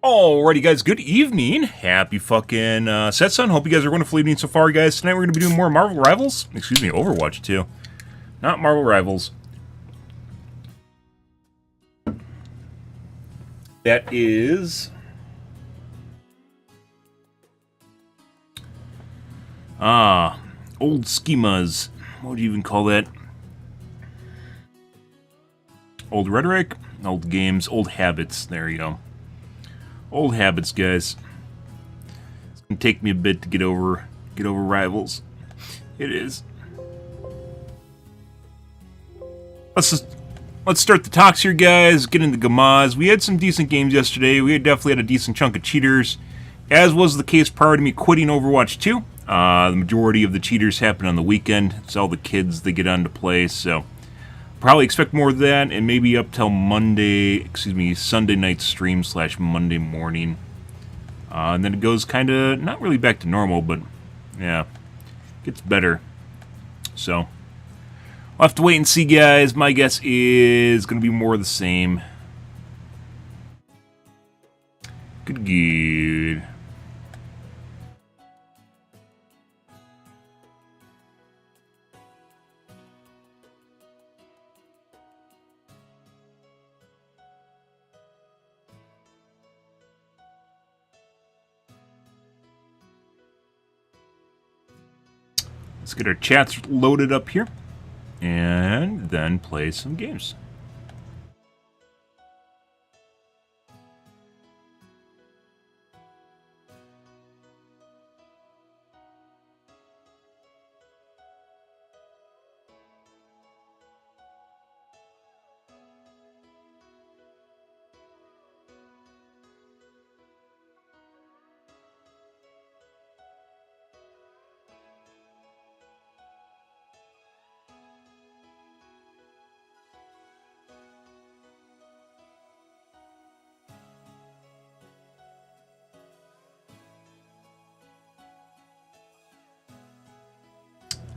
Alrighty, guys, good evening. Happy fucking set sun. Hope you guys are wonderful evening so far, guys. Tonight we're going to be doing more Marvel Rivals. Excuse me, Overwatch, too. Not Marvel Rivals. That is... old schemas. What would you even call that? Old rhetoric, old games, old habits. There you go. Old habits, guys. It's gonna take me a bit to get over Rivals. It is. Let's start the talks here, guys. Get into Gamaz. We had some decent games yesterday. We definitely had a decent chunk of cheaters, as was the case prior to me quitting Overwatch 2. The majority of the cheaters happen on the weekend. It's all the kids that get on to play, so probably expect more of that, and maybe up till Sunday night stream / Monday morning. And then it goes kind of, not really back to normal, but yeah, gets better. So, I'll have to wait and see, guys. My guess is going to be more of the same. Good. Let's get our chats loaded up here, and then play some games.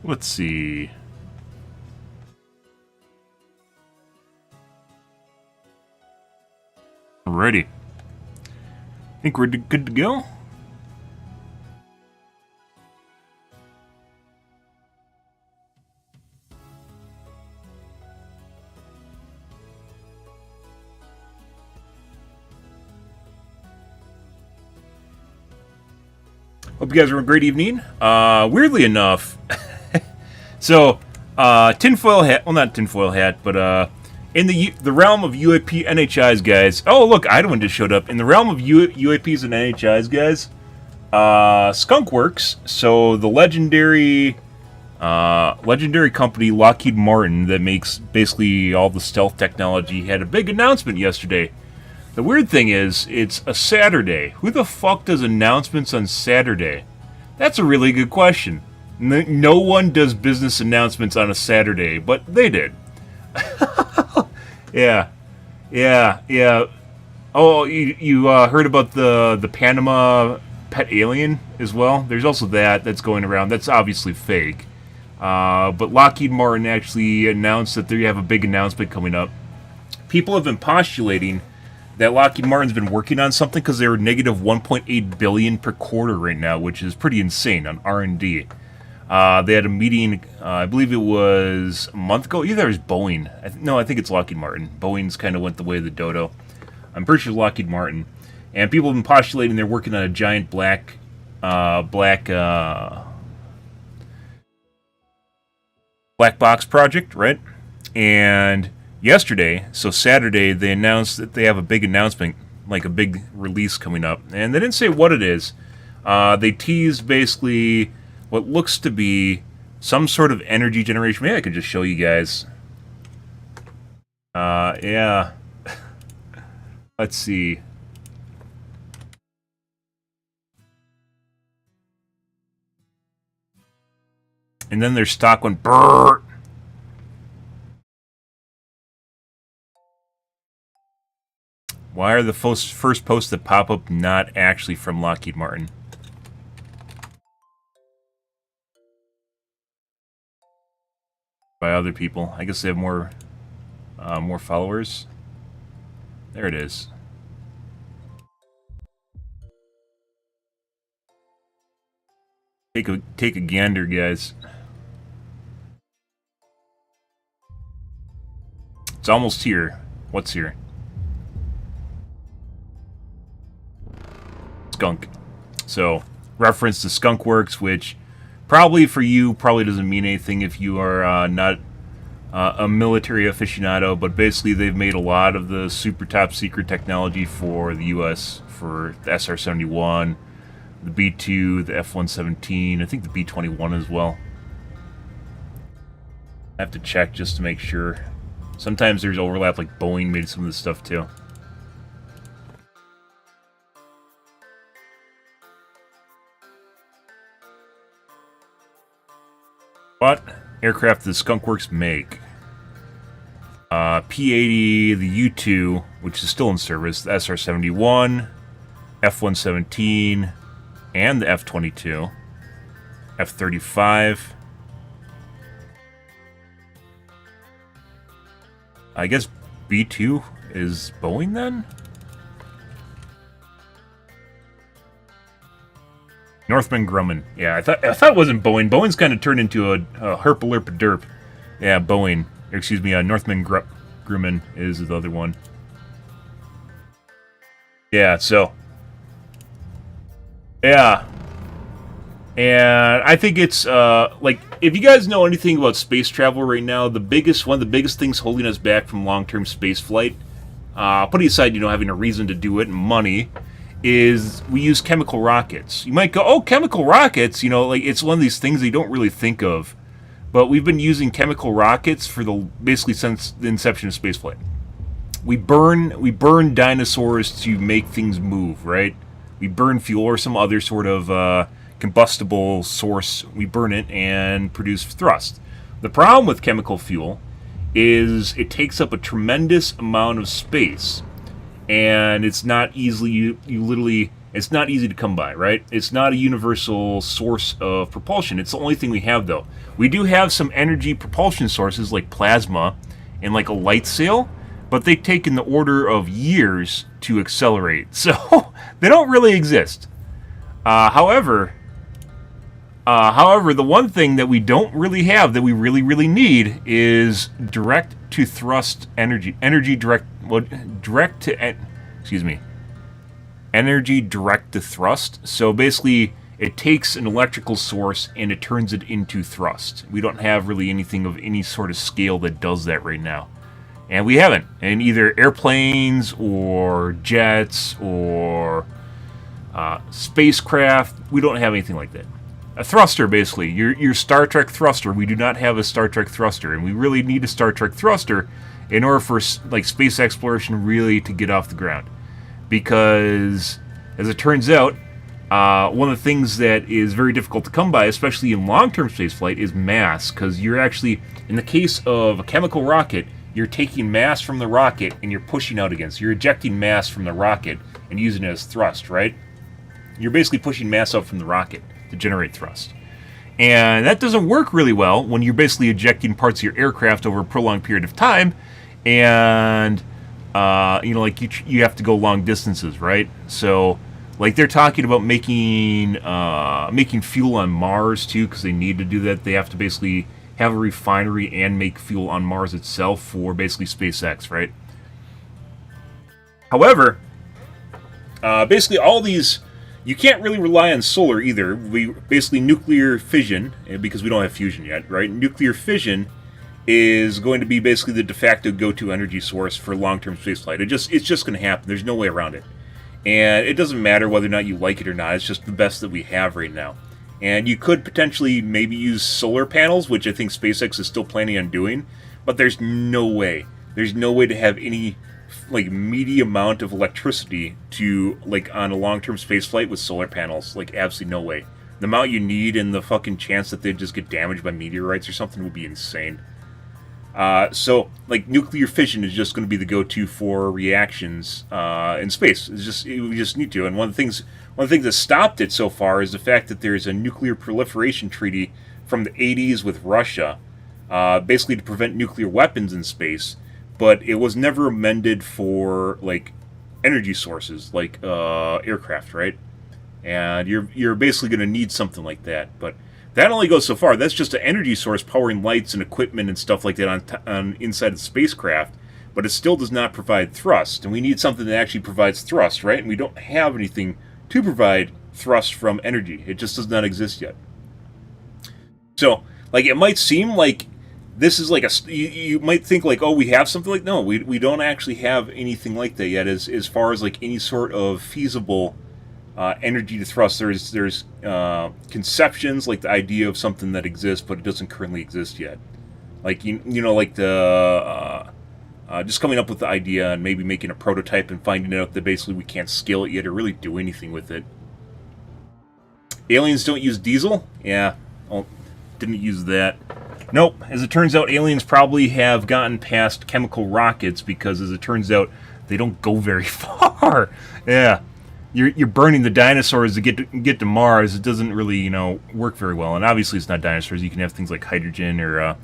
Let's see. Alrighty. Think we're good to go? Hope you guys are having a great evening. Weirdly enough... So, tinfoil hat, well, not tinfoil hat, but, in the realm of UAP NHIs, guys, oh, look, Idwin just showed up. In the realm of UAPs and NHIs, guys, Skunkworks, so the legendary company Lockheed Martin that makes basically all the stealth technology, had a big announcement yesterday. The weird thing is, it's a Saturday. Who the fuck does announcements on Saturday? That's a really good question. No one does business announcements on a Saturday, but they did. Yeah. Oh, you heard about the Panama pet alien as well? There's also that's going around. That's obviously fake. But Lockheed Martin actually announced that they have a big announcement coming up. People have been postulating that Lockheed Martin's been working on something because they were negative $1.8 billion per quarter right now, which is pretty insane on R&D. They had a meeting, I believe it was a month ago. Either it was Boeing. I think it's Lockheed Martin. Boeing's kind of went the way of the dodo. I'm pretty sure it's Lockheed Martin. And people have been postulating they're working on a giant black box project, right? And yesterday, so Saturday, they announced that they have a big announcement, like a big release coming up. And they didn't say what it is. They teased basically what looks to be some sort of energy generation. Maybe I could just show you guys. Yeah. Let's see. And then their stock went brrr. Why are the first posts that pop up not actually from Lockheed Martin? By other people. I guess they have more followers. There it is. Take a gander, guys. It's almost here. What's here? Skunk. So, reference to Skunk Works, which probably for you probably doesn't mean anything if you are not a military aficionado, but basically they've made a lot of the super top secret technology for the U.S. for the SR-71, the B-2, the F-117, I think the B-21 as well. I have to check just to make sure. Sometimes there's overlap, like Boeing made some of this stuff too. What aircraft does Skunk Works make? P-80, the U-2, which is still in service, the SR-71, F-117, and the F-22, F-35. I guess B-2 is Boeing then? Northrop Grumman. Yeah, I thought it wasn't Boeing. Boeing's kind of turned into a herp-a-lerp-a-derp. Yeah, Boeing. Excuse me, Northrop Grumman is the other one. Yeah, so... Yeah. And I think it's, like, if you guys know anything about space travel right now, one of the biggest things holding us back from long-term space flight, putting aside, having a reason to do it and money, is we use chemical rockets. You might go, oh, chemical rockets, like, it's one of these things you don't really think of. But we've been using chemical rockets for basically since the inception of spaceflight. We burn dinosaurs to make things move, right? We burn fuel or some other sort of combustible source. We burn it and produce thrust. The problem with chemical fuel is it takes up a tremendous amount of space, and it's not easily it's not easy to come by, right? It's not a universal source of propulsion. It's the only thing we have, though. We do have some energy propulsion sources like plasma and like a light sail, but they take in the order of years to accelerate, so they don't really exist. However, the one thing that we don't really have that we really need is direct to thrust energy direct to thrust. So basically, it takes an electrical source and it turns it into thrust. We don't have really anything of any sort of scale that does that right now. And we haven't. In either airplanes or jets or spacecraft, we don't have anything like that. A thruster, basically. Your Star Trek thruster. We do not have a Star Trek thruster. And we really need a Star Trek thruster in order for like space exploration really to get off the ground. Because, as it turns out, one of the things that is very difficult to come by, especially in long-term spaceflight, is mass. Because you're actually, in the case of a chemical rocket, you're taking mass from the rocket and you're pushing out against. You're ejecting mass from the rocket and using it as thrust, right? You're basically pushing mass out from the rocket to generate thrust. And that doesn't work really well when you're basically ejecting parts of your aircraft over a prolonged period of time, and like you have to go long distances, right? So, like, they're talking about making fuel on Mars too, because they need to do that. They have to basically have a refinery and make fuel on Mars itself for basically SpaceX, right? However, basically all these, you can't really rely on solar either. We basically nuclear fission, because we don't have fusion yet, right? Nuclear fission is going to be basically the de facto go-to energy source for long-term spaceflight. It's just going to happen. There's no way around it. And it doesn't matter whether or not you like it or not. It's just the best that we have right now. And you could potentially maybe use solar panels, which I think SpaceX is still planning on doing, but there's no way. There's no way to have any like meaty amount of electricity to like on a long-term space flight with solar panels. Like, absolutely no way. The amount you need and the fucking chance that they'd just get damaged by meteorites or something would be insane. So like nuclear fission is just going to be the go-to for reactions in space. We just need to. And one of the things that stopped it so far is the fact that there's a nuclear proliferation treaty from the 80s with Russia, basically to prevent nuclear weapons in space. But it was never amended for like energy sources like aircraft, right? And you're basically going to need something like that. But that only goes so far. That's just an energy source powering lights and equipment and stuff like that on inside of the spacecraft. But it still does not provide thrust. And we need something that actually provides thrust, right? And we don't have anything to provide thrust from energy. It just does not exist yet. So, like, it might seem like this is like you might think like, oh, we have something like, no, we don't actually have anything like that yet as far as like any sort of feasible energy to thrust. There's conceptions, like the idea of something that exists, but it doesn't currently exist yet. Like, you know, like the just coming up with the idea and maybe making a prototype and finding out that basically we can't scale it yet or really do anything with it. Aliens don't use diesel? Yeah, well, didn't use that. Nope. As it turns out, aliens probably have gotten past chemical rockets because, as it turns out, they don't go very far. Yeah, you're burning the dinosaurs to get to Mars. It doesn't really, you know, work very well. And obviously, it's not dinosaurs. You can have things like hydrogen or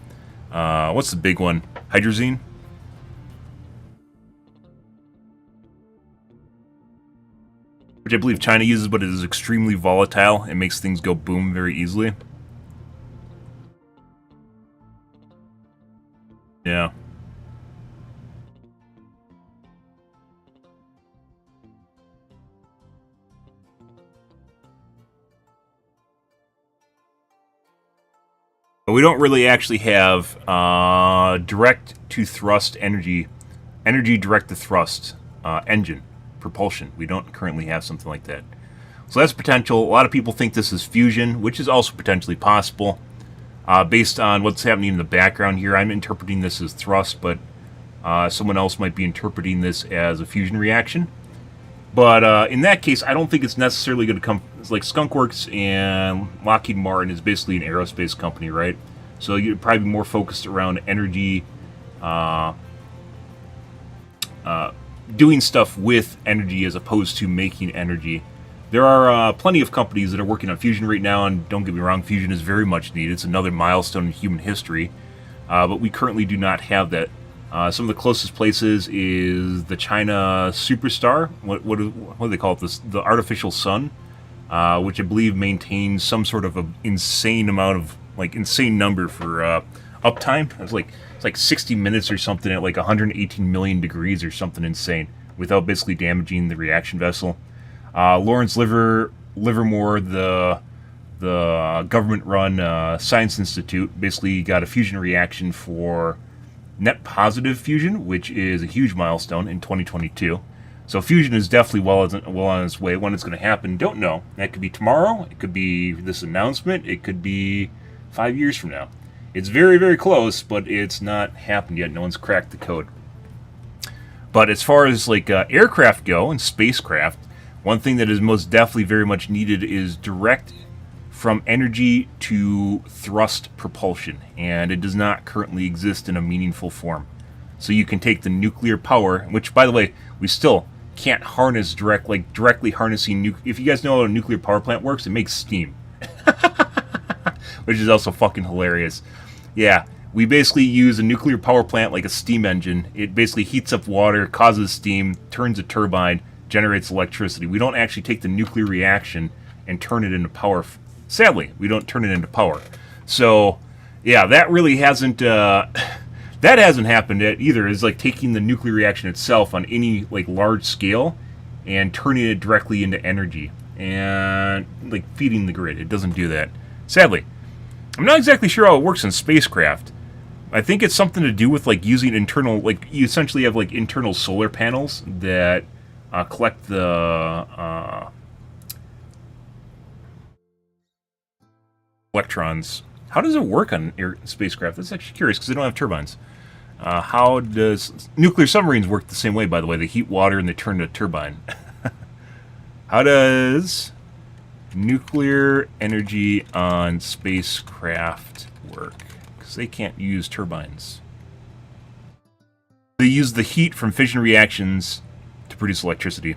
what's the big one? Hydrazine. Which I believe China uses, but it is extremely volatile. It makes things go boom very easily. Yeah. But we don't really actually have direct-to-thrust energy direct-to-thrust engine propulsion. We don't currently have something like that. So that's potential. A lot of people think this is fusion, which is also potentially possible. Based on what's happening in the background here, I'm interpreting this as thrust, but someone else might be interpreting this as a fusion reaction. But in that case, I don't think it's necessarily going to come. It's like Skunkworks and Lockheed Martin is basically an aerospace company, right? So you'd probably be more focused around energy, doing stuff with energy as opposed to making energy. There are plenty of companies that are working on fusion right now, and don't get me wrong, fusion is very much needed. It's another milestone in human history, but we currently do not have that. Some of the closest places is the China Superstar. What do they call it? The artificial sun, which I believe maintains some sort of an insane amount of insane number for uptime. It's like 60 minutes or something at like 118 million degrees or something insane without basically damaging the reaction vessel. Lawrence Livermore, the government-run science institute, basically got a fusion reaction for net positive fusion, which is a huge milestone in 2022. So fusion is definitely well on its way. When it's going to happen, don't know. That could be tomorrow. It could be this announcement. It could be 5 years from now. It's very, very close, but it's not happened yet. No one's cracked the code. But as far as like aircraft go and spacecraft, one thing that is most definitely very much needed is direct from energy to thrust propulsion, and it does not currently exist in a meaningful form. So you can take the nuclear power, which, by the way, we still can't harness directly harnessing. If you guys know how a nuclear power plant works, it makes steam, which is also fucking hilarious. Yeah, we basically use a nuclear power plant like a steam engine. It basically heats up water, causes steam, turns a turbine, generates electricity. We don't actually take the nuclear reaction and turn it into power. Sadly, we don't turn it into power. So, yeah, that really hasn't that hasn't happened yet either. It's like taking the nuclear reaction itself on any like large scale and turning it directly into energy and like feeding the grid. It doesn't do that. Sadly, I'm not exactly sure how it works in spacecraft. I think it's something to do with like using internal, like you essentially have like internal solar panels that collect the electrons. How does it work on spacecraft? That's actually curious because they don't have turbines. How does nuclear submarines work the same way? By the way, they heat water and they turn to a turbine. How does nuclear energy on spacecraft work? Because they can't use turbines. They use the heat from fission reactions to produce electricity.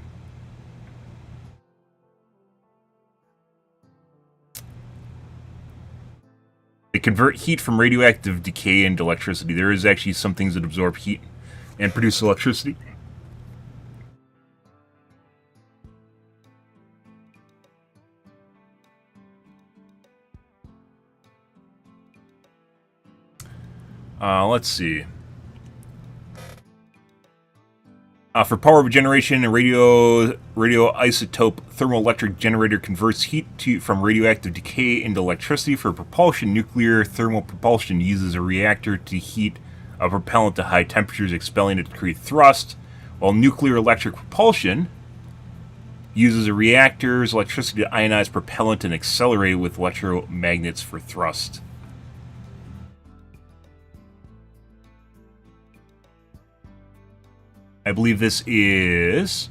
They convert heat from radioactive decay into electricity. There is actually some things that absorb heat and produce electricity. Let's see. For power generation, a radioisotope thermoelectric generator converts heat from radioactive decay into electricity. For propulsion, nuclear thermal propulsion uses a reactor to heat a propellant to high temperatures, expelling it to create thrust, while nuclear electric propulsion uses a reactor's electricity to ionize propellant and accelerate it with electromagnets for thrust. I believe this is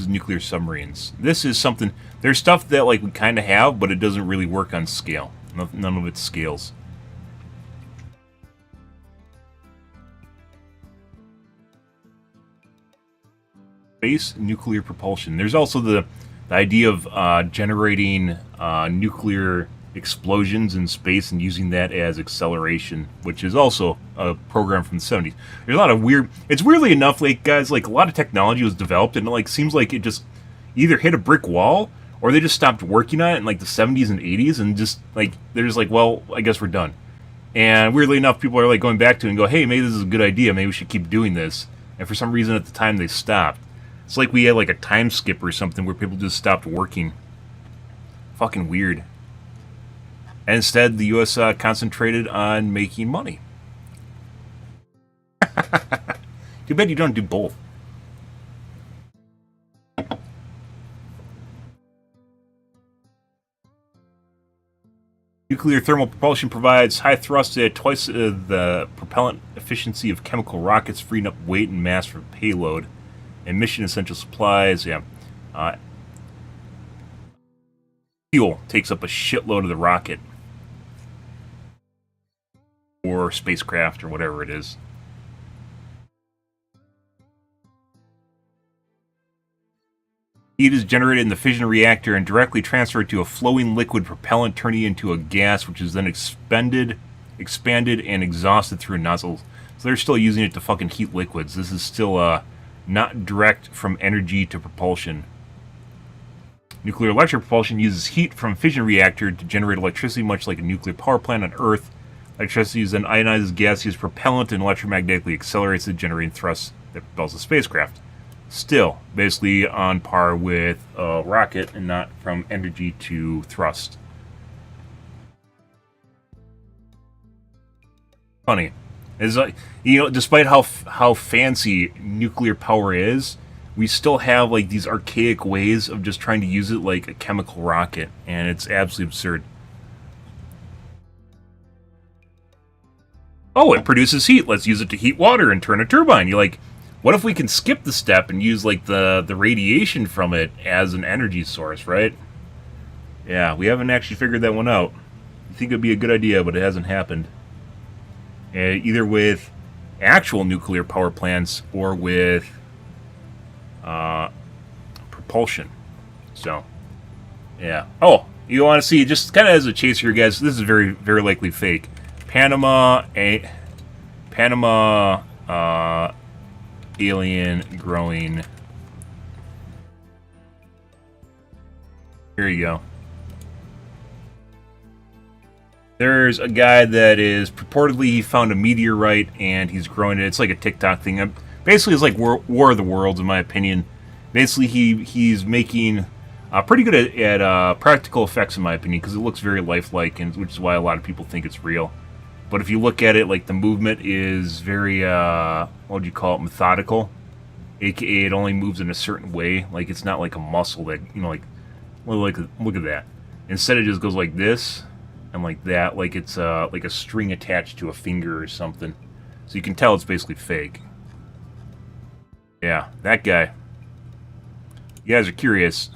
nuclear submarines. This is something, there's stuff that like we kind of have, but it doesn't really work on scale. None of it scales. Space nuclear propulsion. There's also the idea of generating nuclear explosions in space and using that as acceleration, which is also a program from the 70s. There's a lot of weird, it's weirdly enough, like, guys, like, a lot of technology was developed and it, like, seems like it just either hit a brick wall or they just stopped working on it in, like, the 70s and 80s and just, like, they're just like, well, I guess we're done. And weirdly enough, people are, like, going back to it and go, hey, maybe this is a good idea, maybe we should keep doing this. And for some reason at the time they stopped. It's like we had, like, a time skip or something where people just stopped working. Fucking weird. And instead, the U.S. Concentrated on making money. Too bad you don't do both. Nuclear thermal propulsion provides high thrust at twice the propellant efficiency of chemical rockets, freeing up weight and mass for payload. And mission essential supplies, yeah. Fuel takes up a shitload of the rocket. Or spacecraft, or whatever it is. Heat is generated in the fission reactor and directly transferred to a flowing liquid propellant, turning it into a gas, which is then expanded, and exhausted through a nozzle. So they're still using it to fucking heat liquids. This is still not direct from energy to propulsion. Nuclear electric propulsion uses heat from a fission reactor to generate electricity, much like a nuclear power plant on Earth. Electricity is then ionized as gaseous propellant and electromagnetically accelerates the generating thrust that propels the spacecraft. Still, basically on par with a rocket and not from energy to thrust. Funny. It's like, you know, despite how fancy nuclear power is, we still have like these archaic ways of just trying to use it like a chemical rocket, and it's absolutely absurd. Oh, it produces heat. Let's use it to heat water and turn a turbine. You're like, what if we can skip the step and use like the radiation from it as an energy source, right? Yeah, we haven't actually figured that one out. I think it would be a good idea, but it hasn't happened. Either with actual nuclear power plants or with propulsion. So, yeah. Oh, you want to see, just kind of as a chaser here, guys, this is very, very likely fake. Panama alien growing. Here you go. There's a guy that is purportedly he found a meteorite and he's growing it. It's like a TikTok thing. Basically, it's like War of the Worlds, in my opinion. Basically, he's making pretty good at practical effects, in my opinion, because it looks very lifelike, and which is why a lot of people think it's real. But if you look at it, like, the movement is very, what would you call it, methodical. AKA, it only moves in a certain way. Like, it's not like a muscle that, you know, like, look at that. Instead, it just goes like this and like that, like it's like a string attached to a finger or something. So you can tell it's basically fake. Yeah, that guy. You guys are curious.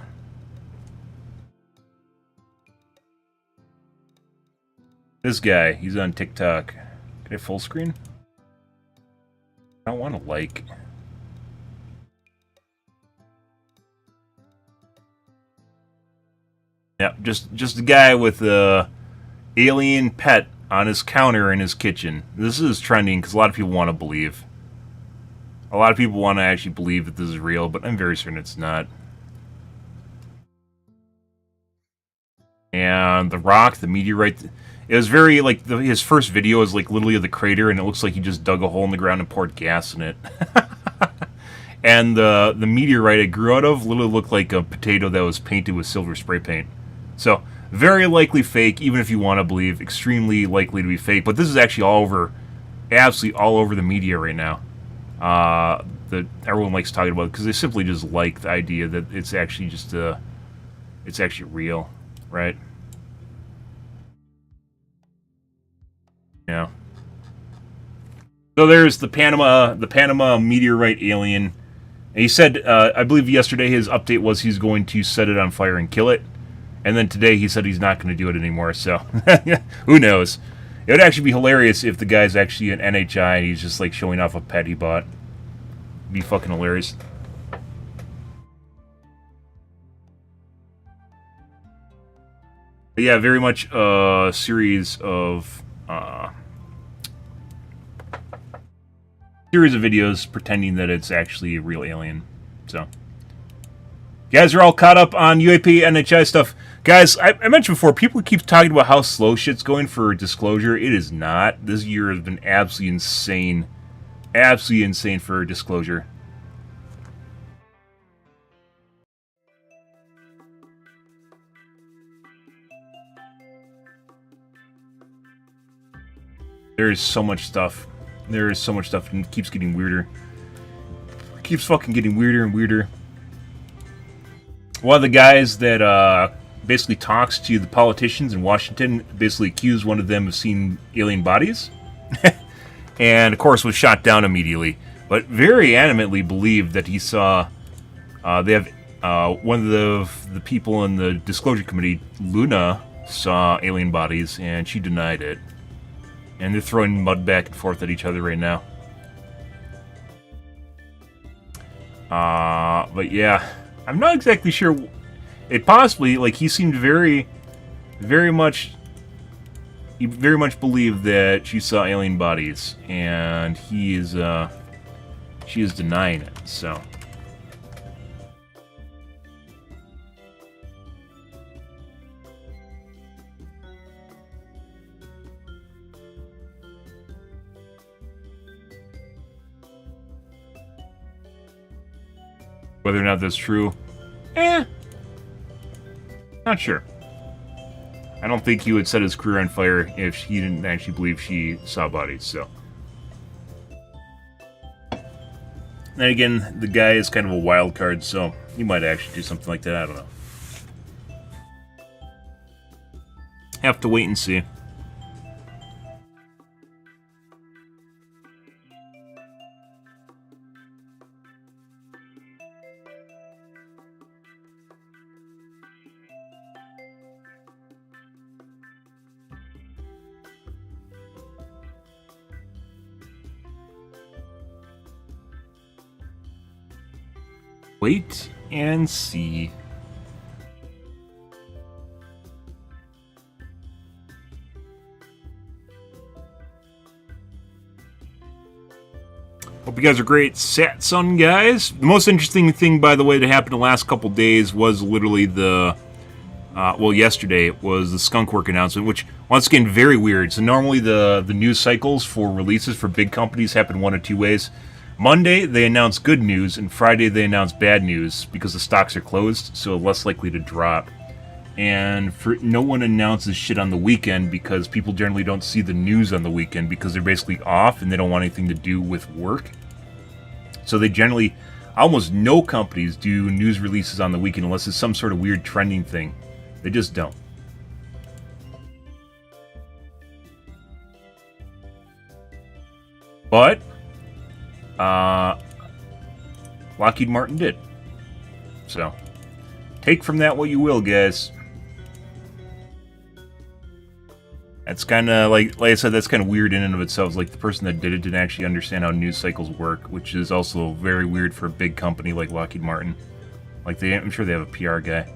This guy, he's on TikTok. Can I full screen? I don't want to like. Yeah, just a guy with a alien pet on his counter in his kitchen. This is trending because a lot of people want to believe. A lot of people want to actually believe that this is real, but I'm very certain it's not. And the rock, the meteorite, It was very, like, his first video is, like, literally of the crater, and it looks like he just dug a hole in the ground and poured gas in it. And the meteorite it grew out of literally looked like a potato that was painted with silver spray paint. So, very likely fake, even if you want to believe. Extremely likely to be fake. But this is actually all over, absolutely all over the media right now. That everyone likes talking about, because they simply just like the idea that it's actually just it's actually real, right? Yeah. So there's the Panama meteorite alien. And he said, I believe yesterday his update was he's going to set it on fire and kill it. And then today he said he's not going to do it anymore. So who knows? It would actually be hilarious if the guy's actually an NHI and he's just like showing off a pet he bought. It'd be fucking hilarious. But yeah, very much a series of videos pretending that it's actually a real alien. So, you guys are all caught up on UAP NHI stuff. Guys, I mentioned before, people keep talking about how slow shit's going for disclosure. It is not. This year has been absolutely insane. Absolutely insane for disclosure. There is so much stuff. There is so much stuff, and it keeps getting weirder. It keeps fucking getting weirder and weirder. One of the guys that basically talks to the politicians in Washington basically accused one of them of seeing alien bodies. And, of course, was shot down immediately. But very animately believed that he saw... they have... one of the people in the disclosure committee, Luna, saw alien bodies, and she denied it. And they're throwing mud back and forth at each other right now. But yeah, I'm not exactly sure. It possibly, like, he seemed very much... He very much believed that she saw alien bodies, and he is, she is denying it, so... Whether or not that's true, not sure. I don't think he would set his career on fire if he didn't actually believe she saw bodies, so. Then again, the guy is kind of a wild card, so he might actually do something like that, I don't know. Have to wait and see. Wait and see. Hope you guys are great. Sat Sun guys. The most interesting thing, by the way, that happened the last couple days was literally the... well, yesterday was the Skunkworks announcement, which, once again, very weird. So normally the news cycles for releases for big companies happen one of two ways. Monday, they announce good news, and Friday, they announce bad news because the stocks are closed, so less likely to drop. And no one announces shit on the weekend because people generally don't see the news on the weekend because they're basically off and they don't want anything to do with work. So they generally, almost no companies do news releases on the weekend unless it's some sort of weird trending thing. They just don't. But Lockheed Martin did. So, take from that what you will, guys. That's kind of, like I said, that's kind of weird in and of itself. Like, the person that did it didn't actually understand how news cycles work, which is also very weird for a big company like Lockheed Martin. Like, I'm sure they have a PR guy.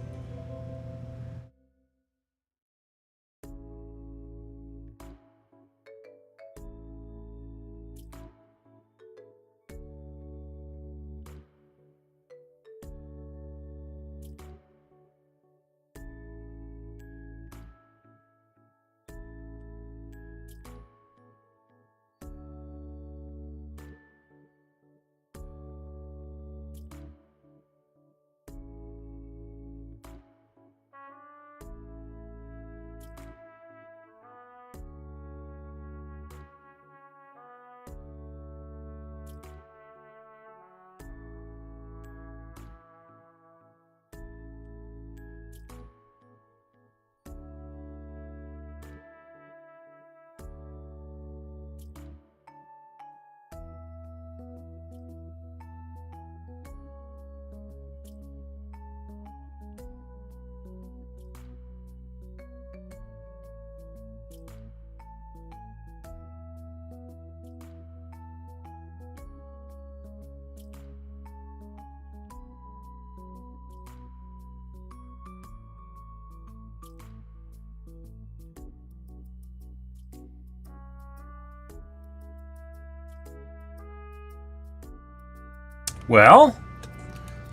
Well,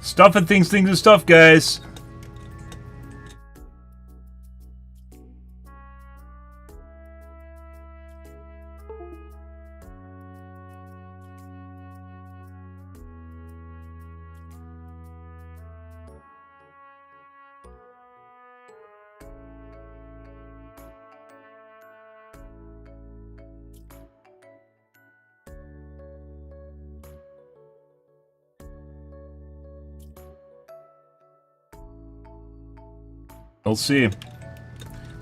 stuff and things and stuff, guys. We'll see.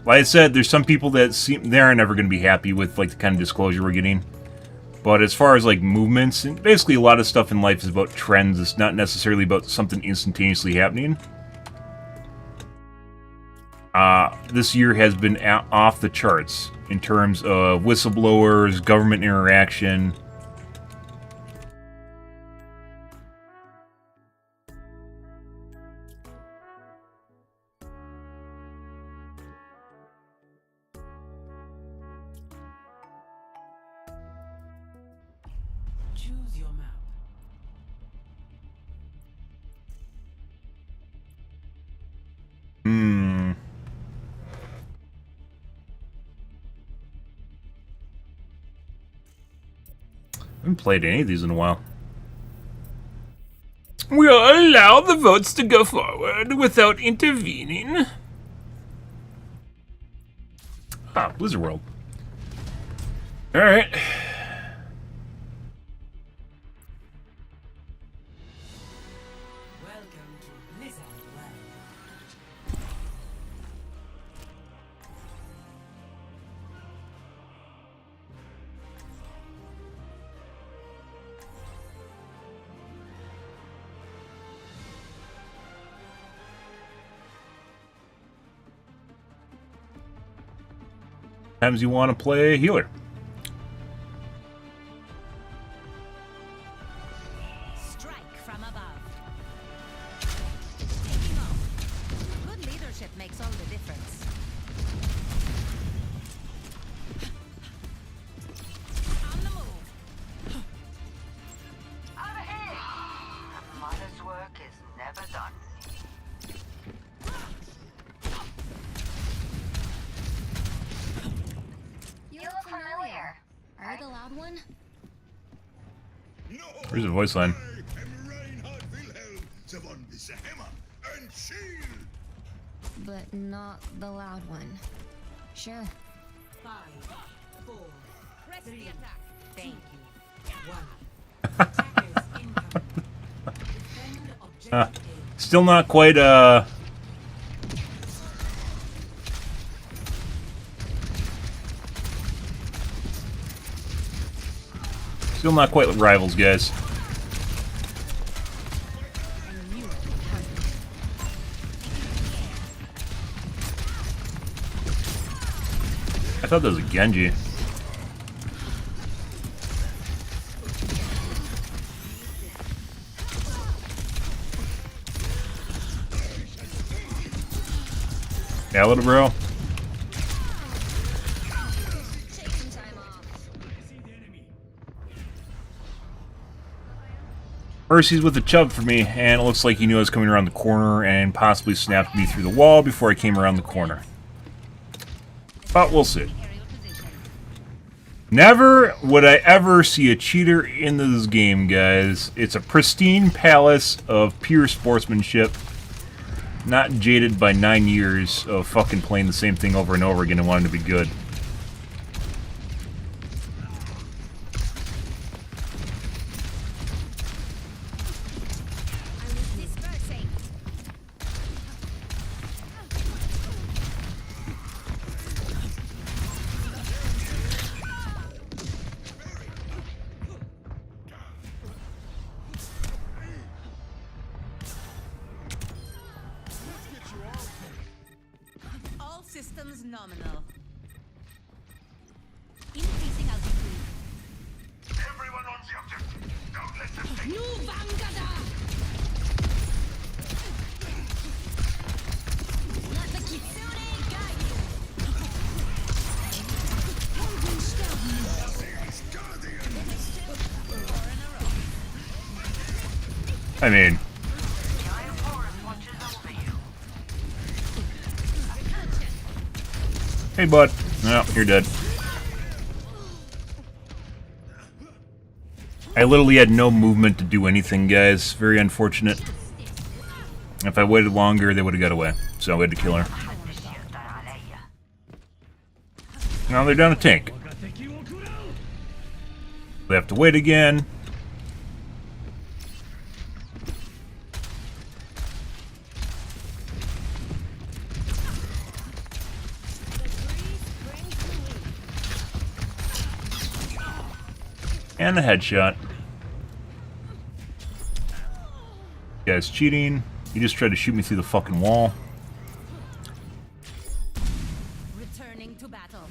Like I said, there's some people that seem they are never going to be happy with like the kind of disclosure we're getting. But as far as like movements, and basically a lot of stuff in life is about trends. It's not necessarily about something instantaneously happening. This year has been off the charts in terms of whistleblowers, government interaction. Choose your map. I haven't played any of these in a while. We'll allow the votes to go forward without intervening. Ah, Blizzard World. Alright. Welcome to Blizzard World. Sometimes you want to play healer. Strike from above. Taking off. Good leadership makes all the difference. On the move. Out of here! A mother's work is never done. You look familiar. Are you the loud one? Where's the voice line? But not the loud one. Sure. 5, 4, Press 3, the attack. Thank you. 1. Attackers incoming. Defend objective A. Still not quite, Still not quite rivals, guys. I thought that was a Genji. Yeah, little bro. Taking time off. Mercy's with a chub for me, and it looks like he knew I was coming around the corner and possibly snapped me through the wall before I came around the corner. But we'll see. Aerial position. Never would I ever see a cheater in this game, guys. It's a pristine palace of pure sportsmanship. Not jaded by 9 years of fucking playing the same thing over and over again and wanting to be good. I was dispersing. All systems nominal. Increasing altitude. Everyone on the objective! Don't let them take New Vangada! Let the Kitsune guide you! I mean, Giant forest watches over you. hey, bud. No, you're dead. I literally had no movement to do anything, guys. Very unfortunate. If I waited longer, they would have got away. So we had to kill her. Now they're down a tank. They have to wait again. And a headshot. You guys cheating. You just tried to shoot me through the fucking wall. Returning to battle.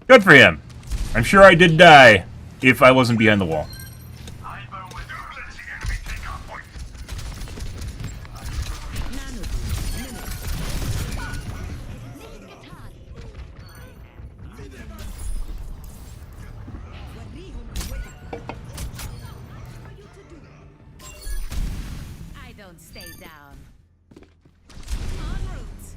Good for him. I'm sure I did die if I wasn't behind the wall. I don't stay down. En route.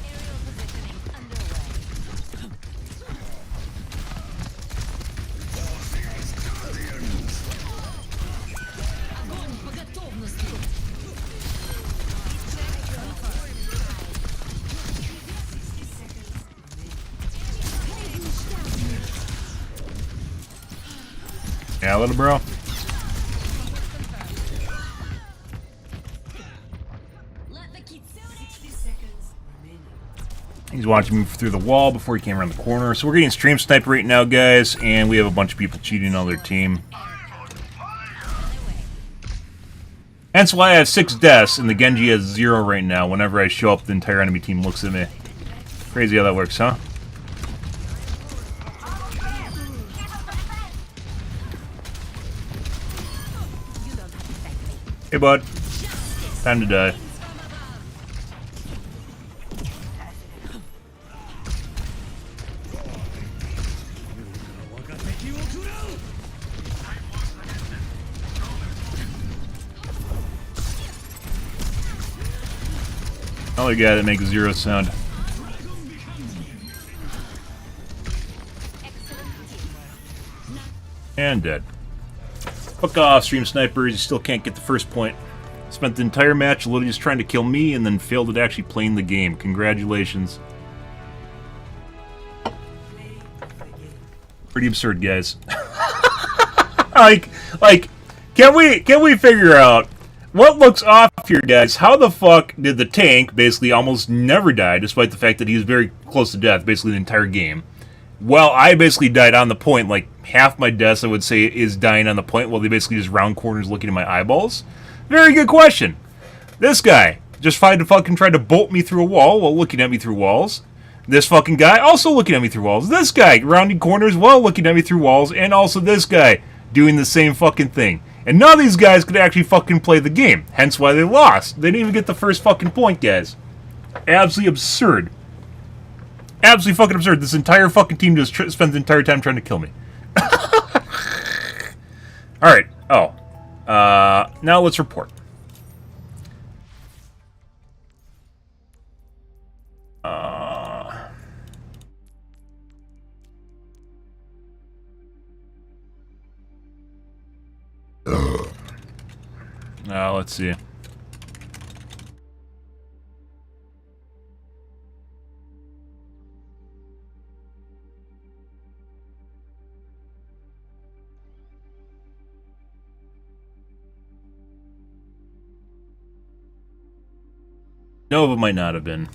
Aerial positioning underway. Огонь по готовности. Yeah, little bro. Let the kid 60 seconds remaining. He's watching me through the wall before he came around the corner. So we're getting stream sniper right now, guys, and we have a bunch of people cheating on their team. Hence why I have 6 deaths, and the Genji has 0 right now. Whenever I show up, the entire enemy team looks at me. Crazy how that works, huh? Hey, bud. Time to die. Another guy that makes 0 sound. And dead. Fuck off, stream snipers. You still can't get the first point. Spent the entire match literally just trying to kill me and then failed at actually playing the game. Congratulations. Pretty absurd, guys. like, can we figure out what looks off here, guys? How the fuck did the tank basically almost never die, despite the fact that he was very close to death basically the entire game? Well, I basically died on the point. Like, half my deaths, I would say, is dying on the point while they basically just round corners looking at my eyeballs. Very good question. This guy just tried to bolt me through a wall while looking at me through walls. This fucking guy also looking at me through walls. This guy rounding corners while looking at me through walls. And also this guy doing the same fucking thing. And none of these guys could actually fucking play the game. Hence why they lost. They didn't even get the first fucking point, guys. Absolutely absurd. Absolutely fucking absurd. This entire fucking team just spends the entire time trying to kill me. Alright. Oh. Now let's report. Let's see. Nova might not have been.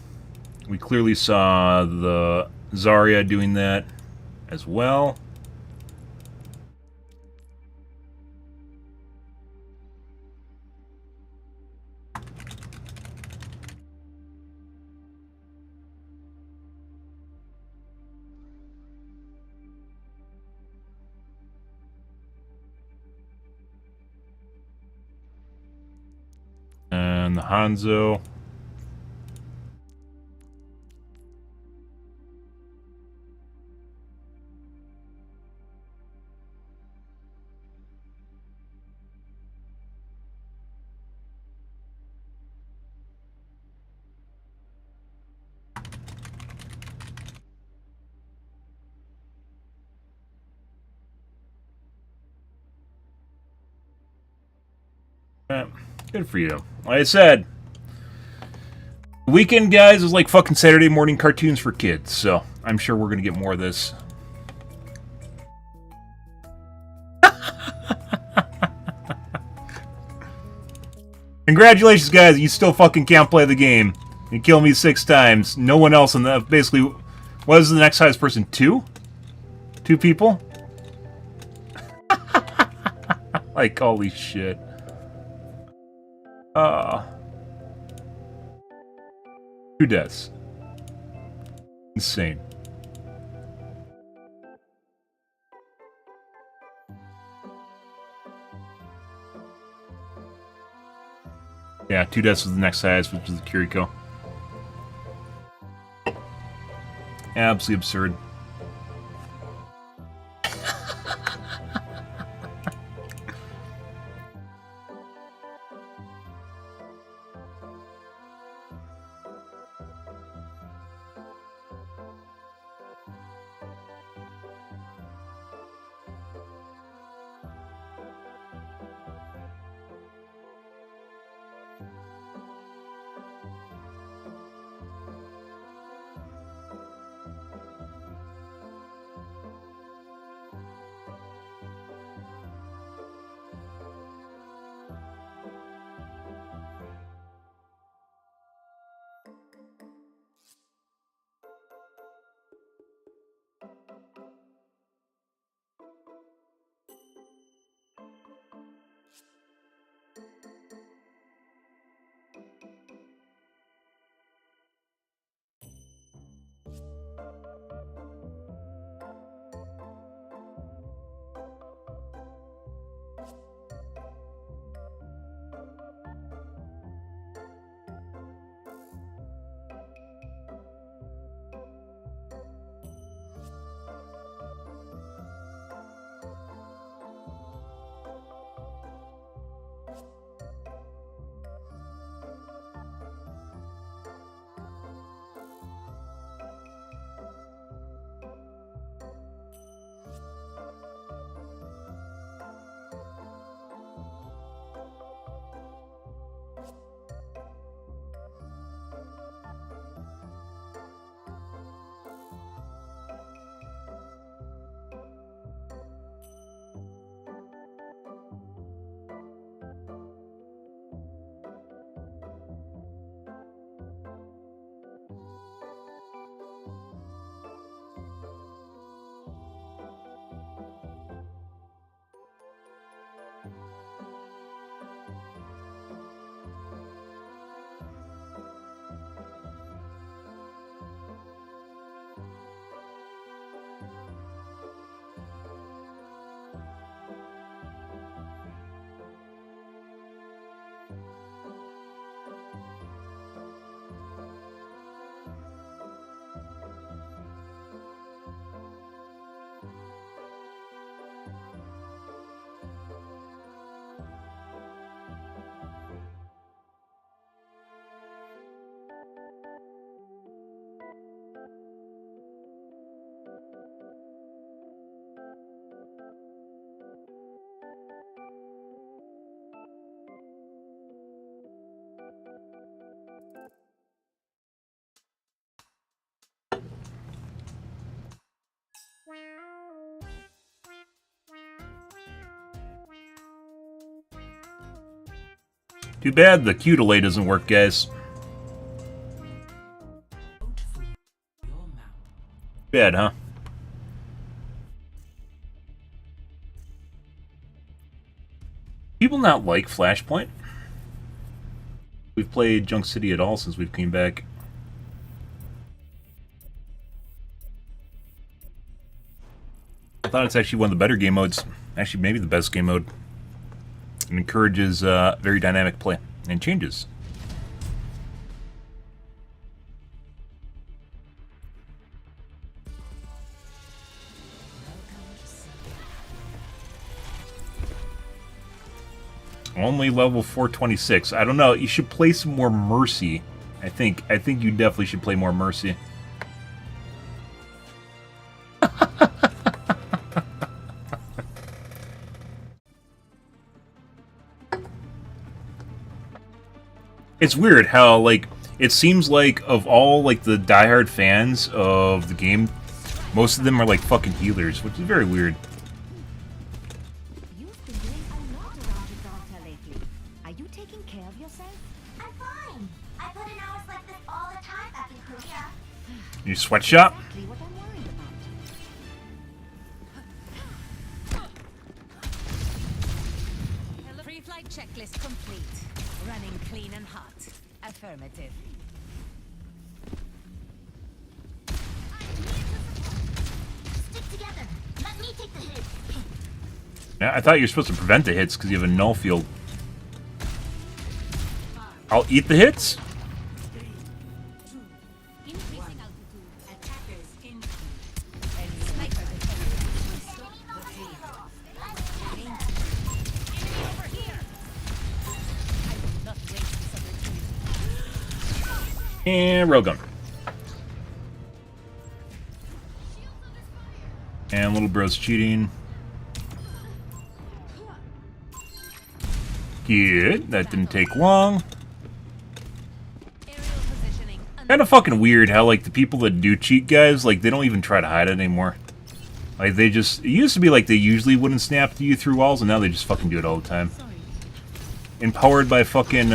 We clearly saw the Zarya doing that as well. And the Hanzo. Good for you. Like I said, weekend, guys, is like fucking Saturday morning cartoons for kids, so I'm sure we're gonna get more of this. Congratulations, guys, you still fucking can't play the game. You killed me 6 times. No one else in the... Basically, what is the next highest person? 2? 2 people? Like, holy shit. 2 deaths. Insane. Yeah, 2 deaths was the next highest, which is the Kiriko. Absolutely absurd. Too bad the Q delay doesn't work, guys. Bad, huh? People not like Flashpoint? We've played Junk City at all since we've came back. I thought it's actually one of the better game modes. Actually, maybe the best game mode. It encourages very dynamic play and changes. Only level 426. I don't know. You should play some more Mercy. I think you definitely should play more Mercy. It's weird how, like, it seems like of all, like, the diehard fans of the game, most of them are, like, fucking healers, which is very weird. You've been doing a lot around the daughter lately. Are you taking care of yourself? I'm fine. I put in hours like this all the time back in Korea. You sweatshop? Exactly what I'm worried about. Pre-flight checklist complete. Running clean and hot. Affirmative. Stick together. Let me take the hit. Yeah, I thought you were supposed to prevent the hits because you have a null field. I'll eat the hits? Increasing altitude. Attackers in. Sniper Stop the feed. Enemy over here. I will not waste this opportunity. And railgun. And little bro's cheating. Good. That didn't take long. Aerial positioning. Kind of fucking weird how, like, the people that do cheat, guys, like, they don't even try to hide it anymore. Like, they just... It used to be like they usually wouldn't snap to you through walls, and now they just fucking do it all the time. Empowered by fucking,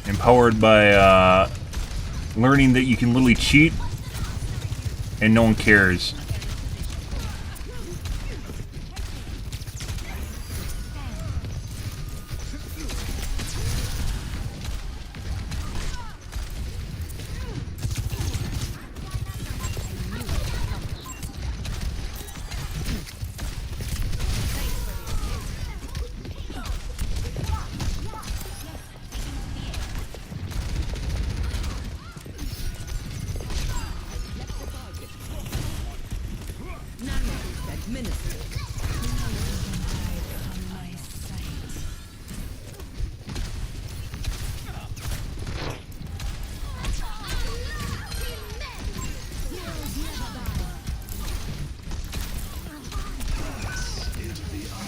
Empowered by, learning that you can literally cheat, and no one cares.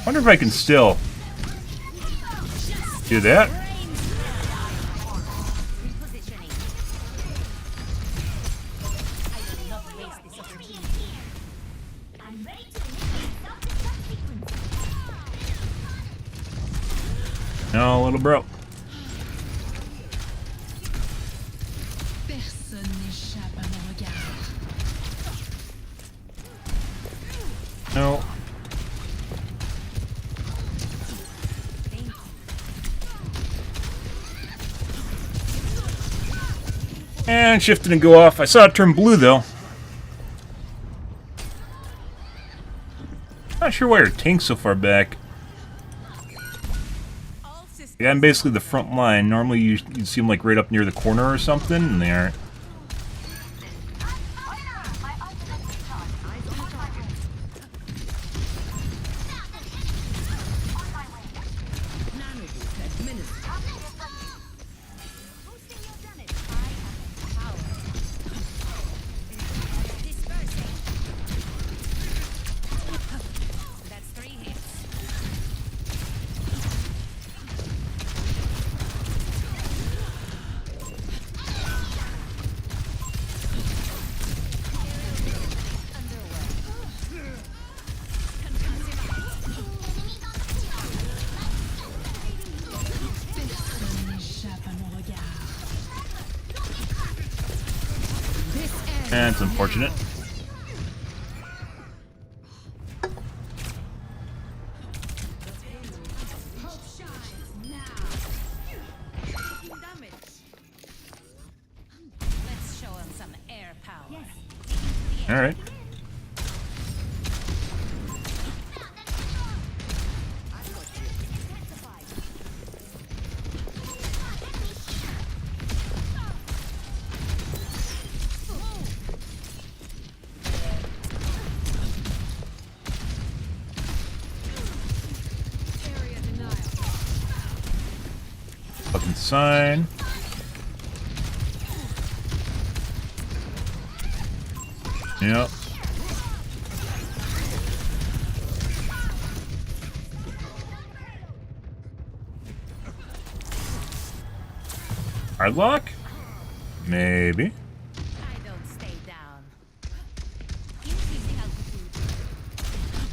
Wonder if I can still do that. Repositioning. I will not waste this opportunity. I'm ready to initiate self-destruct sequence. No, little bro. Personne n'échappe à mon regard. No. And shifted and go off. I saw it turn blue, though. Not sure why her tank's so far back. All systems. Yeah, I'm basically the front line. Normally you'd see them like right up near the corner or something, and they aren't. My ultimate recharge. On my way. On my way. Nanoboost administered. Boosting your damage. I have power. Dispersing. That's 3 hits. Personne n'échappe à mon regard. That's unfortunate. Let's show him some air power. All right. Sign. Yep. Hardlock? Maybe. I don't stay down. Increasing altitude.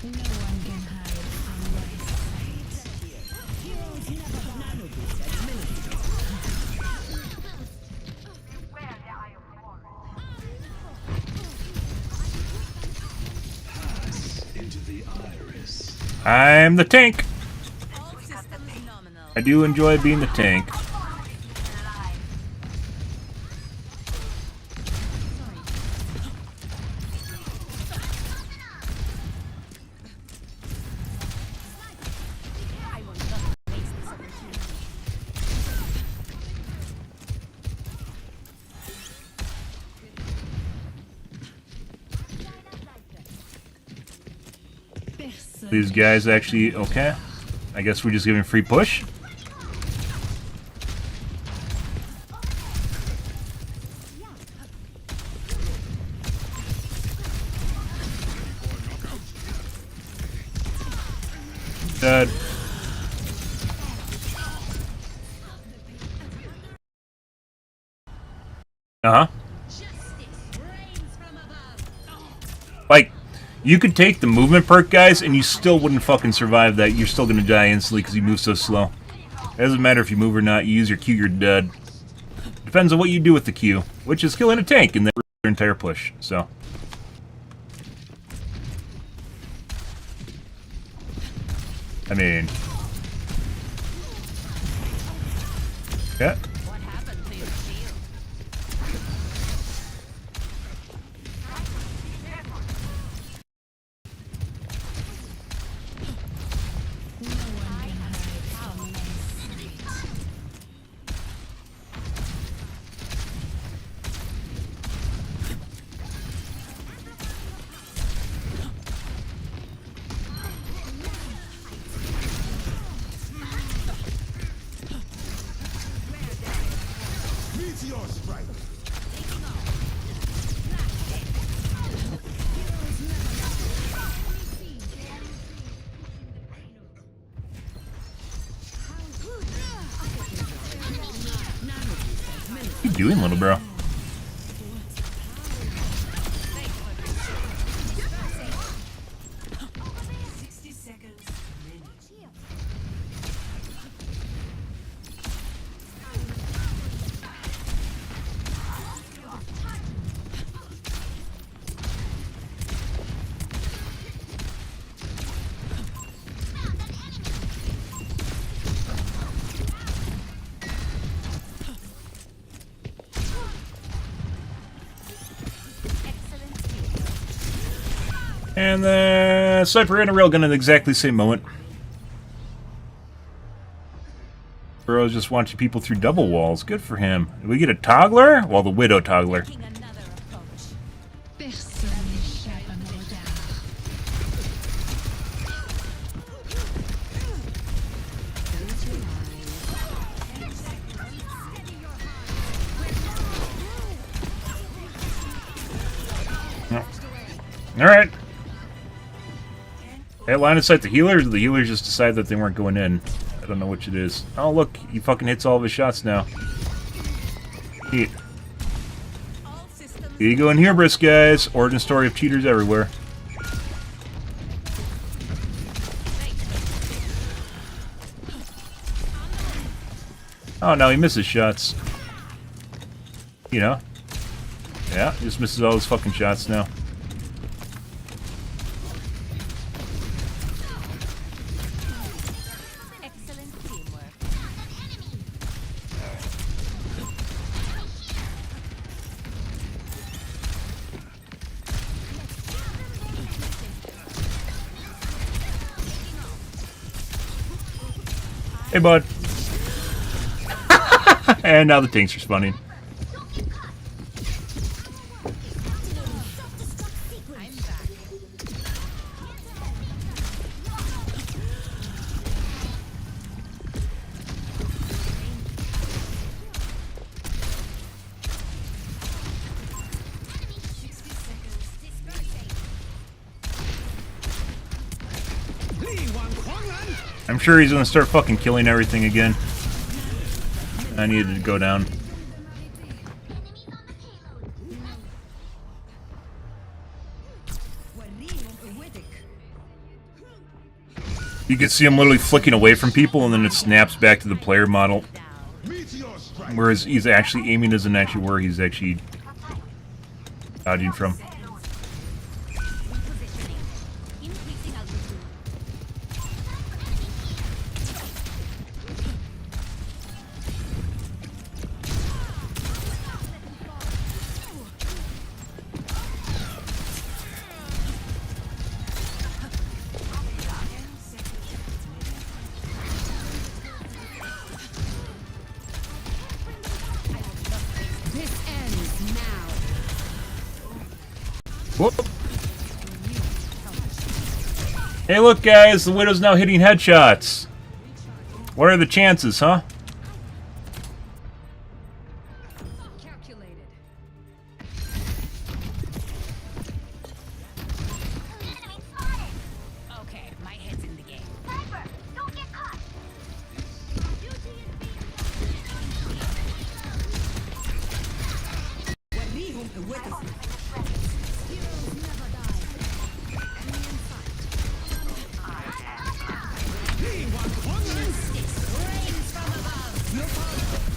No one can hide from my sight. I'm the tank. All systems nominal. I do enjoy being the tank. I will not waste this opportunity. Personne. These guys actually okay. I guess we're just giving free push. Dead. Uh-huh. Like, you could take the movement perk, guys, and you still wouldn't fucking survive that. You're still gonna die instantly because you move so slow. It doesn't matter if you move or not. You use your Q, you're dead. Depends on what you do with the Q, which is killing a tank in their entire push, so. I mean... Yeah. What happened to your shield? No one can hide from my sight. What are you doing, little bro? And then Cypher and a railgun at exactly the same moment. Bro's just watching people through double walls. Good for him. Did we get a toggler? Well, the widow toggler. Taking another approach. Personne n'échappe à mon regard. Alright. Hey, line of sight the healers, or the healers just decide that they weren't going in? I don't know which it is. Oh, look, he fucking hits all of his shots now. Here All systems you go in hubris, guys. Origin story of cheaters everywhere. Oh, no, he misses shots. You know? Yeah, he just misses all his fucking shots now. excellent teamwork. Hey, bud. And now the tank's respawning. I'm back. I'm sure he's gonna start fucking killing everything again. I needed to go down. You can see him literally flicking away from people, and then it snaps back to the player model. Whereas he's actually aiming isn't actually where he's actually dodging from. Whoop. Hey, look, guys, the Widow's now hitting headshots. What are the chances, huh? Calculated. Okay, my head's in the game. Sniper, don't get caught.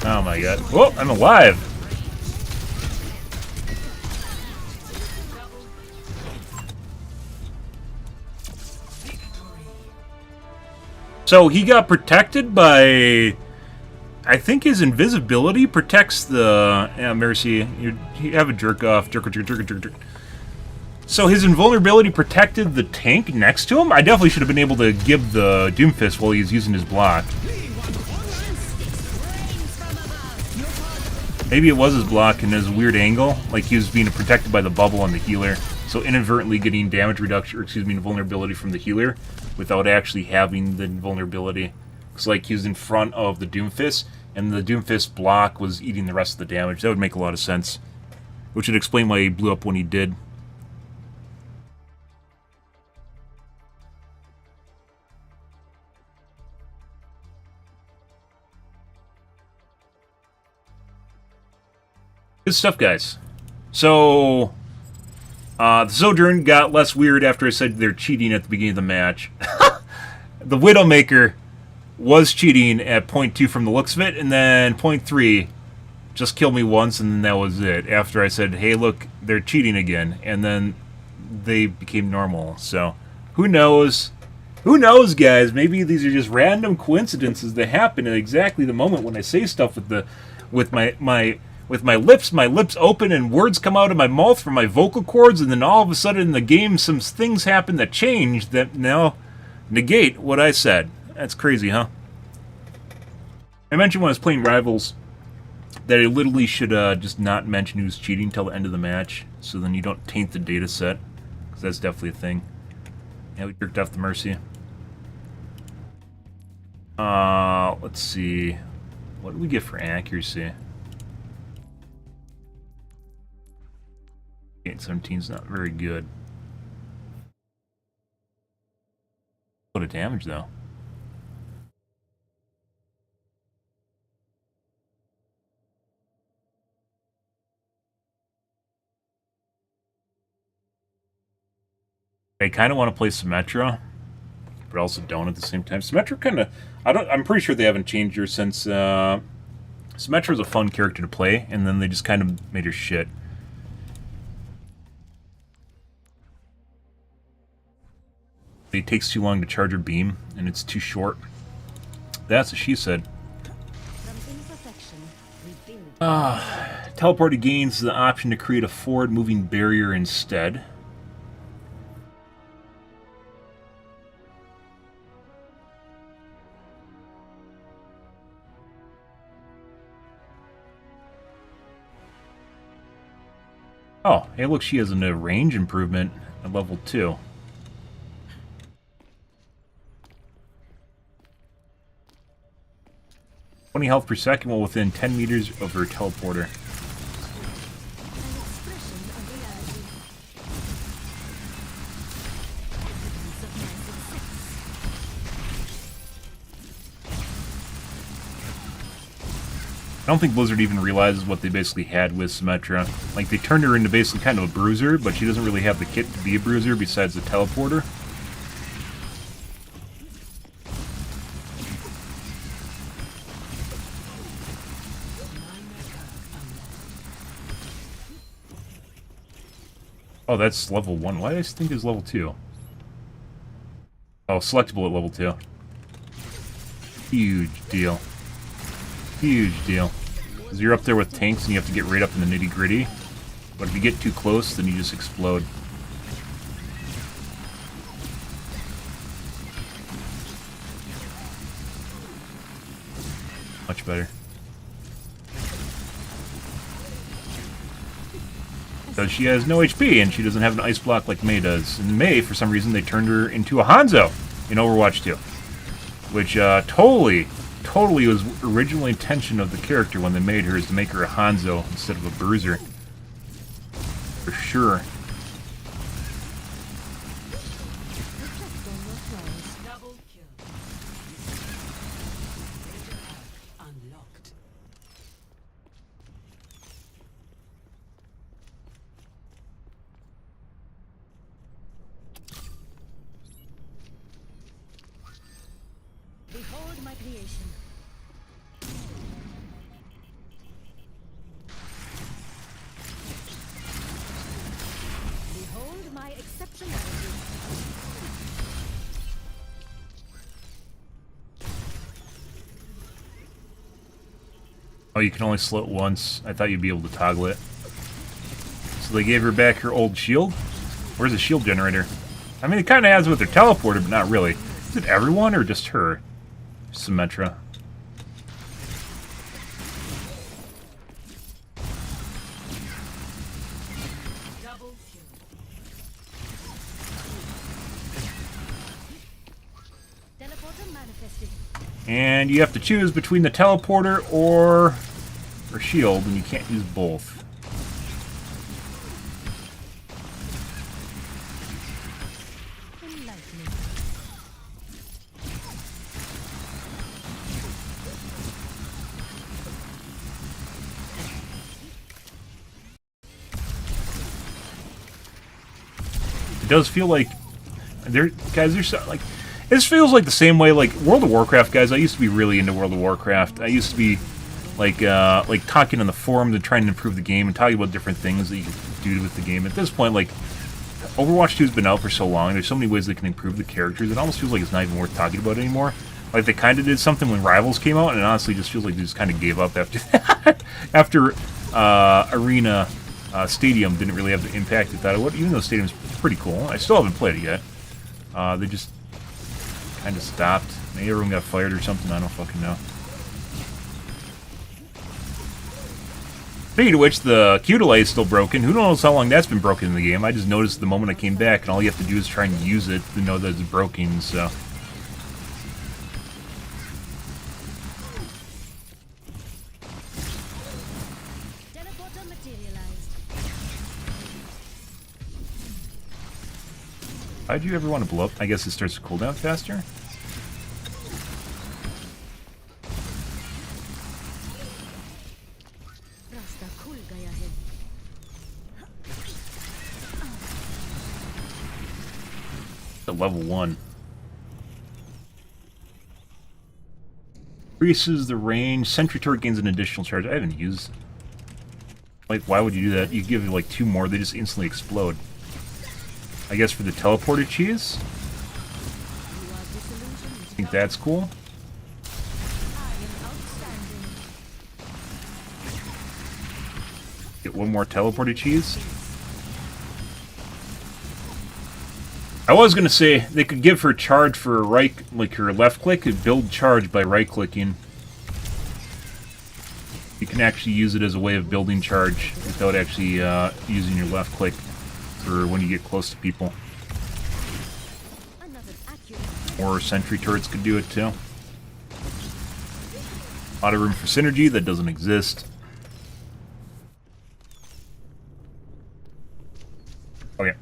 Oh my god. Whoa, I'm alive! So he got protected by... I think his invisibility protects the... Yeah, Mercy, you have a jerk-off. Jerk. So his invulnerability protected the tank next to him? I definitely should have been able to give the Doomfist while he's using his block. Maybe it was his block and his weird angle, like he was being protected by the bubble on the healer, so inadvertently getting damage reduction, or excuse me, invulnerability from the healer without actually having the invulnerability. It's like he was in front of the Doomfist, and the Doomfist block was eating the rest of the damage. That would make a lot of sense, which would explain why he blew up when he did. Good stuff, guys. So, the Sojourn got less weird after I said they're cheating at the beginning of the match. The Widowmaker was cheating at point 2 from the looks of it, and then point 3 just killed me once, and then that was it. After I said, hey, look, they're cheating again, and then they became normal. So, who knows? Who knows, guys? Maybe these are just random coincidences that happen at exactly the moment when I say stuff with my lips open and words come out of my mouth from my vocal cords, and then all of a sudden in the game some things happen that change that now negate what I said. That's crazy, huh? I mentioned when I was playing Rivals that I literally should just not mention who's cheating until the end of the match, so then you don't taint the data set, because that's definitely a thing. Yeah, we jerked off the Mercy. Let's see. What do we get for accuracy? 817's not very good. A lot of damage, though. I kind of want to play Symmetra, but also don't at the same time. Symmetra kind of... I'm pretty sure they haven't changed her since... Symmetra's a fun character to play, and then they just kind of made her shit. It takes too long to charge her beam, and it's too short. That's what she said. Teleported gains the option to create a forward-moving barrier instead. Oh, hey look, she has a range improvement at level 2. 20 health per second while within 10 meters of her teleporter. I don't think Blizzard even realizes what they basically had with Symmetra. Like, they turned her into basically kind of a bruiser, but she doesn't really have the kit to be a bruiser besides the teleporter. Oh, that's level 1. Why did I think it was level 2? Oh, selectable at level 2. Huge deal. Huge deal. Because you're up there with tanks and you have to get right up in the nitty-gritty. But if you get too close, then you just explode. Much better. Because she has no HP and she doesn't have an ice block like Mei does. And Mei, for some reason, they turned her into a Hanzo in Overwatch 2. Which totally was original intention of the character when they made her, is to make her a Hanzo instead of a bruiser. For sure. Double kill. Unlocked. Behold my creation. Behold my exceptionality. Oh, you can only slow it once. I thought you'd be able to toggle it. So they gave her back her old shield? Where's the shield generator? I mean, it kind of has it with their teleporter, but not really. Is it everyone or just her? Symmetra. Double kill. Teleporter manifested. And you have to choose between the teleporter or shield, and you can't use both. Enlightening. It does feel like there's so, like, this feels like the same way like World of Warcraft, guys. I used to be really into World of Warcraft. I used to be like talking on the forums and trying to improve the game and talking about different things that you can do with the game. At this point, like, Overwatch 2 has been out for so long. There's so many ways they can improve the characters. It almost feels like it's not even worth talking about anymore. Like, they kind of did something when Rivals came out, and it honestly just feels like they just kind of gave up after that. After Arena Stadium didn't really have the impact they thought it would, even though Stadium's pretty cool. I still haven't played it yet. They just kind of stopped. Maybe everyone got fired or something. I don't fucking know. Speaking of which, the Q delay is still broken. Who knows how long that's been broken in the game? I just noticed the moment I came back, and all you have to do is try and use it to know that it's broken, so... Teleporter materialized. Why'd you ever want to blow up? I guess it starts to cool down faster? Rasta cool guy ahead. At level 1. Increases the range. Sentry turret gains an additional charge. I haven't used... Like, why would you do that? You give it like 2 more, they just instantly explode. I guess for the teleported cheese? You are disillusioned. I think that's cool. I am outstanding. Get 1 more teleported cheese. I was gonna say they could give her charge for right, like her left click, could build charge by right clicking. You can actually use it as a way of building charge without actually using your left click for when you get close to people. Another accurate. Or sentry turrets could do it too. A lot of room for synergy that doesn't exist. Okay.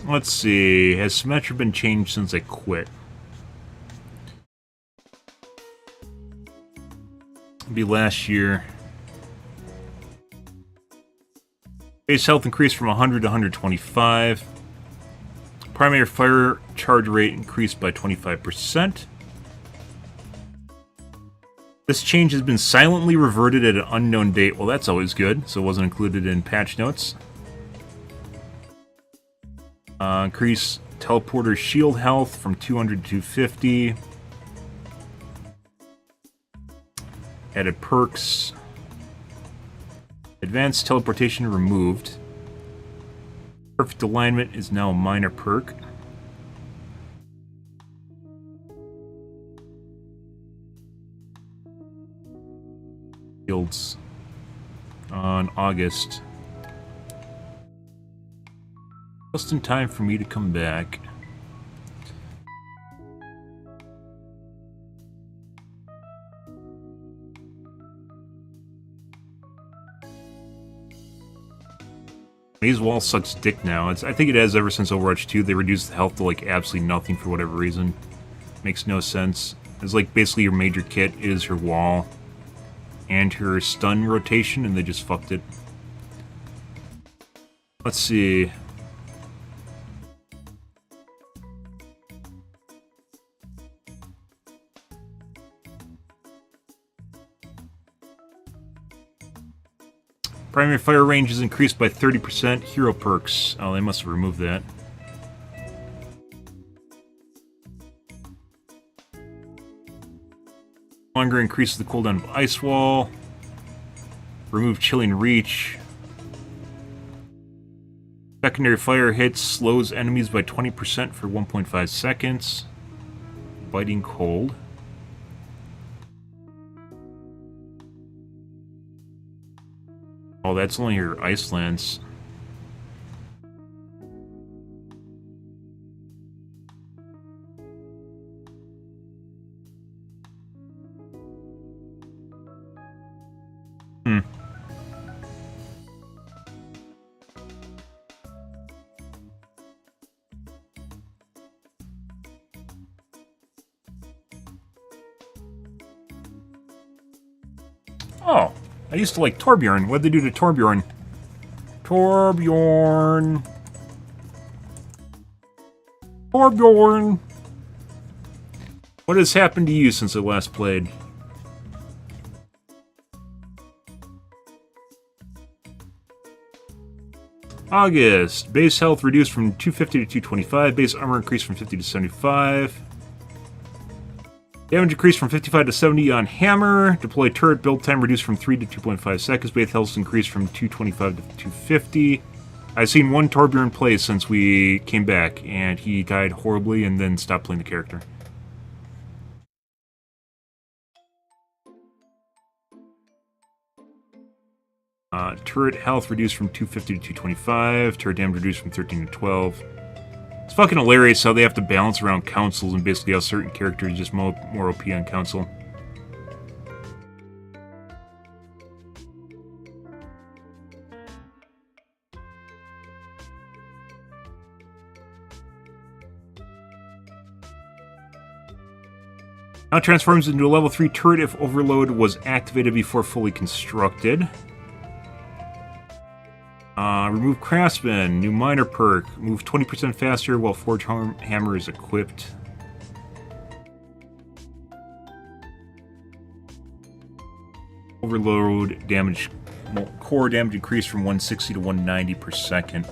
Let's see. Has Symmetra been changed since I quit? It'll be last year. Base health increased from 100 to 125. Primary fire charge rate increased by 25%. This change has been silently reverted at an unknown date. Well, that's always good, so it wasn't included in patch notes. Increase teleporter shield health from 200 to 250. Added perks. Advanced teleportation removed. Perfect alignment is now a minor perk. Shields on August. Just in time for me to come back. Maze Wall sucks dick now. I think it has ever since Overwatch 2. They reduced the health to like absolutely nothing for whatever reason. Makes no sense. It's like basically your major kit is her wall and her stun rotation, and they just fucked it. Let's see. Primary fire range is increased by 30%. Hero perks. Oh, they must have removed that. Longer increases the cooldown of Ice Wall. Remove Chilling Reach. Secondary fire hits slows enemies by 20% for 1.5 seconds. Biting Cold. Oh, that's only your Ice Lance. Oh, I used to like Torbjorn. What'd they do to Torbjorn? Torbjorn. Torbjorn. What has happened to you since I last played? August. Base health reduced from 250 to 225. Base armor increased from 50 to 75. Damage increased from 55 to 70 on hammer. Deploy turret build time reduced from 3 to 2.5 seconds. Base health increased from 225 to 250. I've seen one Torbjorn play since we came back, and he died horribly and then stopped playing the character. Turret health reduced from 250 to 225. Turret damage reduced from 13 to 12. It's fucking hilarious how they have to balance around councils and basically how certain characters just more OP on council. Now transforms into a level 3 turret if overload was activated before fully constructed. Remove Craftsman, new minor perk, move 20% faster while Forge Hammer is equipped. Overload damage, core damage increased from 160 to 190 per second.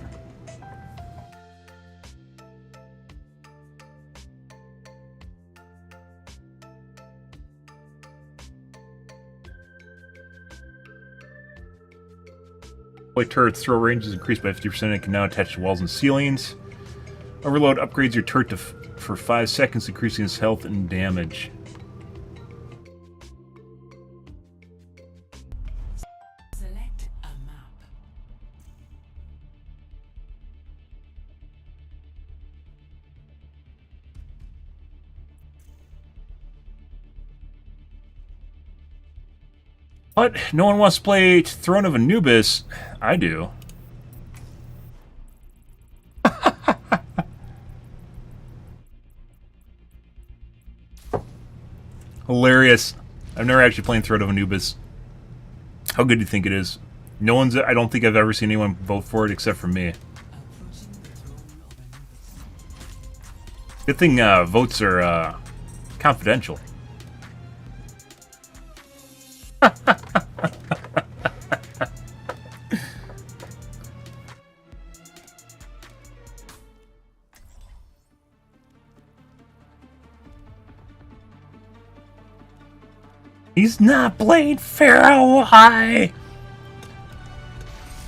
Turret's throw range is increased by 50% and can now attach to walls and ceilings. Overload upgrades your turret for 5 seconds, increasing its health and damage. Select a map. What? No one wants to play Throne of Anubis? I do. Hilarious. I've never actually played Throne of Anubis. How good do you think it is? No one's. I don't think I've ever seen anyone vote for it except for me. Good thing votes are confidential. He's not playing Pharaoh High.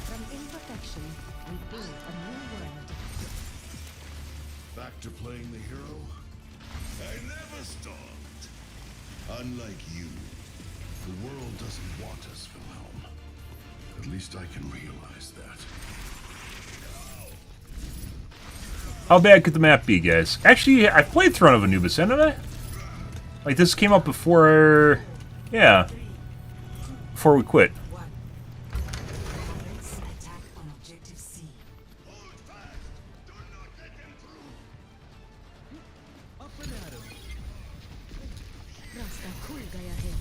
From imperfection, we build a new world. Back to playing the hero? I never stopped. Unlike you, the world doesn't want us, Wilhelm. At least I can realize that. How bad could the map be, guys? Actually, I played Throne of Anubis, didn't I? Like, this came up before... Yeah. Before we quit. Attack on objective C. रास्ता खुल गया है.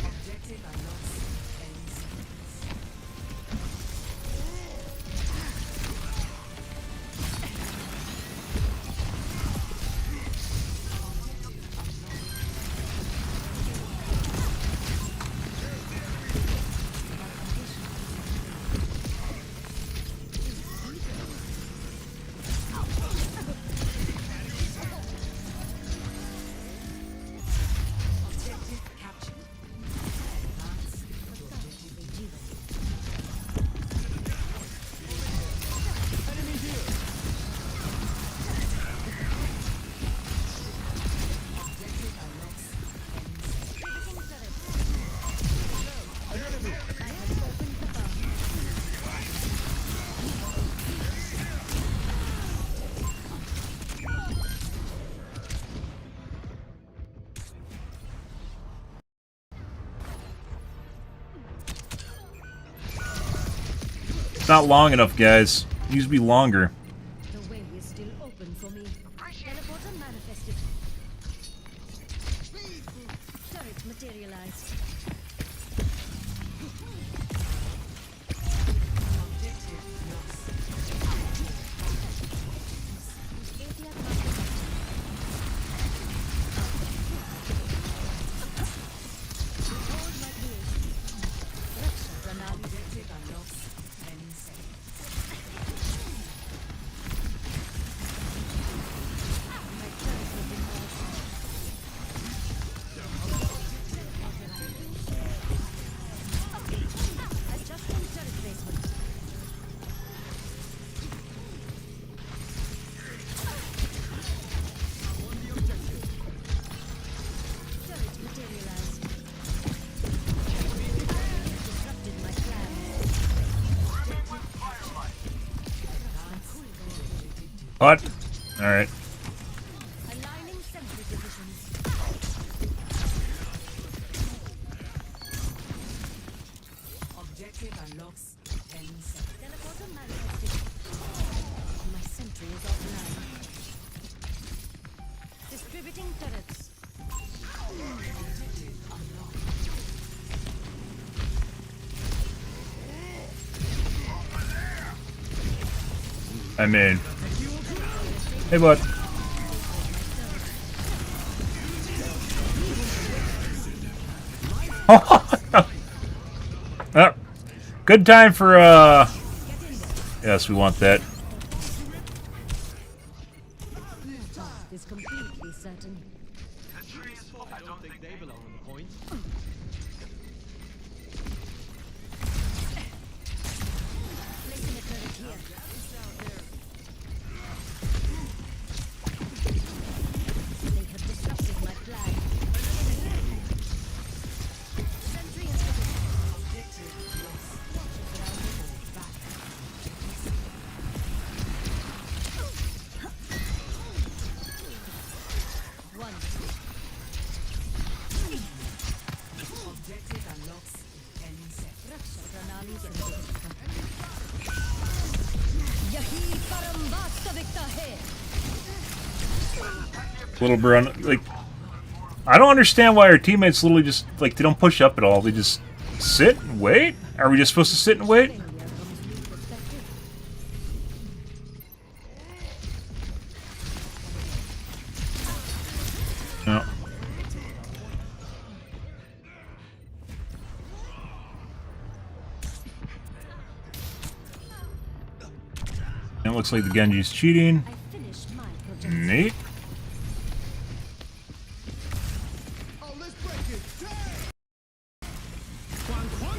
Objective are lost. End sequence. Objective captured. Advance to objective zero. Objective are lost. It's not long enough, guys. It needs to be longer. The way is still open for me. Teleporter manifested. Turret materialized. Objective lost. Area marked. Hold my creation. Raksha Pranali. Objective are lost. End seconds. My turret has been lost. Adjusting turret placement. Turret materialized. Disrupted my plan. What? Alright. Aligning sentry divisions. Objective are lost. End seconds. Teleporter manifested. My sentry is offline. Distributing turrets. I'm in. Hey, bud. Oh, good time for, Yes, we want that. Task is completely certain. I don't think they belong on the point. Placing a turret here. They have disrupted my plan. Sentry has Objective lost. Back. one. Objective are lost. End seconds. Raksha Pranali यही परम वास्तविकता है. Little bro, like, I don't understand why our teammates literally just, like, they don't push up at all. They just sit and wait? Are we just supposed to sit and wait? No. It looks like the Genji's cheating. Neat. Oh, let's break it. Huang Huang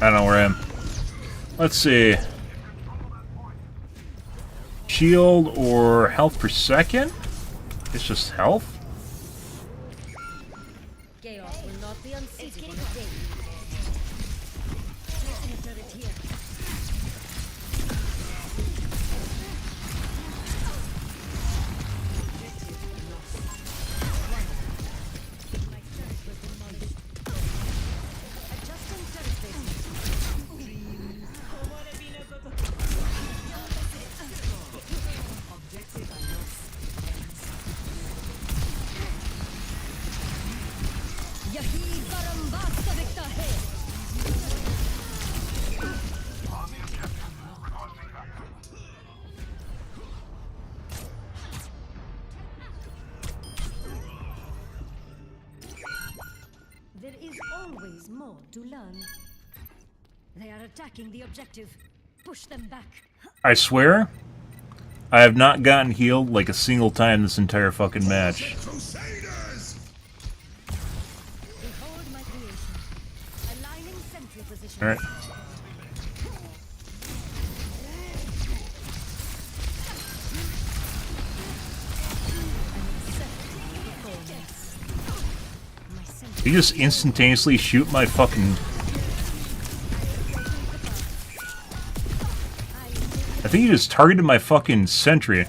I don't know where I am. Let's see. Shield or health per second? It's just health? Chaos will not be unseated in a day. Placing a turret here. My turret was demolished. Adjusting turret placement. Objective unlocked. Yahi Barambasta Victor Hay. There is always more to learn. They are attacking the objective. Push them back. I swear, I have not gotten healed like a single time this entire fucking match. Crusaders! Behold my creation. Aligning sentry position. Alright. You just instantaneously shoot my fucking... I think you just targeted my fucking sentry.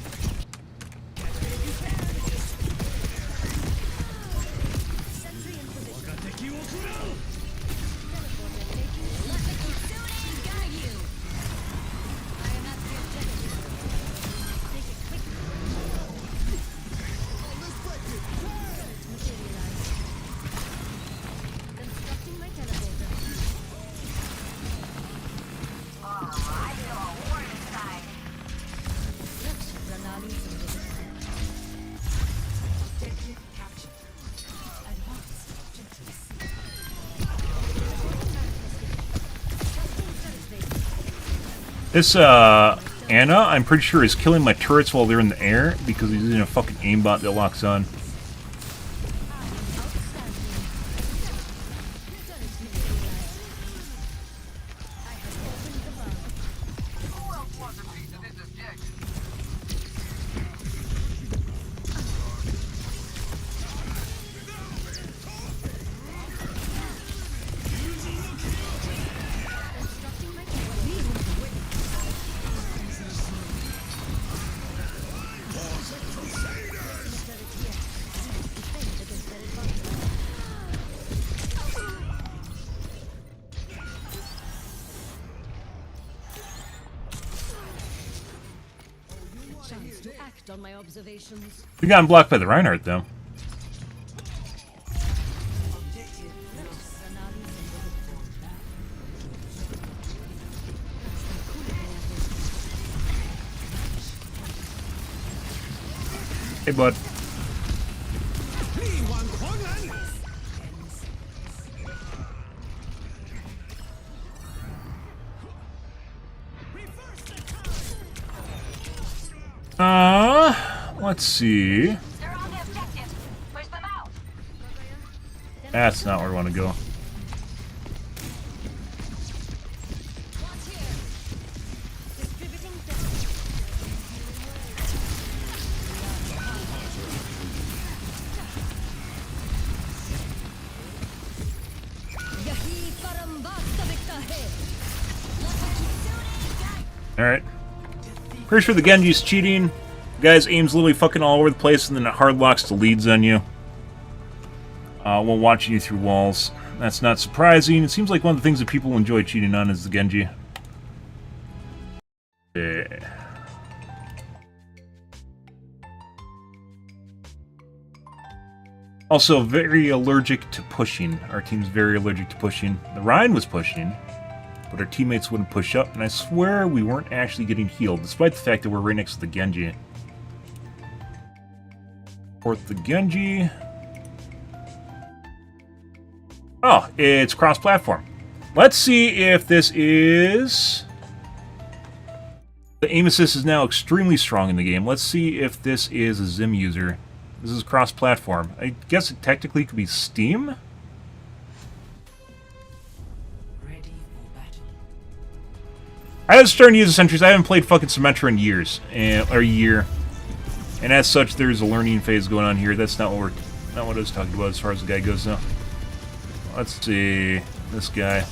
Constructing my teleporter. I feel a war inside. Objective captured. Advance objectives. This, Anna, I'm pretty sure is killing my turrets while they're in the air because he's using a fucking aimbot that locks on. Who else wants a piece of this objective? Chance to act on my observations. We got blocked by the Reinhardt, though. Hey, bud. Let's see. They're on the objective. Push them out. That's not where I want to go. Alright. Pretty sure the Genji's cheating. The guy's aim's literally fucking all over the place and then it hard locks the leads on you. While watching you through walls. That's not surprising. It seems like one of the things that people enjoy cheating on is the Genji. Yeah. Also, very allergic to pushing. Our team's very allergic to pushing. The Ryan was pushing, but our teammates wouldn't push up, and I swear we weren't actually getting healed, despite the fact that we're right next to the Genji. Support the Genji. Oh, it's cross-platform. Let's see if this is... The aim assist is now extremely strong in the game. Let's see if this is a Zim user. This is cross-platform. I guess it technically could be Steam? I was starting to use the sentries. I haven't played fucking Symmetra in years, or a year, and as such, there's a learning phase going on here. That's not what I was talking about as far as the guy goes, though. Let's see this guy.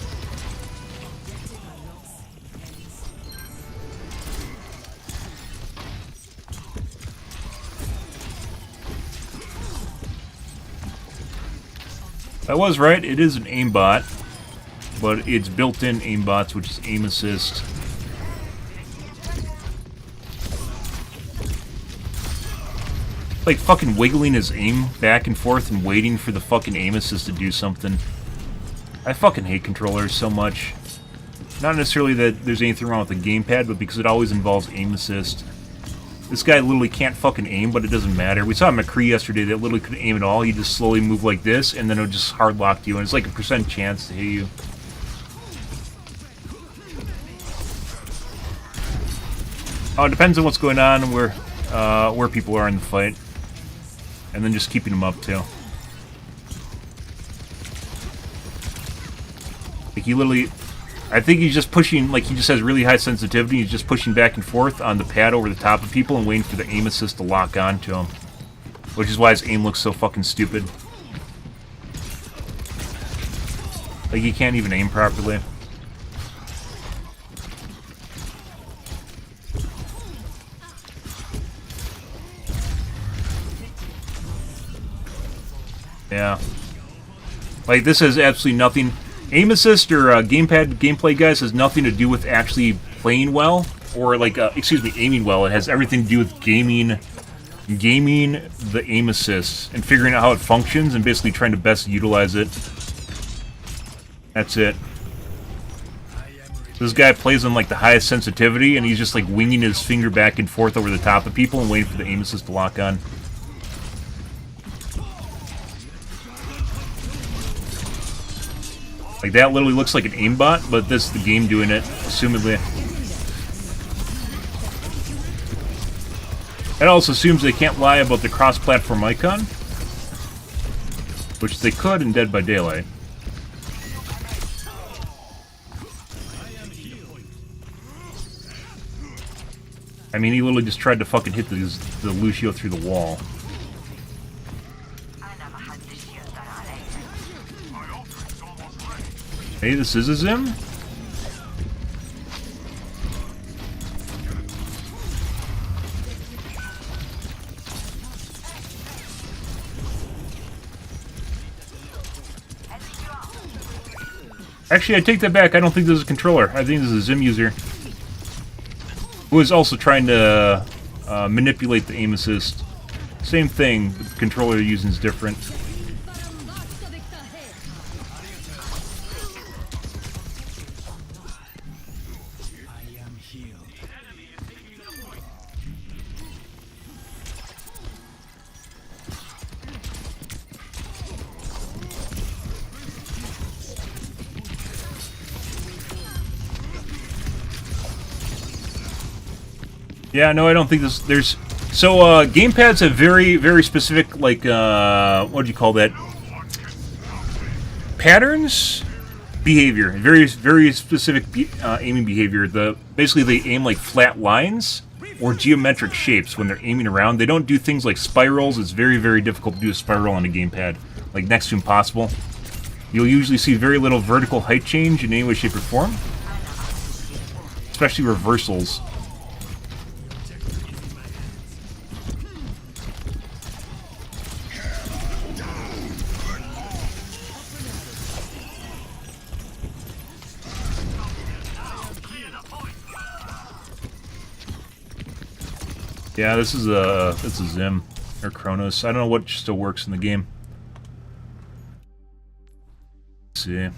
I was right. It is an aimbot, but it's built-in aimbots, which is aim assist. Like fucking wiggling his aim back and forth and waiting for the fucking aim assist to do something. I fucking hate controllers so much. Not necessarily that there's anything wrong with the gamepad, but because it always involves aim assist. This guy literally can't fucking aim, but it doesn't matter. We saw McCree yesterday that literally couldn't aim at all. He just slowly moved like this, and then it would just hard lock you, and it's like a % chance to hit you. Oh, it depends on what's going on and where people are in the fight. And then just keeping them up, too. Like, he literally... I think he's just pushing, like, he just has really high sensitivity. He's just pushing back and forth on the pad over the top of people and waiting for the aim assist to lock onto him. Which is why his aim looks so fucking stupid. Like, he can't even aim properly. Yeah. Like, this has absolutely nothing... Aim assist or gamepad gameplay, guys, has nothing to do with actually playing well, or like, excuse me, aiming well. It has everything to do with gaming the aim assist and figuring out how it functions and basically trying to best utilize it. That's it. This guy plays on like the highest sensitivity, and he's just like winging his finger back and forth over the top of people and waiting for the aim assist to lock on. Like, that literally looks like an aimbot, but this is the game doing it, assumedly. It also assumes they can't lie about the cross-platform icon, which they could in Dead by Daylight. I mean, he literally just tried to fucking hit the Lucio through the wall. Hey, this is a Zim? Actually, I take that back. I don't think this is a controller. I think this is a Zim user who is also trying to manipulate the aim assist. Same thing, but the controller you're using is different. Yeah, no, I don't think this... There's So gamepads have very specific, like, what do you call that? Patterns? Behavior. Very specific aiming behavior. Basically, they aim like flat lines or geometric shapes when they're aiming around. They don't do things like spirals. It's very difficult to do a spiral on a gamepad. Like, next to impossible. You'll usually see very little vertical height change in any way, shape, or form. Especially reversals. Yeah, this is a Zim or Kronos. I don't know what still works in the game. Let's see.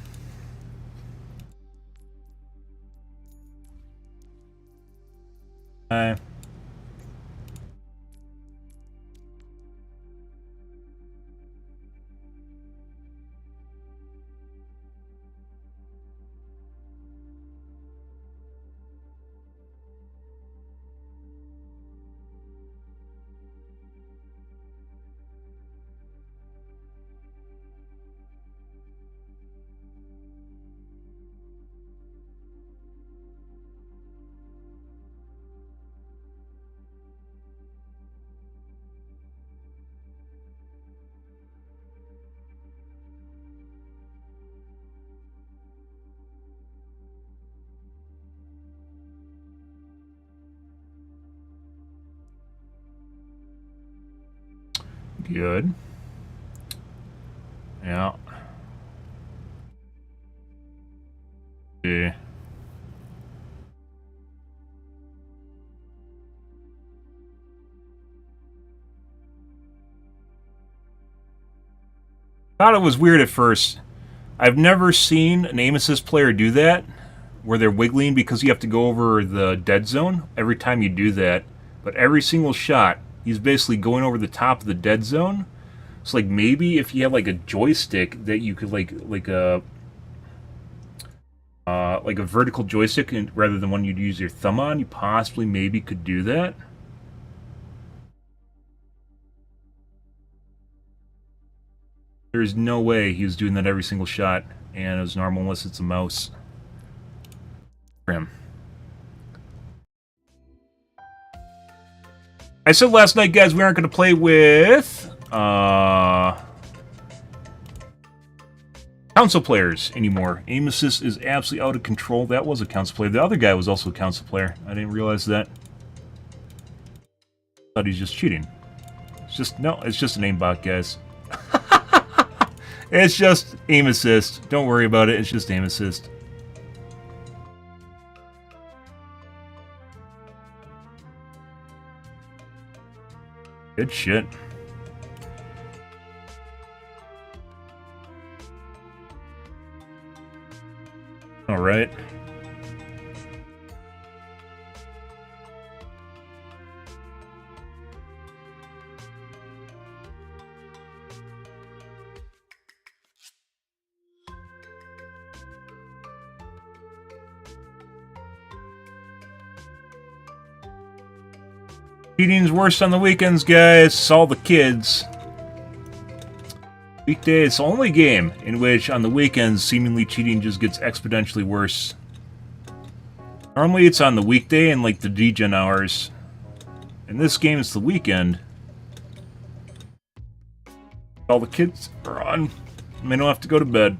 Good. Yeah. Okay. Thought it was weird at first. I've never seen an aim assist player do that, where they're wiggling because you have to go over the dead zone every time you do that. But every single shot, he's basically going over the top of the dead zone. So like maybe if you have like a joystick that you could like a vertical joystick rather than one you'd use your thumb on, you possibly maybe could do that. There's no way he was doing that every single shot, and it was normal unless it's a mouse. For him. I said last night, guys, we aren't going to play with council players anymore. Aim assist is absolutely out of control. That was a council player. The other guy was also a council player. I didn't realize that. Thought he's just cheating. It's just it's just an aimbot, guys. It's just aim assist. Don't worry about it. It's just aim assist. Good shit. All right. Cheating's worse on the weekends, guys. It's all the kids. Weekday, it's the only game in which on the weekends seemingly cheating just gets exponentially worse. Normally it's on the weekday and like the degen hours. In this game it's the weekend. All the kids are on. And they don't have to go to bed.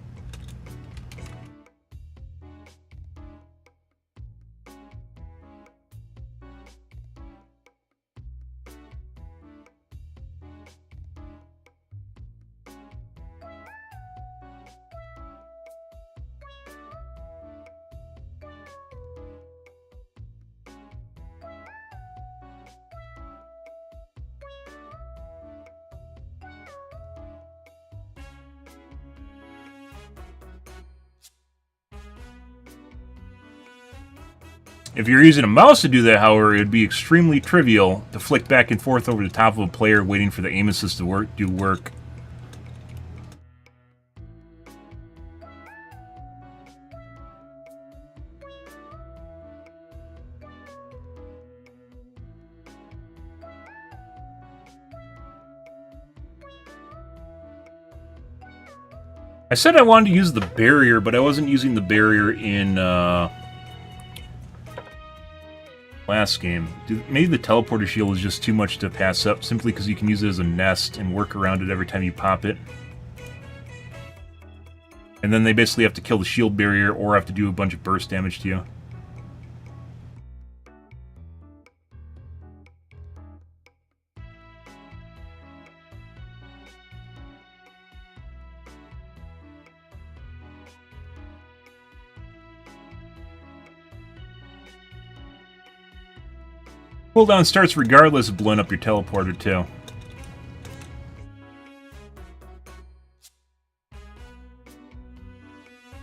If you're using a mouse to do that, however, it would be extremely trivial to flick back and forth over the top of a player waiting for the aim assist to do work. I said I wanted to use the barrier, but I wasn't using the barrier in last game. Maybe the teleporter shield is just too much to pass up, simply because you can use it as a nest and work around it every time you pop it. And then they basically have to kill the shield barrier or have to do a bunch of burst damage to you. Cooldown starts regardless of blowing up your teleporter, too.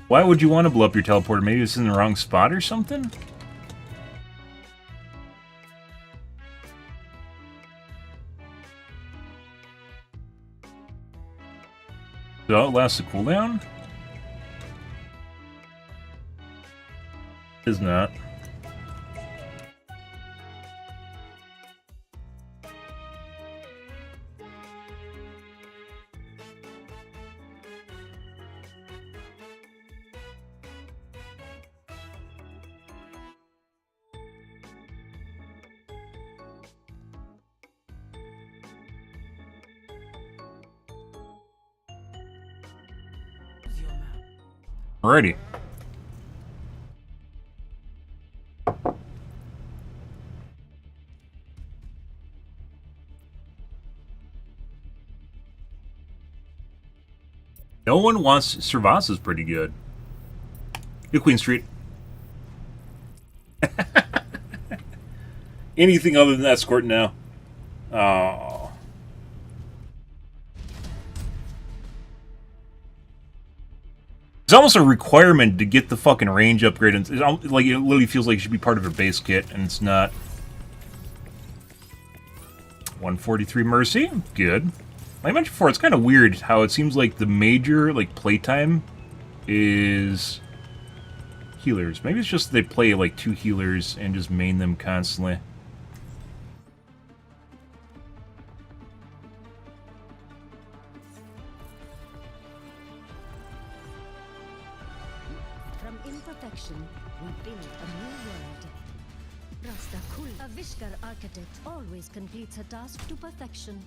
Why would you want to blow up your teleporter? Maybe it's in the wrong spot or something? So it lasts a cooldown? Is not. Alrighty. No one wants Servasa's pretty good. Good Queen Street. Anything other than escort now. Oh. It's almost a requirement to get the fucking range upgrade, and it literally feels like it should be part of her base kit, and it's not. 143 Mercy, good. Like I mentioned before, it's kind of weird how it seems like the major playtime is healers. Maybe it's just they play like 2 healers and just main them constantly. From imperfection, we build a new world. Rasta Kul, a Vishkar architect, always completes her task to perfection.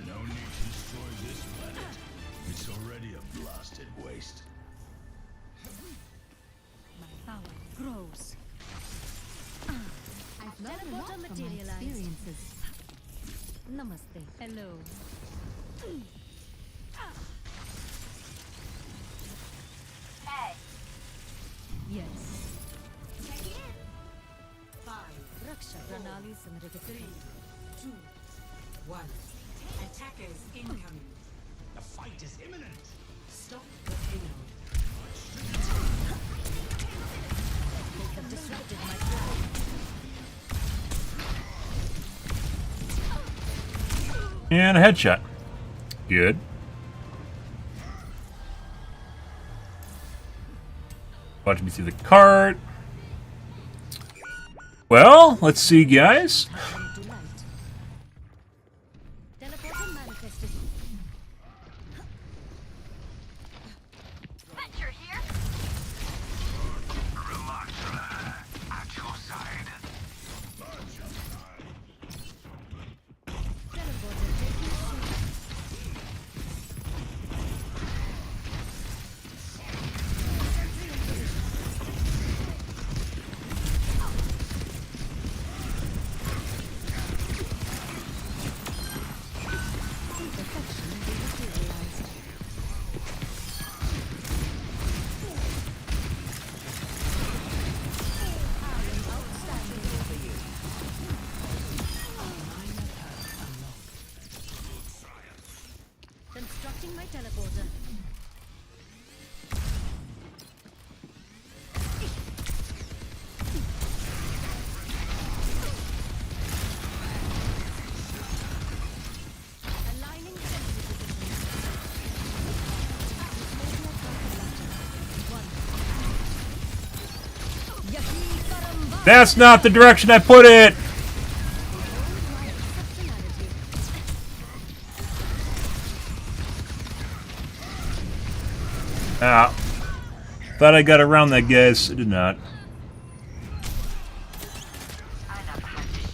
No need to destroy this planet. It's already a blasted waste. My power grows. I've learned a lot Teleporter from my materialized. experiences. Namaste. Hello. Hey, Yes. Raksha Pranali Samrigatri. 2, 1. Attackers incoming. The fight is imminent. Stop the payload. They have disrupted my plan. And a headshot. Good. Watch me through the cart. Well, let's see, guys. To light. Teleporter manifested. Venture here. At your side. Teleporter taking shape. Imperfection dematerialized. I am outstanding. Constructing my teleporter. Aligning sentry positions. Yahi Karamba. That's not the direction I put it! My exceptionality. Thought I got around that, guys. I did not.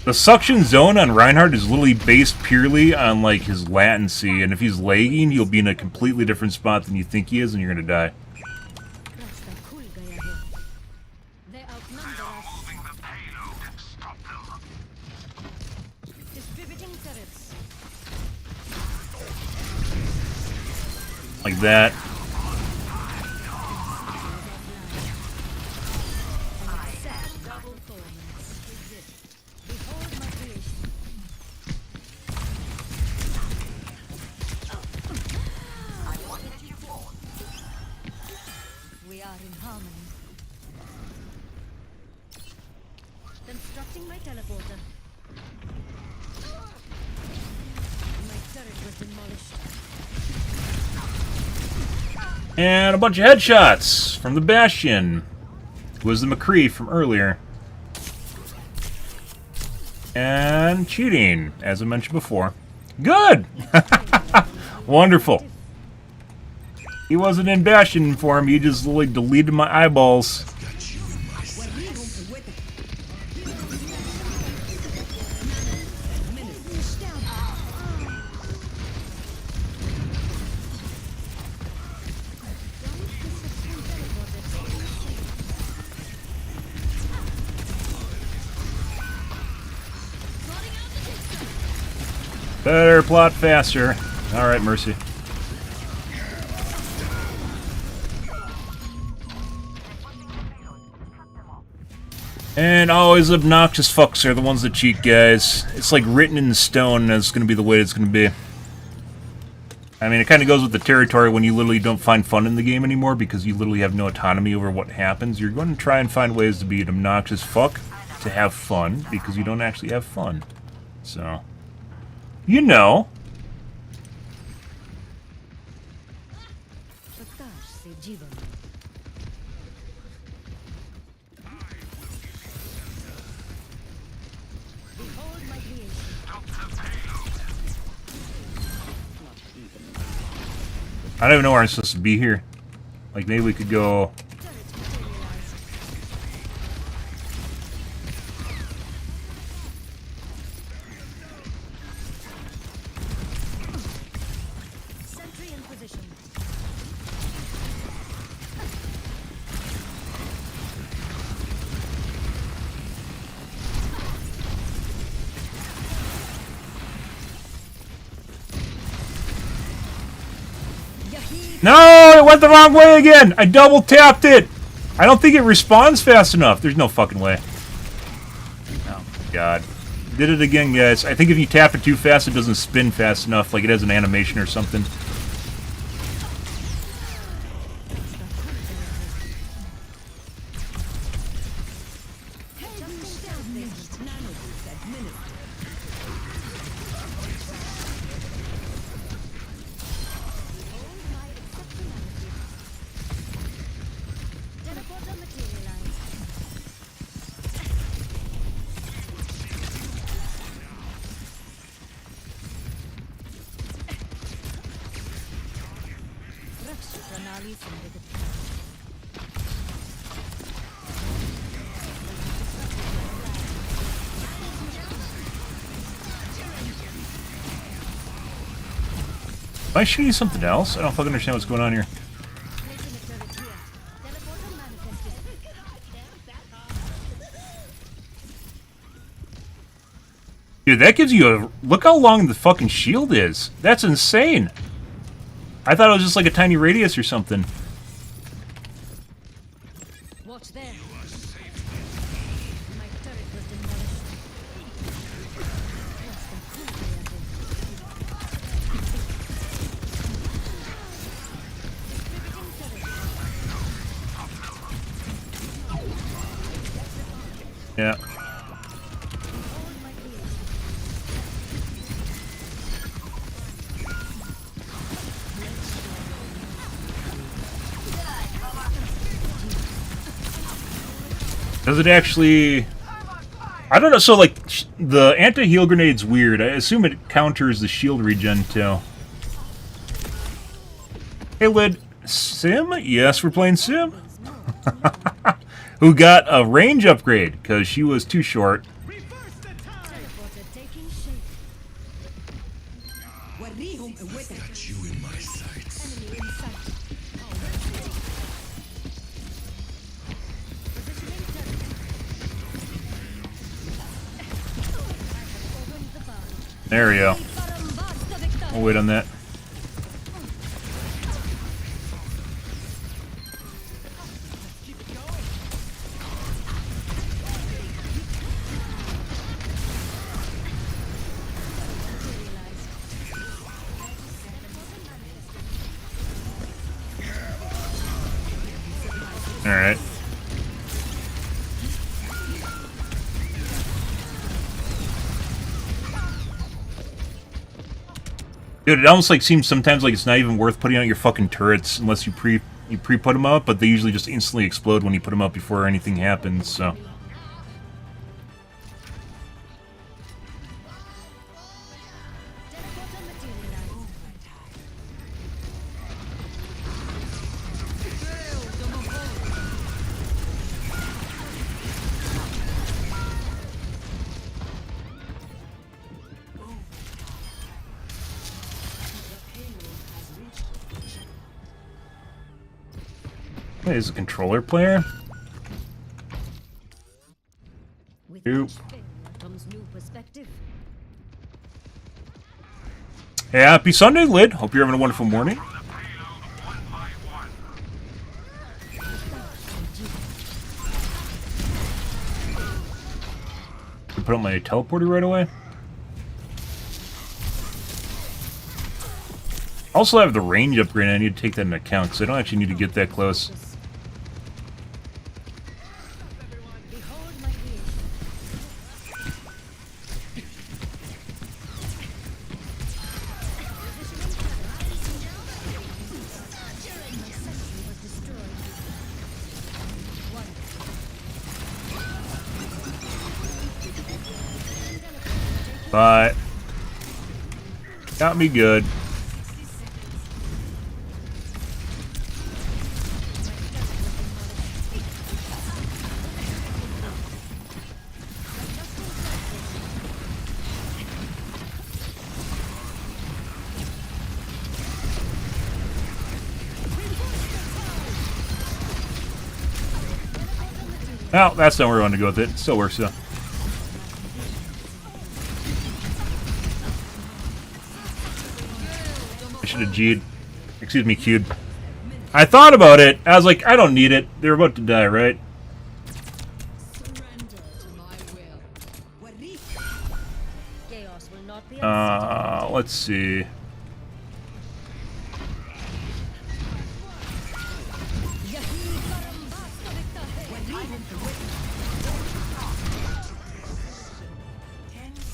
The suction zone on Reinhardt is literally based purely on, like, his latency, and if he's lagging, he'll be in a completely different spot than you think he is, and you're gonna die. They outnumber us. Distributing turrets. Like that. Double thorns. Behold my creation. We are in harmony. Constructing my teleporter. My turret was demolished. And a bunch of headshots from the Bastion. Who was the McCree from earlier. And cheating, as I mentioned before. Good! Wonderful. He wasn't in Bastion for him, he just literally deleted my eyeballs. Better plot faster. Alright, Mercy. And always obnoxious fucks are the ones that cheat, guys. It's like written in stone, and it's going to be the way it's going to be. I mean, it kind of goes with the territory when you literally don't find fun in the game anymore because you literally have no autonomy over what happens. You're going to try and find ways to be an obnoxious fuck to have fun because you don't actually have fun. So, you know. I don't even know where I'm supposed to be here. Like, maybe we could go... Sentry in position. No! It went the wrong way again! I double tapped it! I don't think it responds fast enough. There's no fucking way. Oh my god. Did it again, guys. I think if you tap it too fast, it doesn't spin fast enough, like it has an animation or something. Am I shooting something else? I don't fucking understand what's going on here. Dude, that gives you a... Look how long the fucking shield is. That's insane. I thought it was just like a tiny radius or something. Watch there. My turret was demolished. Yeah. Does it actually... I don't know, so like, the anti-heal grenade's weird. I assume it counters the shield regen too. Hey Lid, Sim? Yes, we're playing Sim. Who got a range upgrade because she was too short. Teleporter taking shape. Got you in my sights. Enemy in sight. Positioning turret. Opened the bar. There we go. Barambasta Victor. I'll wait on that. Alright. Dude, it almost like seems sometimes like it's not even worth putting out your fucking turrets unless you pre-put them up, but they usually just instantly explode when you put them up before anything happens, so. Teleporter materialized. Wait, is a controller player? With Nope. each failure comes new perspective. Happy Sunday, Lid. Hope you're having a wonderful morning. Put up my teleporter right away. Also have the range upgrade. I need to take that into account because I don't actually need to get that close. Behold my creation. My sentry was destroyed. But got me good. Well, that's not where I want to go with it. It still works though. I should have G'd. Excuse me, Q'd. I thought about it. I was like, I don't need it. They're about to die, right? Surrender to my will. Chaos will not be Let's see.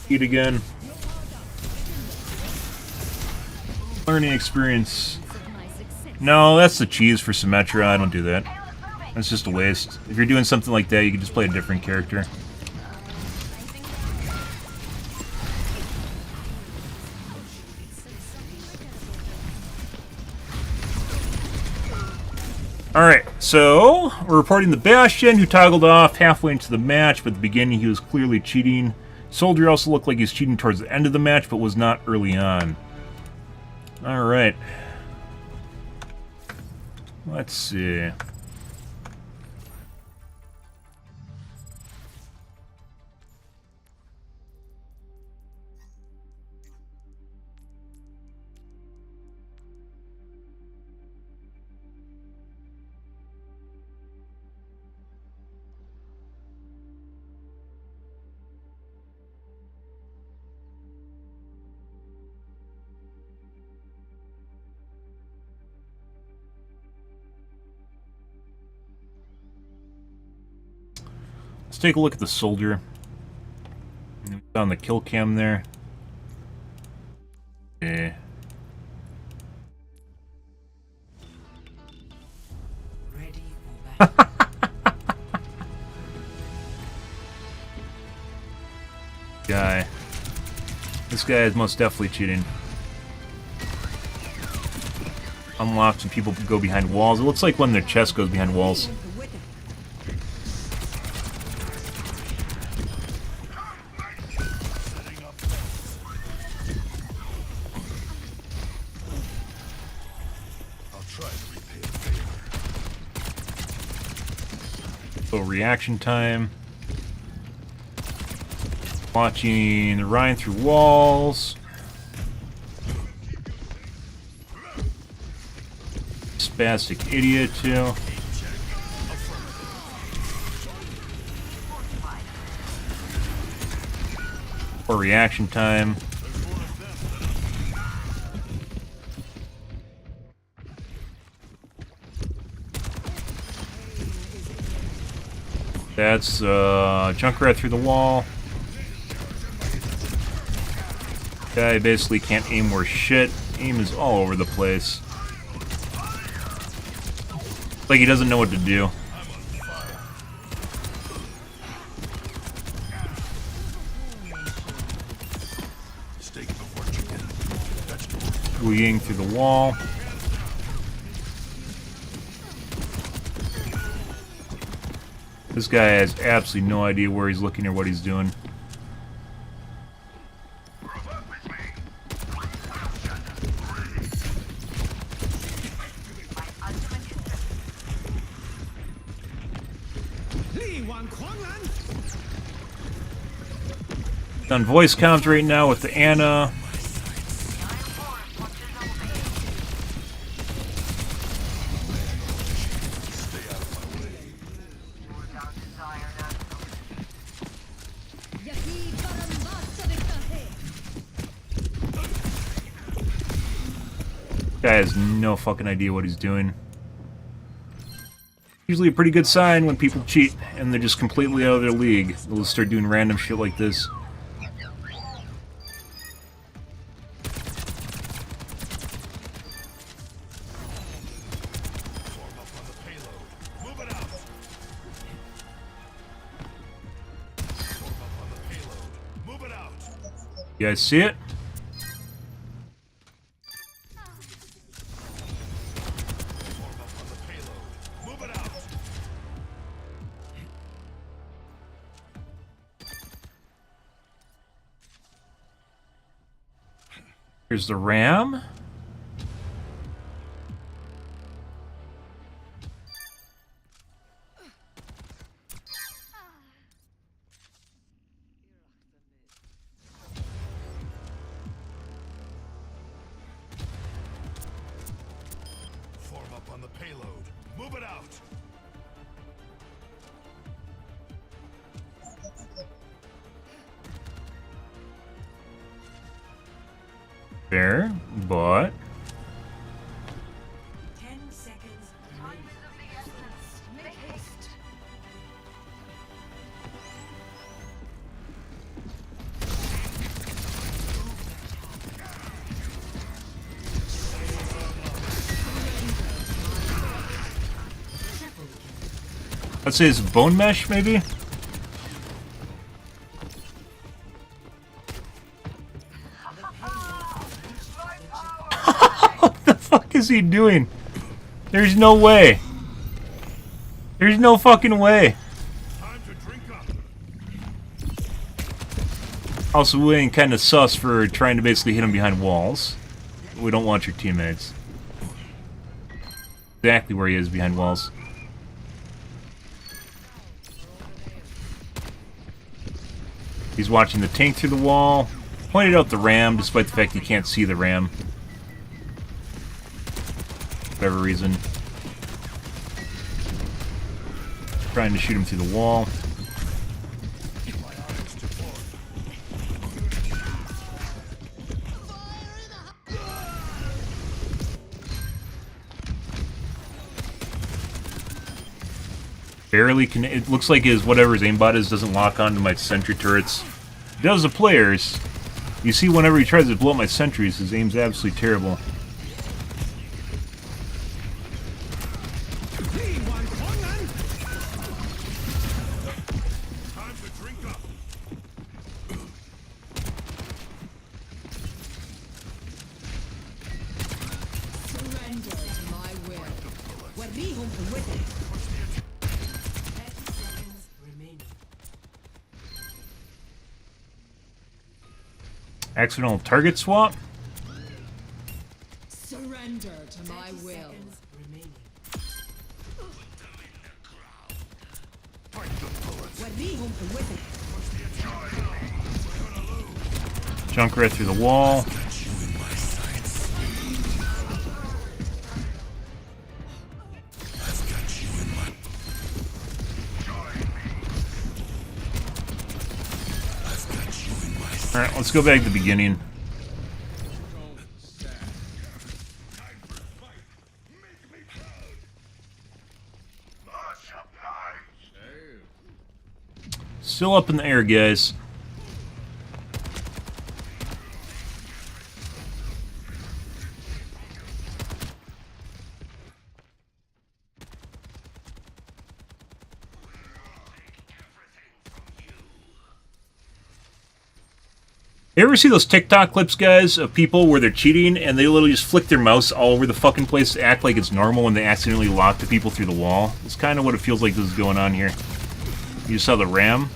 Eat again. Learning experience. No, that's the cheese for Symmetra. I don't do that. That's just a waste. If you're doing something like that, you can just play a different character. Alright, so we're reporting the Bastion, who toggled off halfway into the match, but at the beginning he was clearly cheating. Soldier also looked like he was cheating towards the end of the match, but was not early on. Alright. Let's see. Let's take a look at the soldier. On the kill cam there. Yeah. Ready for battle. Guy. This guy is most definitely cheating. Unlocked and people go behind walls. It looks like when their chest goes behind walls. So reaction time. Watching the Ryan through walls. Spastic idiot too. For reaction time. That's Junkrat through the wall. Guy basically can't aim worth shit. Aim is all over the place. It's like he doesn't know what to do. Weeing through the wall. This guy has absolutely no idea where he's looking or what he's doing. On voice comms right now with the Anna. Guy has no fucking idea what he's doing. Usually a pretty good sign when people cheat and they're just completely out of their league. They'll just start doing random shit like this. You guys see it? Here's the ram. Form up on the payload. Move it out. Fair, but 10 seconds. Time is of the essence. Make haste. let's say it's bone mesh, maybe? What the fuck is he doing? There's no way. There's no fucking way. Time to drink up. Also, we ain't kind of sus for trying to basically hit him behind walls. We don't want your teammates. Exactly where he is behind walls. He's watching the tank through the wall. Pointed out the ram, despite the fact you can't see the ram. For whatever reason. Trying to shoot him through the wall. Barely can. It looks like his whatever his aimbot is doesn't lock onto my sentry turrets. It does the players. You see, whenever he tries to blow up my sentries, his aim's absolutely terrible. Time to drink up. Surrender to my will. Warihum with it. 30 seconds remaining. Accidental target swap. Surrender to my 30 will. seconds remaining. Junk right through the wall. Alright, let's go back to the beginning. Still up in the air, guys. You ever see those TikTok clips, guys, of people where they're cheating and they literally just flick their mouse all over the fucking place to act like it's normal when they accidentally lock the people through the wall? It's kind of what it feels like this is going on here. You saw the ram?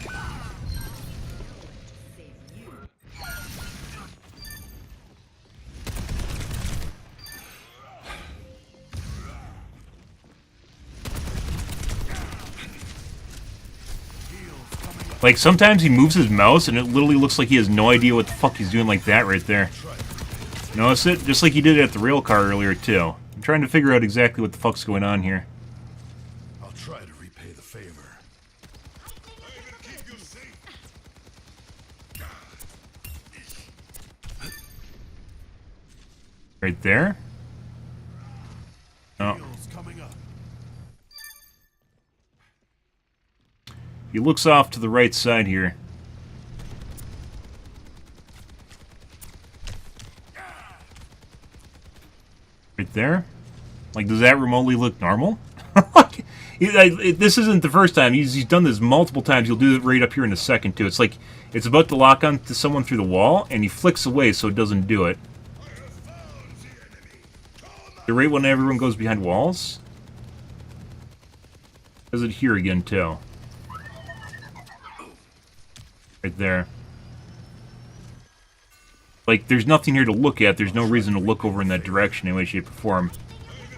Like, sometimes he moves his mouse and it literally looks like he has no idea what the fuck he's doing like that right there. Notice it? Just like he did at the rail car earlier, too. I'm trying to figure out exactly what the fuck's going on here. I'll try to repay the favor. Right there? Oh. He looks off to the right side here. Right there? Like, does that remotely look normal? This isn't the first time. He's done this multiple times. He'll do it right up here in a second, too. It's like, it's about to lock onto someone through the wall, and he flicks away so it doesn't do it. The right when everyone goes behind walls? Does it here again, too? Right there. Like, there's nothing here to look at. There's no reason to look over in that direction in any way, shape, or form.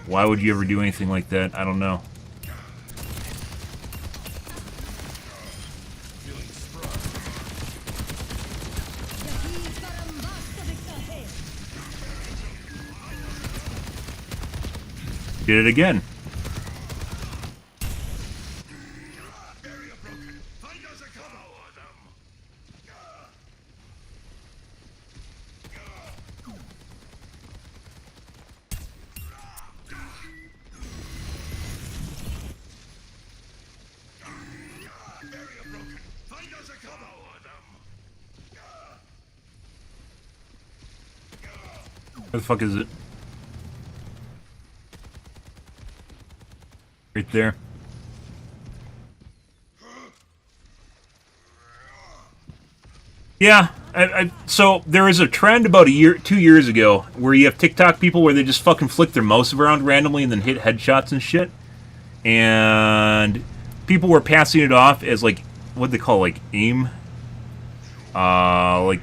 Why would you ever do anything like that? I don't know. Did it again. Where the fuck is it? Right there. Yeah, so there is a trend about 2 years ago where you have TikTok people where they just fucking flick their mouse around randomly and then hit headshots and shit. And people were passing it off as like, what they call like aim? Like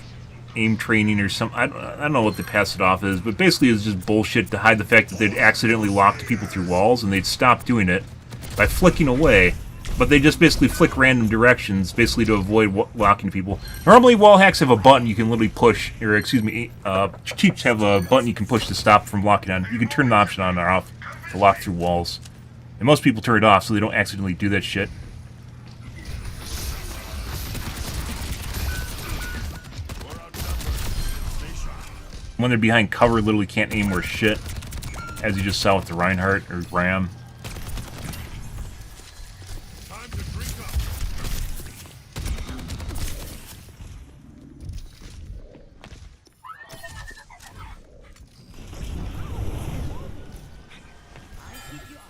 aim training or something. I don't know what they pass it off as, but basically it's just bullshit to hide the fact that they'd accidentally locked people through walls, and they'd stop doing it by flicking away. But they just basically flick random directions, basically to avoid locking people. Normally, wall hacks have a button you can literally push, or excuse me, cheats have a button you can push to stop from locking on. You can turn the option on or off to lock through walls. And most people turn it off so they don't accidentally do that shit. When they're behind cover, literally can't aim worth shit, as you just saw with the Reinhardt or Ram.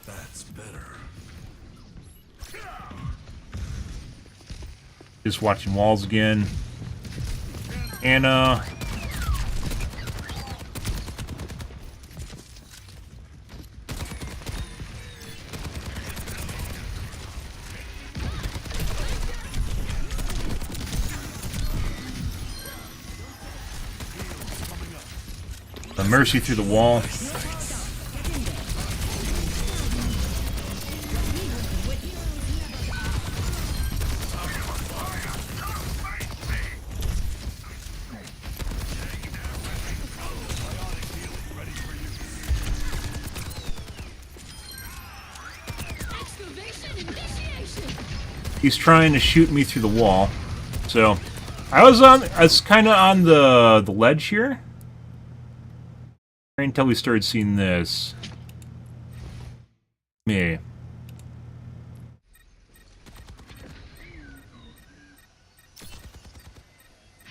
That's better. Just watching walls again. And, a mercy through the wall. He's trying to shoot me through the wall. So, I was kind of on the ledge here. Right until we started seeing this. Me.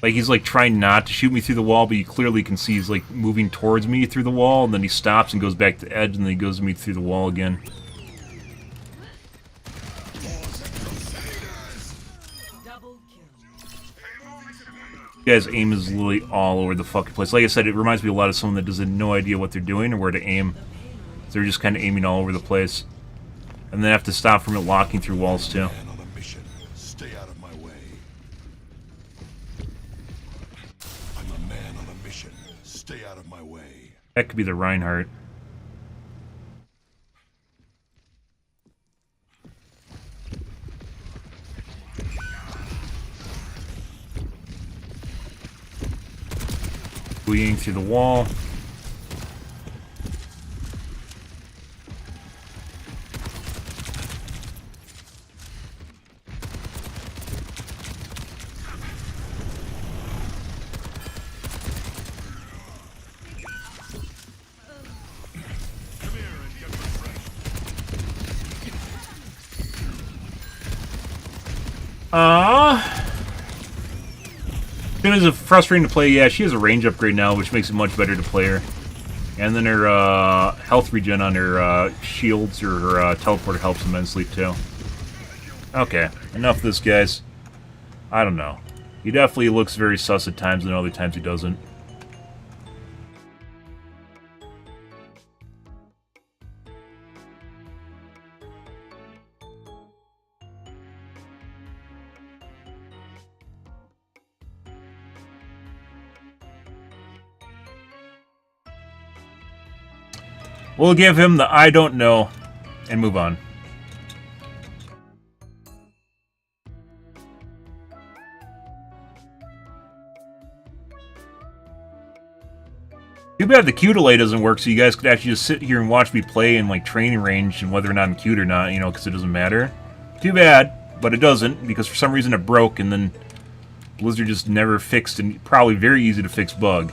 Like, he's, like, trying not to shoot me through the wall, but you clearly can see he's, like, moving towards me through the wall, and then he stops and goes back to the edge, and then he goes to me through the wall again. Double kill. You guys' aim is literally all over the fucking place. Like I said, it reminds me a lot of someone that doesn't no idea what they're doing or where to aim. So they're just kind of aiming all over the place. And then have to stop from it locking through walls, too. Man on a mission. Stay out of my way. I'm a man on a mission. Stay out of my way. That could be the Reinhardt. Bleeding through the wall. It is frustrating to play. Yeah, she has a range upgrade now, which makes it much better to play her. And then her health regen on her shields or her teleporter helps immensely too. Okay, enough of this, guys. I don't know. He definitely looks very sus at times, and other times he doesn't. We'll give him the I don't know and move on. Too bad the Q delay doesn't work, so you guys could actually just sit here and watch me play in like training range and whether or not I'm queued or not, you know, because it doesn't matter. Too bad, but it doesn't, because for some reason it broke and then Blizzard just never fixed and probably very easy to fix bug.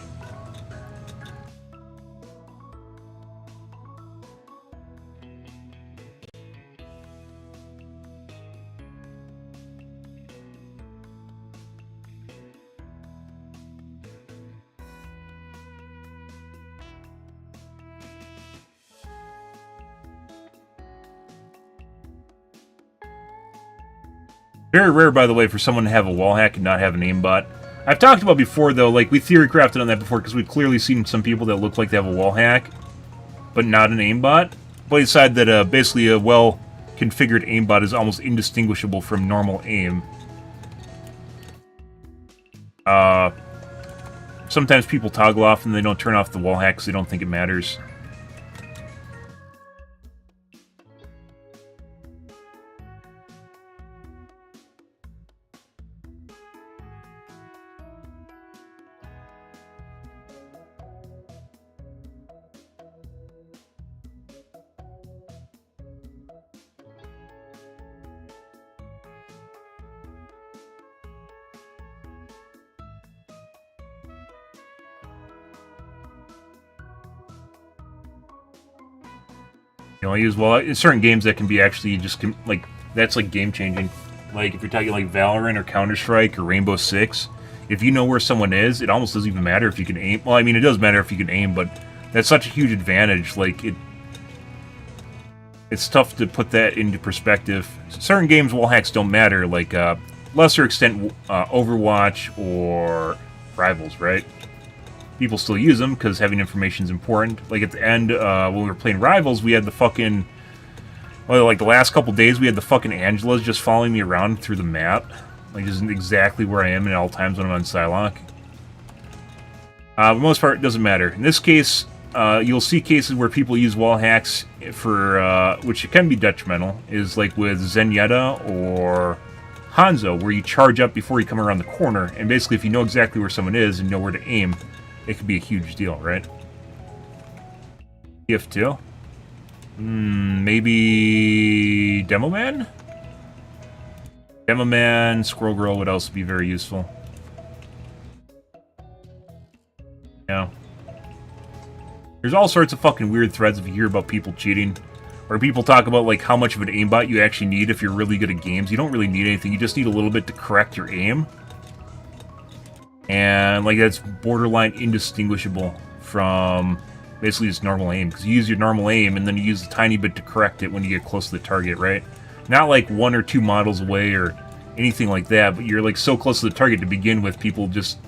Very rare, by the way, for someone to have a wall hack and not have an aimbot. I've talked about before, though, like, we theory crafted on that before, because we've clearly seen some people that look like they have a wall hack, but not an aimbot. But we decided that basically a well-configured aimbot is almost indistinguishable from normal aim. Sometimes people toggle off and they don't turn off the wall hack because they don't think it matters. You know, I use, well, in certain games that can be actually just, like, that's, like, game-changing. Like, if you're talking, like, Valorant or Counter-Strike or Rainbow Six, if you know where someone is, it almost doesn't even matter if you can aim. Well, I mean, it does matter if you can aim, but that's such a huge advantage. Like, it's tough to put that into perspective. Certain games, wall hacks don't matter, like, lesser extent, Overwatch or Rivals, right? People still use them because having information is important. Like at the end, when we were playing Rivals, we had the fucking... Well, like the last couple days, we had the fucking Angelas just following me around through the map. Like just exactly where I am at all times when I'm on Psylocke. For the most part, it doesn't matter. In this case, you'll see cases where people use wall hacks for... which can be detrimental, is like with Zenyatta or Hanzo, where you charge up before you come around the corner. And basically, if you know exactly where someone is and know where to aim, it could be a huge deal, right? Gift 2? Maybe... Demo Man? Gamma Man, Squirrel Girl would also be very useful. Yeah. There's all sorts of fucking weird threads if you hear about people cheating. Where people talk about, like, how much of an aimbot you actually need if you're really good at games. You don't really need anything. You just need a little bit to correct your aim. And, like, that's borderline indistinguishable from basically just normal aim. Because you use your normal aim, and then you use a tiny bit to correct it when you get close to the target, right? Not like 1 or 2 models away or anything like that, but you're, like, so close to the target to begin with, people just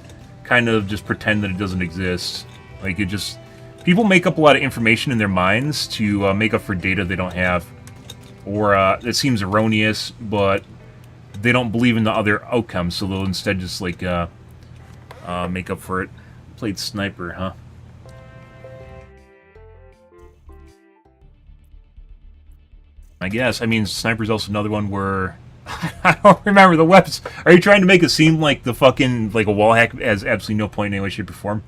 kind of just pretend that it doesn't exist. Like, it just... People make up a lot of information in their minds to make up for data they don't have. Or it seems erroneous, but they don't believe in the other outcomes, so they'll instead just, like, make up for it. Played Sniper, huh? I guess. I mean, Sniper's also another one where... I don't remember the weapons. Are you trying to make it seem like the fucking... Like a wall hack has absolutely no point in any way, shape, or form?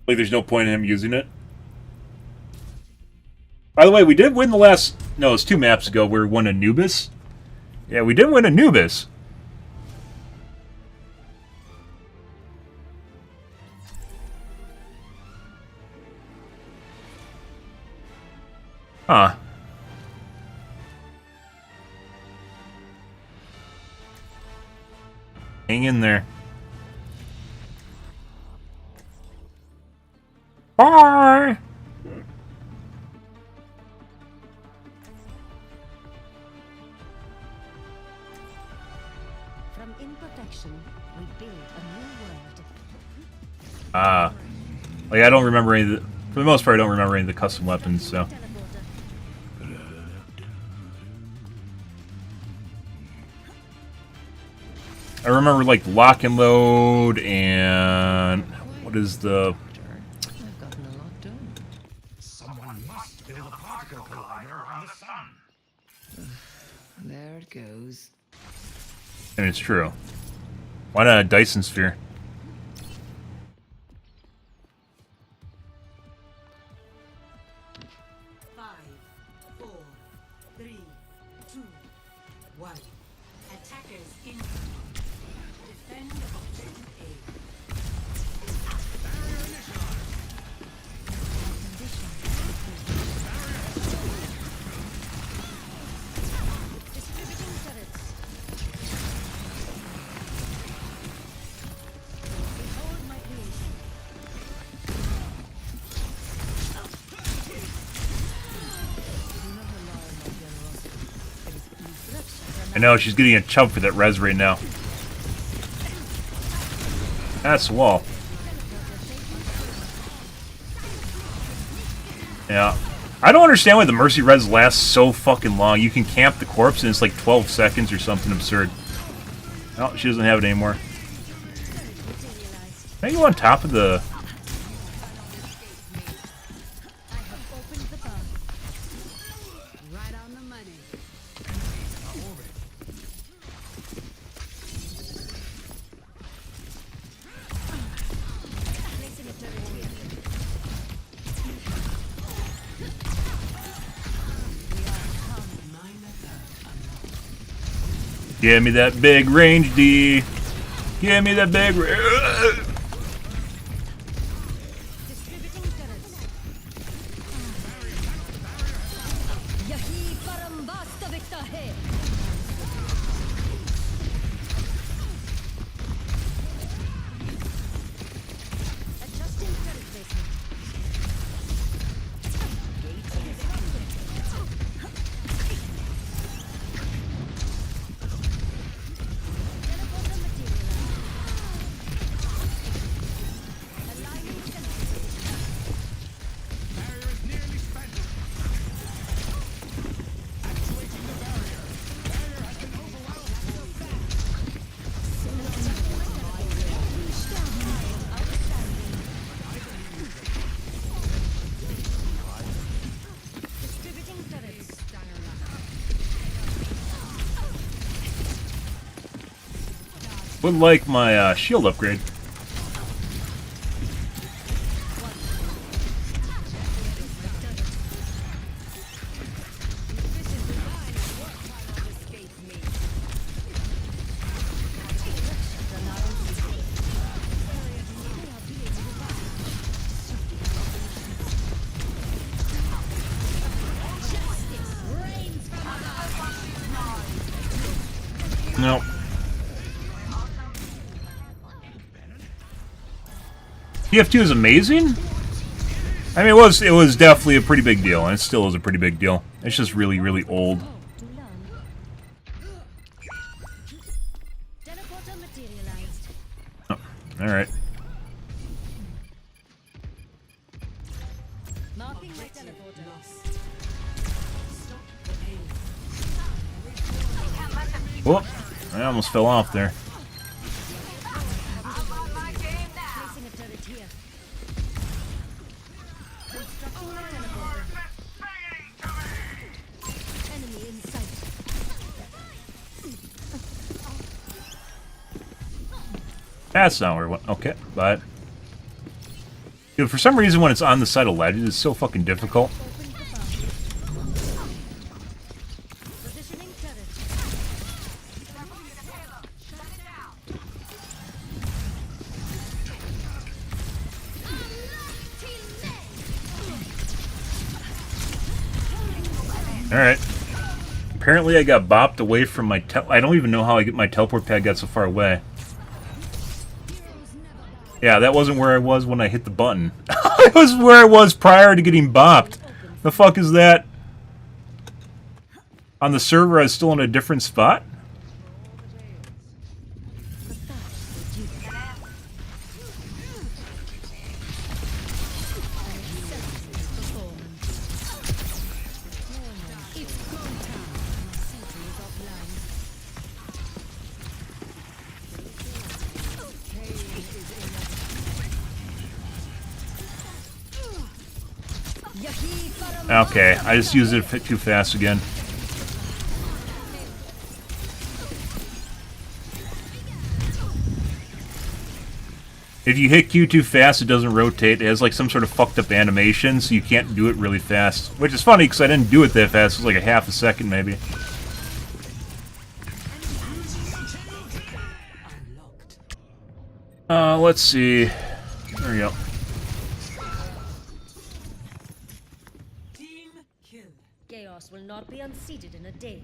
Like, there's no point in him using it. By the way, we did win the last... No, it was 2 maps ago where we won Anubis. Yeah, we did win Anubis. Huh. Hang in there. Bye! From imperfection, we build a new world. Like, I don't remember any of the... For the most part, I don't remember any of the custom weapons, so... I remember, like, lock and load, and... What is the... I've gotten a lot done. Someone must build a particle collider on the sun. There it goes. And it's true. Why not a Dyson sphere? Five, four, three, two, one. Attackers in. Defend objective A. Distributing turrets. Behold my creation. I know, she's getting a chub for that res right now. That's the wall. Yeah. I don't understand why the Mercy res lasts so fucking long. You can camp the corpse and it's like 12 seconds or something absurd. Oh, she doesn't have it anymore. Can I go on top of the... I have opened the bar. Right on the money. Placing a turret here. Give me that big range D. Give me that big... Distributing turrets. Yahi parambasta viktahe. Adjusting turret placement. Teleporter materialized. Aligning teleporter. Barrier is nearly spent. Activating the barrier. Barrier has been overwhelmed. Distributing turrets. Would like my shield upgrade. No. TF2 is amazing? I mean, it was definitely a pretty big deal, and it still is a pretty big deal. It's just really, really old. To learn. Teleporter materialized. Oh, alright. Marking my teleporter. Whoop. I almost fell off there. Placing a turret here. Constructing my teleporter. Enemy in sight. That's not where it went. Okay, but... Dude, for some reason when it's on the side of ledges, it's so fucking difficult. Open the bomb. Positioning turret. Alright. Apparently I got bopped away from my I don't even know how my teleport pad got so far away. Yeah, that wasn't where I was when I hit the button. It was where I was prior to getting bopped. The fuck is that? On the server, I was still in a different spot? Okay, I just used it too fast again. If you hit Q too fast, it doesn't rotate. It has like some sort of fucked up animation, so you can't do it really fast. Which is funny, because I didn't do it that fast. It was like a half a second, maybe. Let's see. There we go. Team kill. Chaos will not be unseated in a day.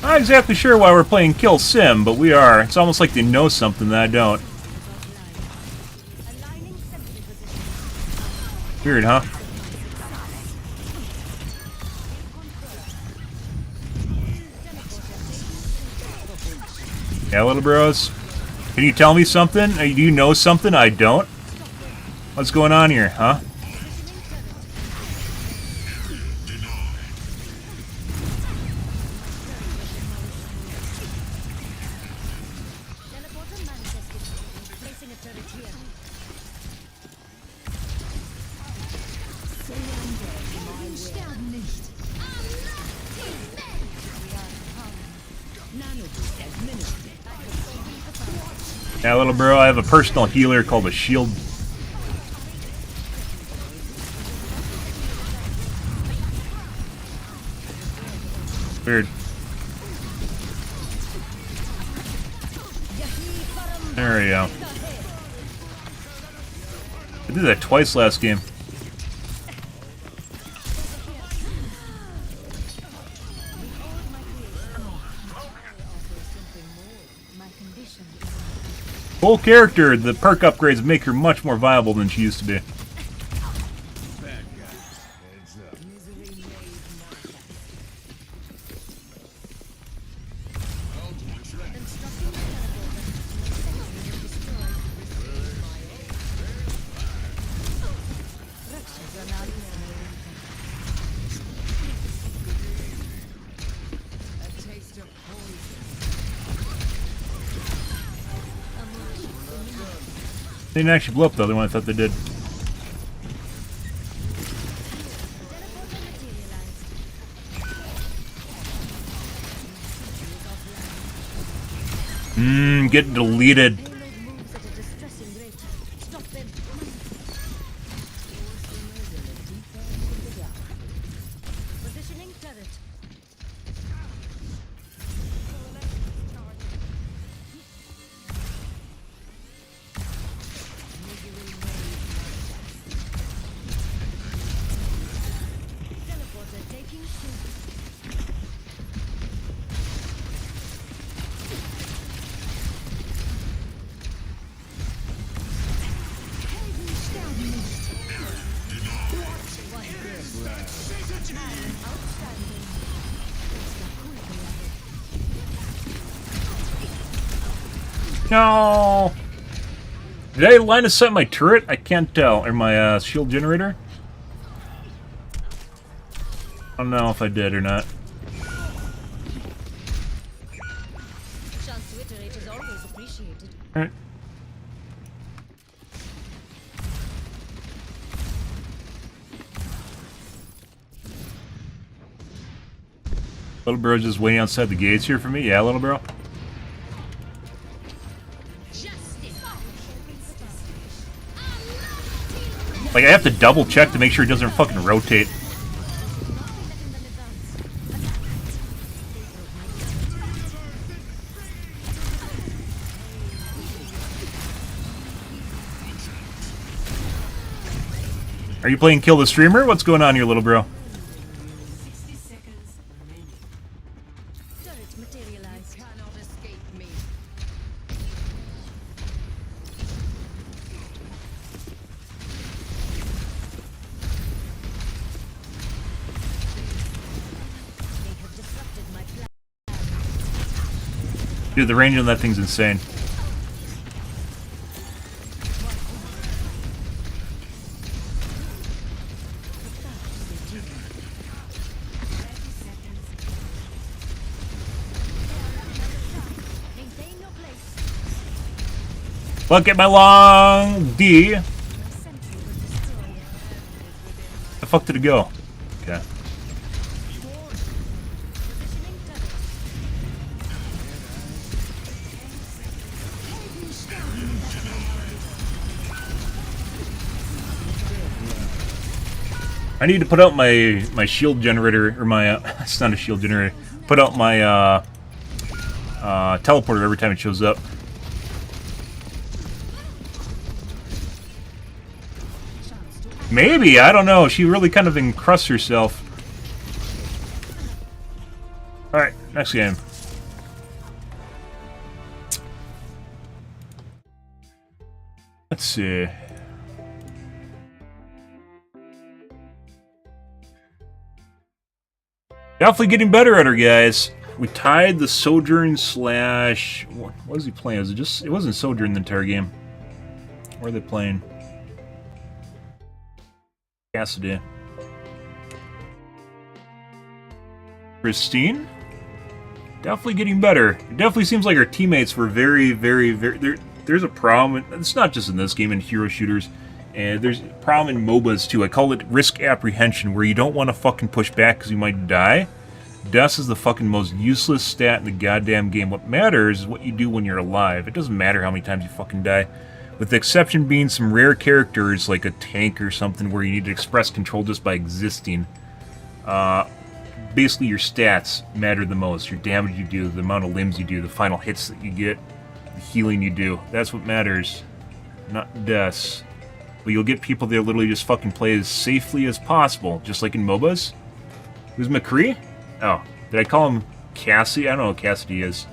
Not exactly sure why we're playing Kill Sim, but we are. It's almost like they know something that I don't. Aligning sentry position. Weird, huh? Yeah, little bros. Can you tell me something? Do you know something I don't? What's going on here, huh? Teleporter manifested. Placing a turret here. Sterben nicht. Nanoboost administered. Yeah, little bro, I have a personal healer called a shield. Weird. There we go. I did that twice last game. Full character, the perk upgrades make her much more viable than she used to be. They didn't actually blow up the other one, I thought they did. Get deleted. Moves at a distressing rate. Stop them. Positioning turret. Teleporter No! Did I line of sight my turret? I can't tell. Or my shield generator? I don't know if I did or not. Chance to iterate is always appreciated. Alright. Little bro just waiting outside the gates here for me? Yeah, little bro. Like, I have to double check to make sure it doesn't fucking rotate. Are you playing Kill the Streamer? What's going on here, little bro? 60 seconds remaining. Turret materialized. Cannot escape me. They have disrupted my plan. Dude, the range on that thing's insane. Maintain your place. Look at my long D. My sentry will destroy it. The fuck did it go? Okay. Positioning turret. I need to put out my shield generator, or my, it's not a shield generator, put out my, teleporter every time it shows up. Maybe, I don't know, she really kind of encrusts herself. Alright, next game. Let's see. Definitely getting better at her, guys. We tied the Sojourn slash... What was he playing? Was it just... It wasn't Sojourn the entire game. What are they playing? Cassidy. Christine? Definitely getting better. It definitely seems like our teammates were very... There's a problem. It's not just in this game, in hero shooters. And there's a problem in MOBAs too. I call it risk apprehension, where you don't want to fucking push back because you might die. Death is the fucking most useless stat in the goddamn game. What matters is what you do when you're alive. It doesn't matter how many times you fucking die. With the exception being some rare characters like a tank or something where you need to express control just by existing. Basically your stats matter the most. Your damage you do, the amount of limbs you do, the final hits that you get, the healing you do. That's what matters. Not deaths. But you'll get people that literally just fucking play as safely as possible, just like in MOBAs. Who's McCree? Oh, did I call him Cassie? I don't know what Cassidy is.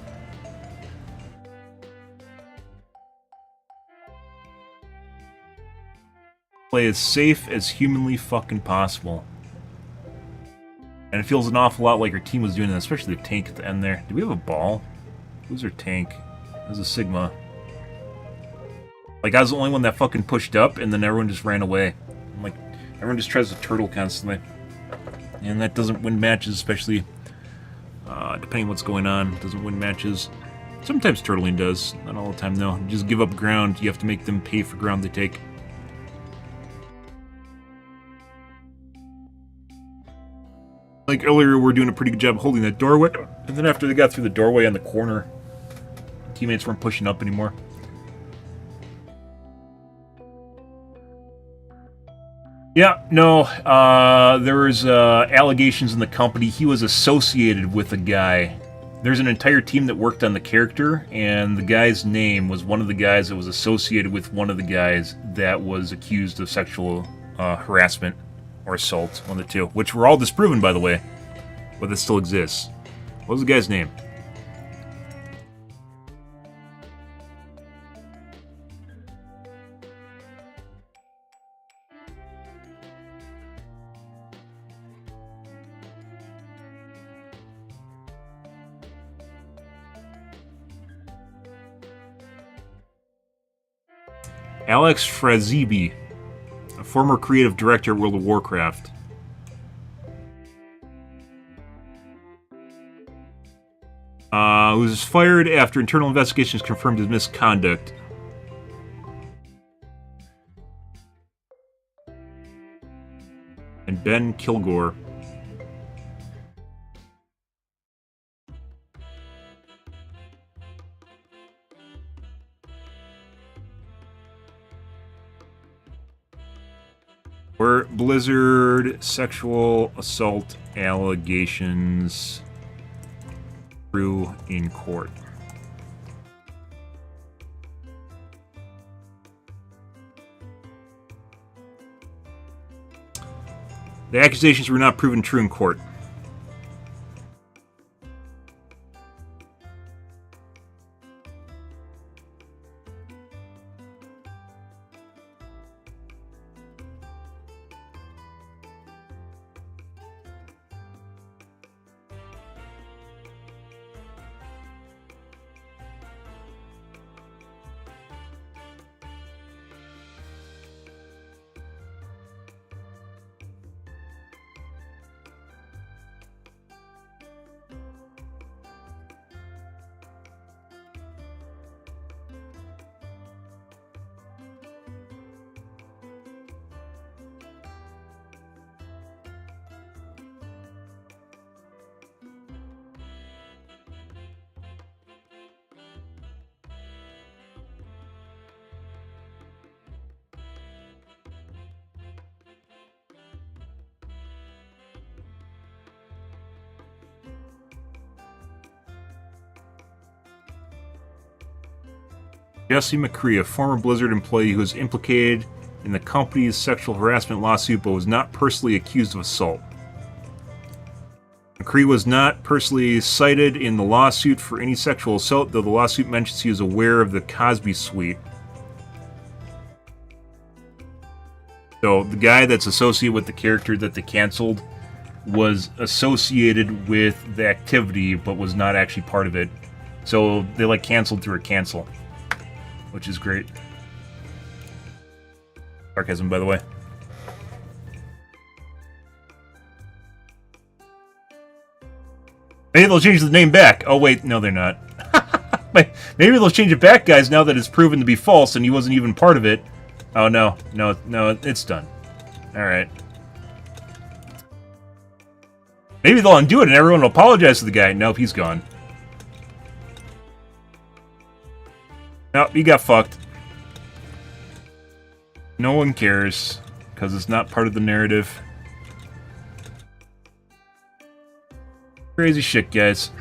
Play as safe as humanly fucking possible. And it feels an awful lot like our team was doing that, especially the tank at the end there. Do we have a ball? Who's our tank? There's a Sigma. Like, I was the only one that fucking pushed up, and then everyone just ran away. I'm like, everyone just tries to turtle constantly. And that doesn't win matches, especially depending on what's going on. It doesn't win matches. Sometimes turtling does. Not all the time, though. You just give up ground. You have to make them pay for ground they take. Like earlier, we're doing a pretty good job holding that doorway. And then after they got through the doorway on the corner, teammates weren't pushing up anymore. Yeah, no, there was allegations in the company. He was associated with a guy. There's an entire team that worked on the character, and the guy's name was one of the guys that was associated with one of the guys that was accused of sexual harassment or assault, one of the two, which were all disproven, by the way, but it still exists. What was the guy's name? Alex Frazibi, a former creative director at World of Warcraft. Was fired after internal investigations confirmed his misconduct. And Ben Kilgore. Or Blizzard sexual assault allegations true in court. The accusations were not proven true in court. Jesse McCree, a former Blizzard employee who was implicated in the company's sexual harassment lawsuit but was not personally accused of assault. McCree was not personally cited in the lawsuit for any sexual assault, though the lawsuit mentions he was aware of the Cosby Suite. So the guy that's associated with the character that they canceled was associated with the activity but was not actually part of it. So they like canceled through a cancel, which is great. Sarcasm, by the way. Maybe they'll change the name back. Oh wait, no they're not. Maybe they'll change it back, guys, now that it's proven to be false and he wasn't even part of it. Oh no, it's done. Alright. Maybe they'll undo it and everyone will apologize to the guy. Nope, he's gone. Nope, he got fucked. No one cares, because it's not part of the narrative. Crazy shit, guys.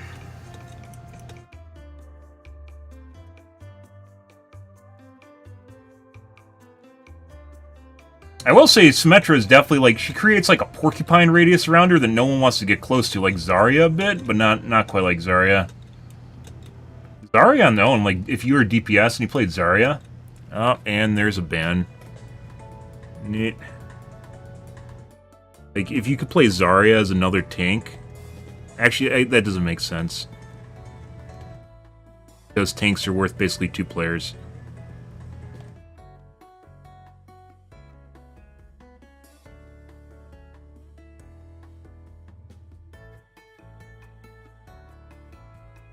I will say Symmetra is definitely like, she creates like a porcupine radius around her that no one wants to get close to, like Zarya a bit, but not quite like Zarya. Zarya on their own, like if you were DPS and you played Zarya, oh, and there's a ban. Neat. Like if you could play Zarya as another tank, actually that doesn't make sense. Those tanks are worth basically 2 players.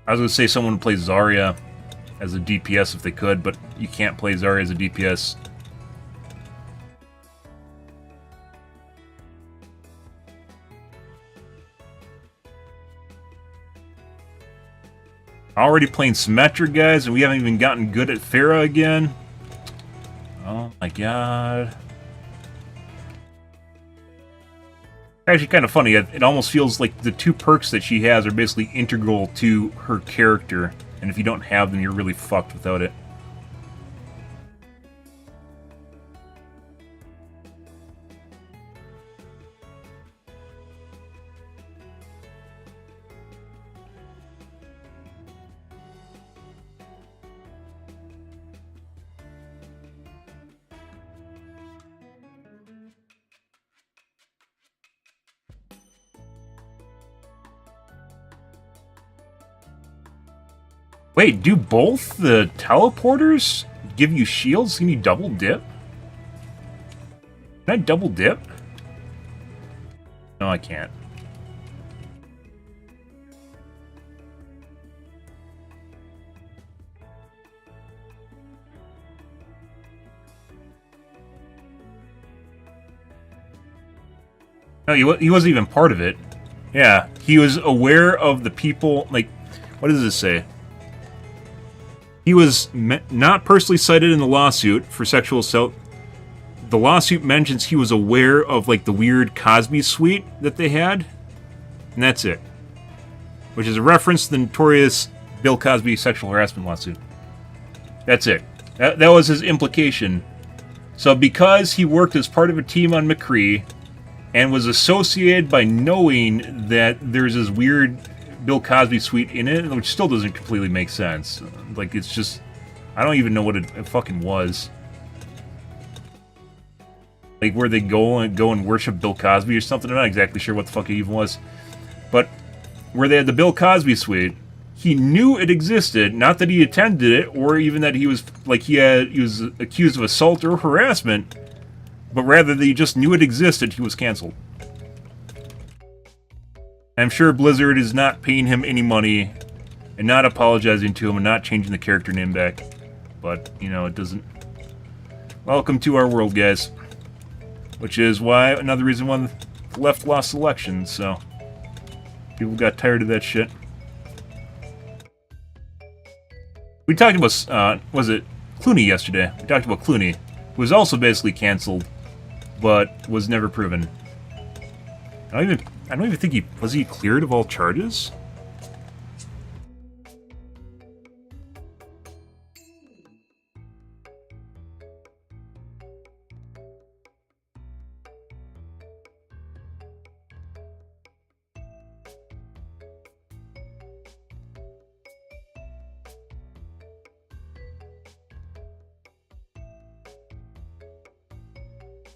I was going to say someone would play Zarya as a DPS if they could, but you can't play Zarya as a DPS. Already playing Symmetra, guys, and we haven't even gotten good at Pharah again. Oh my god. Actually kind of funny, it almost feels like the 2 perks that she has are basically integral to her character, and if you don't have them, you're really fucked without it. Wait, do both the teleporters give you shields? Can you double dip? Can I double dip? No, I can't. No, he wasn't even part of it. Yeah, he was aware of the people, like, what does this say? He was not personally cited in the lawsuit for sexual assault. The lawsuit mentions he was aware of, like, the weird Cosby suite that they had. And that's it. Which is a reference to the notorious Bill Cosby sexual harassment lawsuit. That's it. That was his implication. So because he worked as part of a team on McCree, and was associated by knowing that there's this weird Bill Cosby suite in it, which still doesn't completely make sense. Like, it's just... I don't even know what it fucking was. Like, where they go and worship Bill Cosby or something. I'm not exactly sure what the fuck it even was. But where they had the Bill Cosby suite, he knew it existed. Not that he attended it, or even that he was, like, he was accused of assault or harassment. But rather that he just knew it existed, he was canceled. I'm sure Blizzard is not paying him any money, and not apologizing to him, and not changing the character name back. But, you know, it doesn't... Welcome to our world, guys. Which is why, another reason why the left lost elections, so... People got tired of that shit. We talked about, was it Clooney yesterday? We talked about Clooney, who was also basically canceled, but was never proven. I don't even think was he cleared of all charges?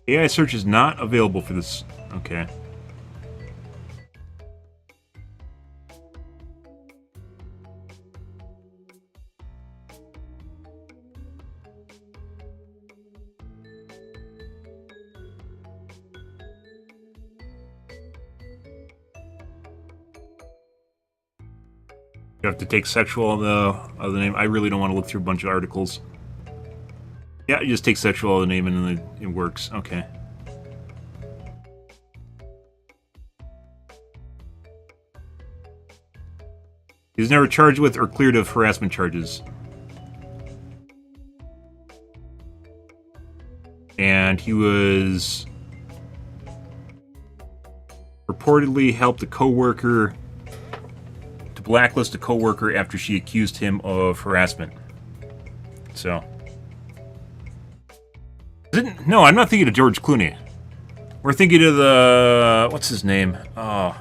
AI search is not available for this. Okay. You have to take sexual of the name. I really don't want to look through a bunch of articles. Yeah, you just take sexual of the name and then it works. Okay. He was never charged with or cleared of harassment charges. And he was reportedly helped a coworker to blacklist a coworker after she accused him of harassment. So, no, I'm not thinking of George Clooney. We're thinking of the what's his name? Oh.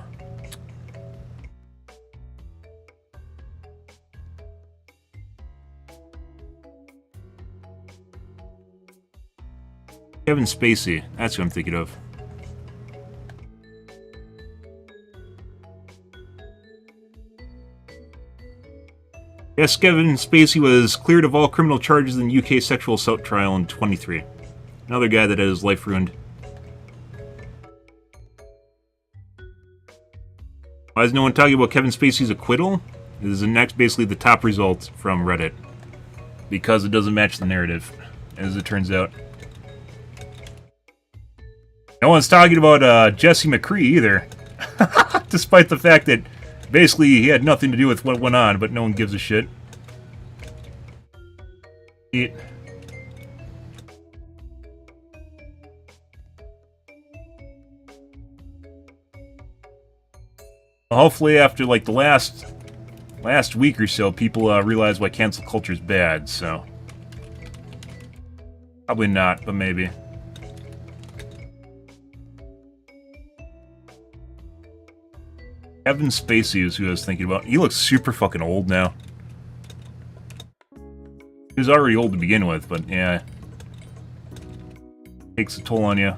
Kevin Spacey. That's who I'm thinking of. Yes, Kevin Spacey was cleared of all criminal charges in the UK sexual assault trial in 23. Another guy that had his life ruined. Why is no one talking about Kevin Spacey's acquittal? This is next, basically the top result from Reddit. Because it doesn't match the narrative, as it turns out. No one's talking about Jesse McCree either. Despite the fact that basically he had nothing to do with what went on, but no one gives a shit. Hopefully after like the last week or so, people realize why cancel culture is bad, so... Probably not, but maybe. Kevin Spacey is who I was thinking about. He looks super fucking old now. He was already old to begin with, but yeah. Takes a toll on you.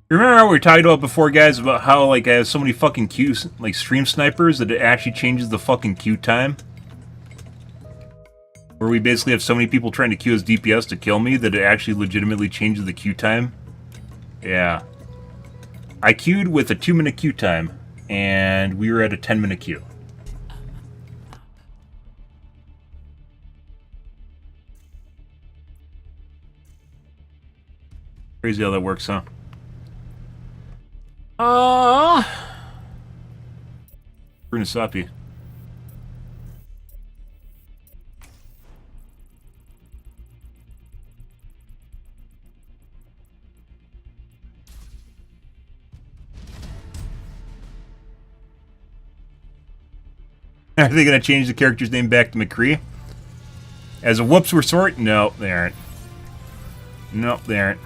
Remember how we were talking about before, guys, about how like I have so many fucking Q like stream snipers that it actually changes the fucking queue time? Where we basically have so many people trying to queue as DPS to kill me that it actually legitimately changes the queue time? Yeah. I queued with a 2-minute queue time, and we were at a 10-minute queue. Crazy how that works, huh? Brunasapi. Are they gonna change the character's name back to McCree? As a whoops resort? No, they aren't. Nope, they aren't.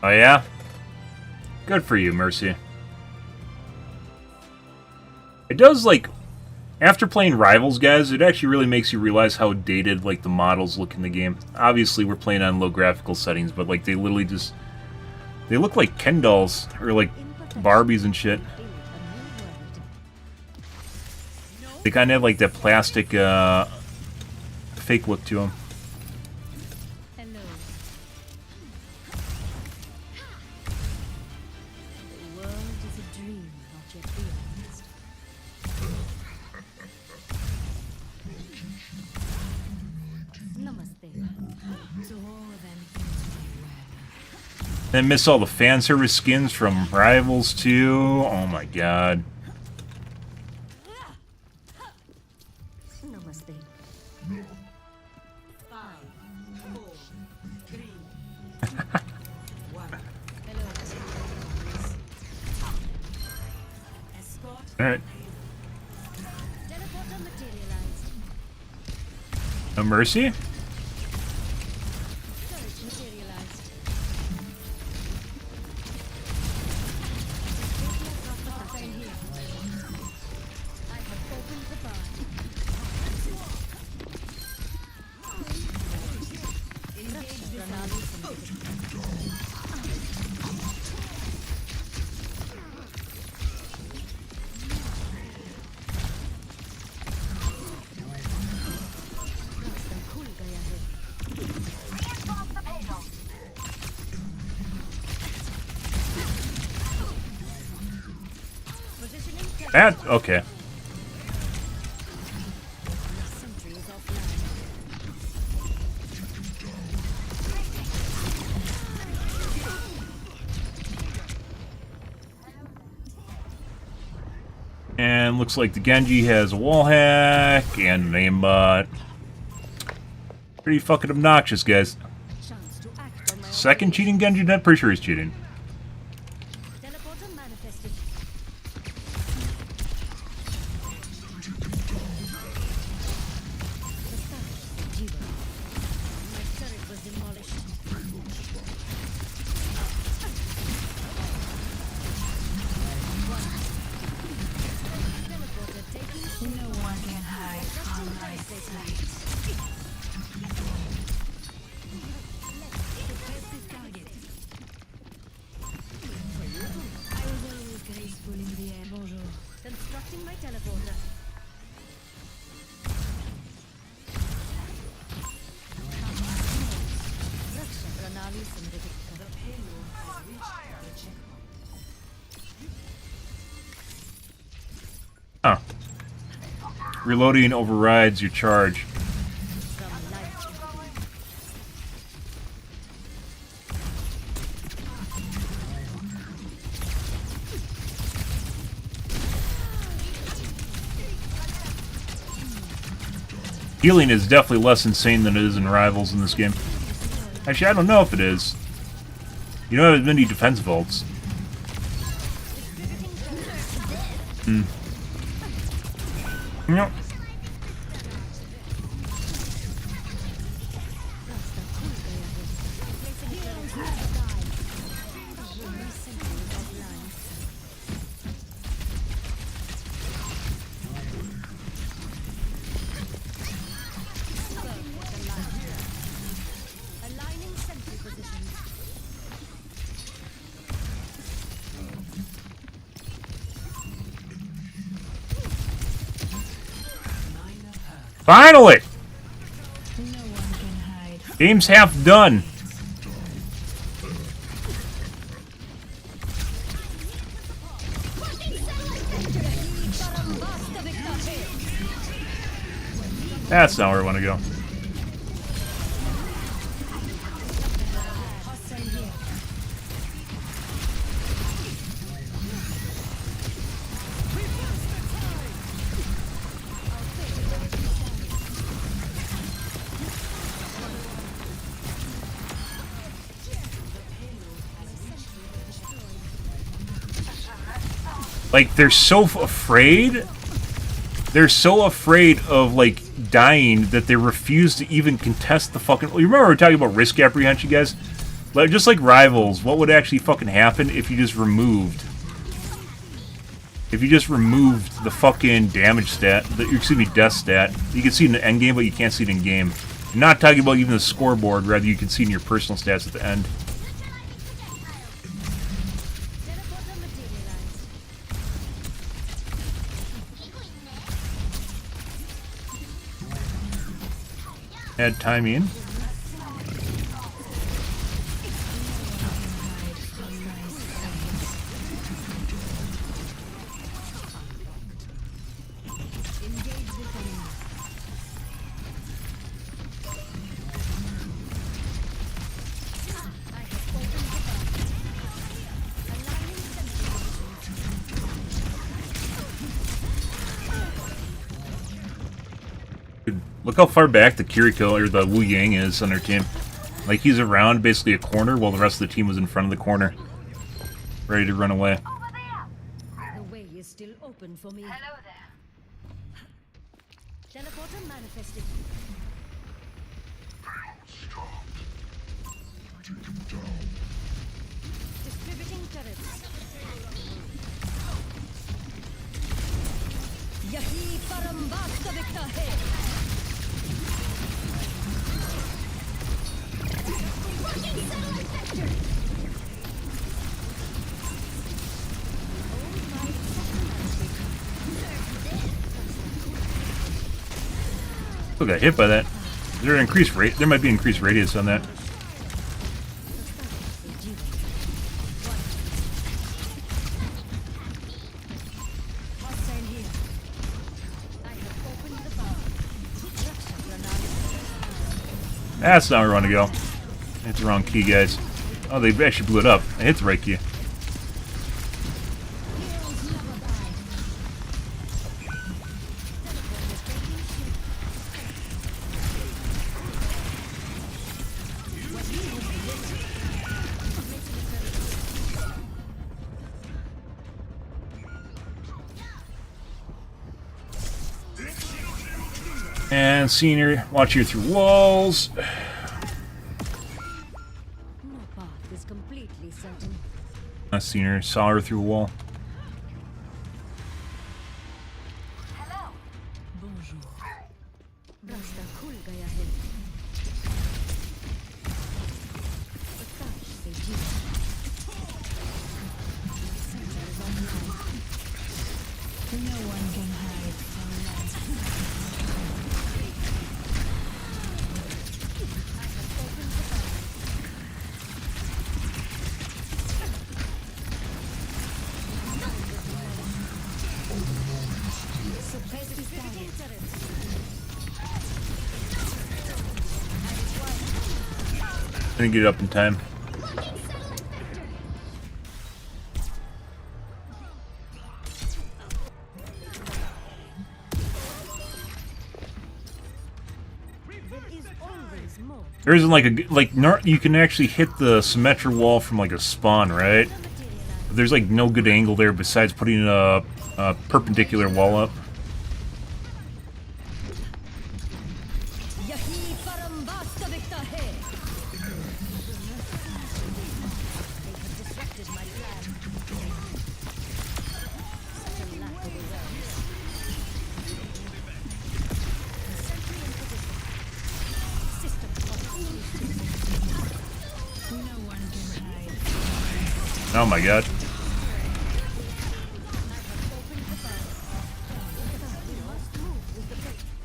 Oh yeah? Good for you, Mercy. It does, like, after playing Rivals, guys, it actually really makes you realize how dated, like, the models look in the game. Obviously, we're playing on low graphical settings, but, like, they literally just... They look like Ken dolls, or, like, Barbies and shit. They kind of have, like, that plastic, fake look to them. Hello. The world is a dream, not yet realized. Namaste. So all then things will well. Then miss all the fan service skins from Rivals too. Oh my god. Namaste. 5, 4, 3, 1. Escort. Alright. Teleporter materialized. No mercy? Turret materialized. I have opened the bar. That okay. Sentry is offline. And looks like the Genji has a wall hack and an aimbot. Pretty fucking obnoxious, guys. Chance to act on my Second cheating Genji? I'm pretty sure he's cheating. teleporter manifested. The stars zero. My turret was demolished. Teleporter taking No one can hide from my sight. I was always graceful in the air. Bonjour. constructing my teleporter. Raksha Pranali Samritika. The payload has reached the checkpoint. Huh. Reloading overrides your charge. From light. Healing is definitely less insane than it is in Rivals in this game. Actually, I don't know if it is. You don't have as many defense vaults. Yep. Finally! No one can hide. Game's half done. That's not where I want to go. Like, they're so afraid. They're so afraid of, like, dying that they refuse to even contest the fucking... You remember we were talking about risk apprehension, guys? Like, just like Rivals, what would actually fucking happen if you just removed... If you just removed the fucking damage stat, excuse me, death stat. You can see it in the end game, but you can't see it in game. I'm not talking about even the scoreboard, rather you can see it in your personal stats at the end. Add timing. Look how far back the Kiriko or the Wu Yang is on their team. Like, he's around basically a corner while the rest of the team was in front of the corner, ready to run away. The way is still open for me. Hello there. Teleporter manifested. Distributing turrets. Yahi parambasta viktahe. Still got hit by that. Is there an increased rate? There might be increased radius on that. That's not where I want to go. Hit the wrong key, guys. Oh, they actually blew it up. I hit the right key. And senior, watch here through walls. No path is completely certain. Senior, saw her through a wall. Hello. Bonjour. Rasta khul gaya hai. Prakash se jeet. Sensor is online. No one can hide from light. I didn't get it up in time. There isn't like you can actually hit the Symmetra wall from like a spawn, right? But there's like no good angle there besides putting a perpendicular wall up. Yahi parambasta viktahe. They have disrupted my plan. Such a lack of awareness. Sentry in position. System No one can hide. Oh my god.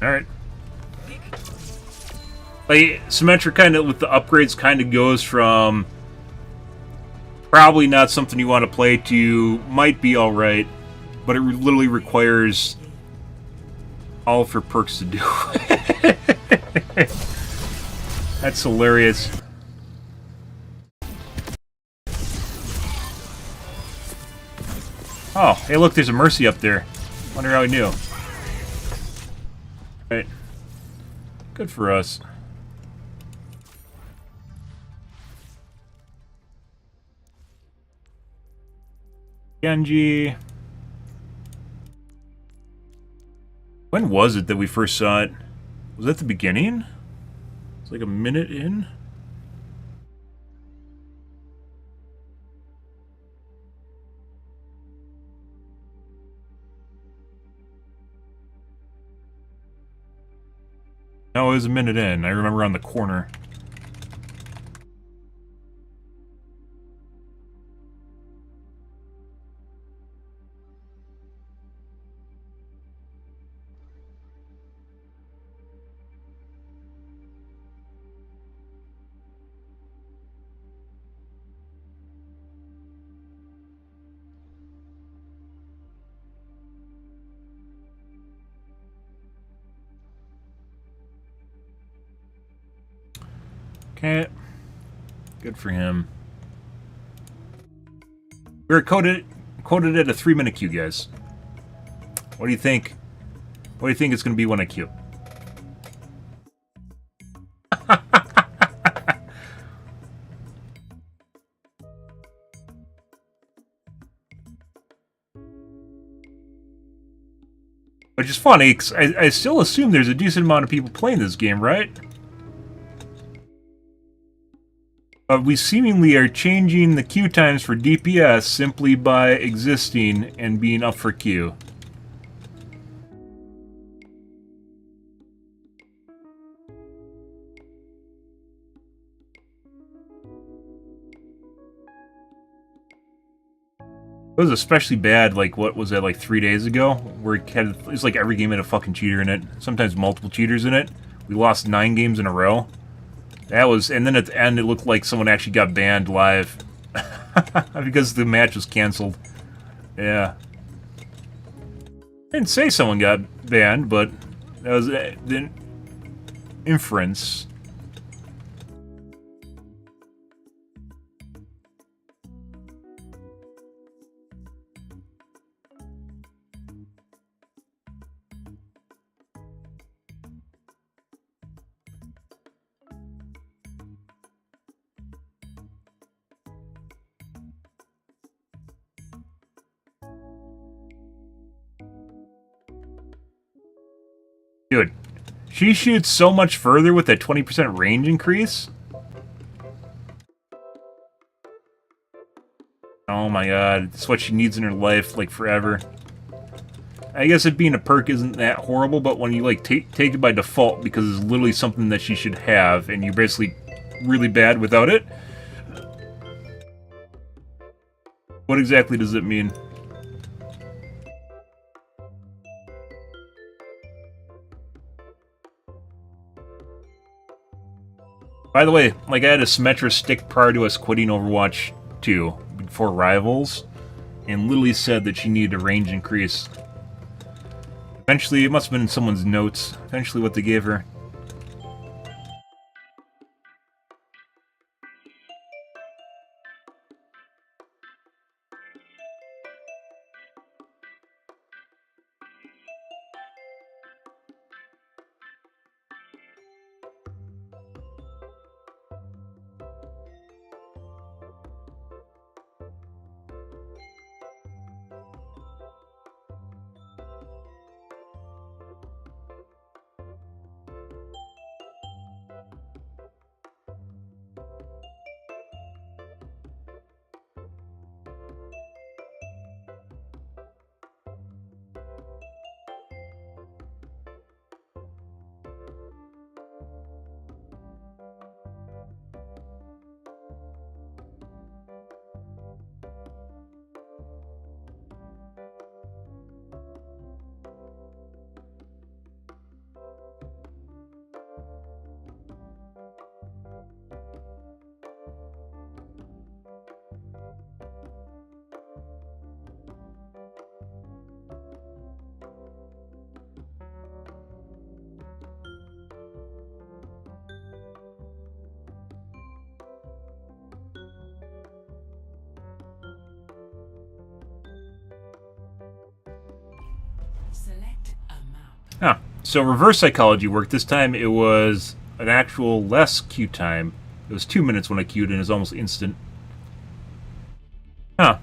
Alright. Like, Symmetra kind of, with the upgrades, kind of goes from probably not something you want to play to might be alright, but it literally requires all of her perks to do. That's hilarious. Oh, hey look, there's a Mercy up there. Wonder how he knew. Right. Good for us. Genji. When was it that we first saw it? Was that the beginning? It's like a minute in? No, it was a minute in. I remember on the corner. Okay. Good for him. We're quoted at a 3-minute queue, guys. What do you think? What do you think it's going to be when I queue? Which is funny, because I still assume there's a decent amount of people playing this game, right? We seemingly are changing the queue times for DPS simply by existing and being up for queue. It was especially bad, like, what was that, like 3 days ago? Where it was like every game had a fucking cheater in it. Sometimes multiple cheaters in it. We lost 9 games in a row. That was, and then at the end it looked like someone actually got banned live. Because the match was canceled. Yeah. I didn't say someone got banned, but that was the inference. Dude, she shoots so much further with that 20% range increase. Oh my god, it's what she needs in her life, like, forever. I guess it being a perk isn't that horrible, but when you, like, take it by default because it's literally something that she should have, and you're basically really bad without it, what exactly does it mean? By the way, like, I had a Symmetra stick prior to us quitting Overwatch 2, before Rivals, and literally said that she needed a range increase. Eventually, it must have been in someone's notes, eventually what they gave her. Select a map. Huh. So reverse psychology worked. This time it was an actual less queue time. It was 2 minutes when I queued and it was almost instant. Huh.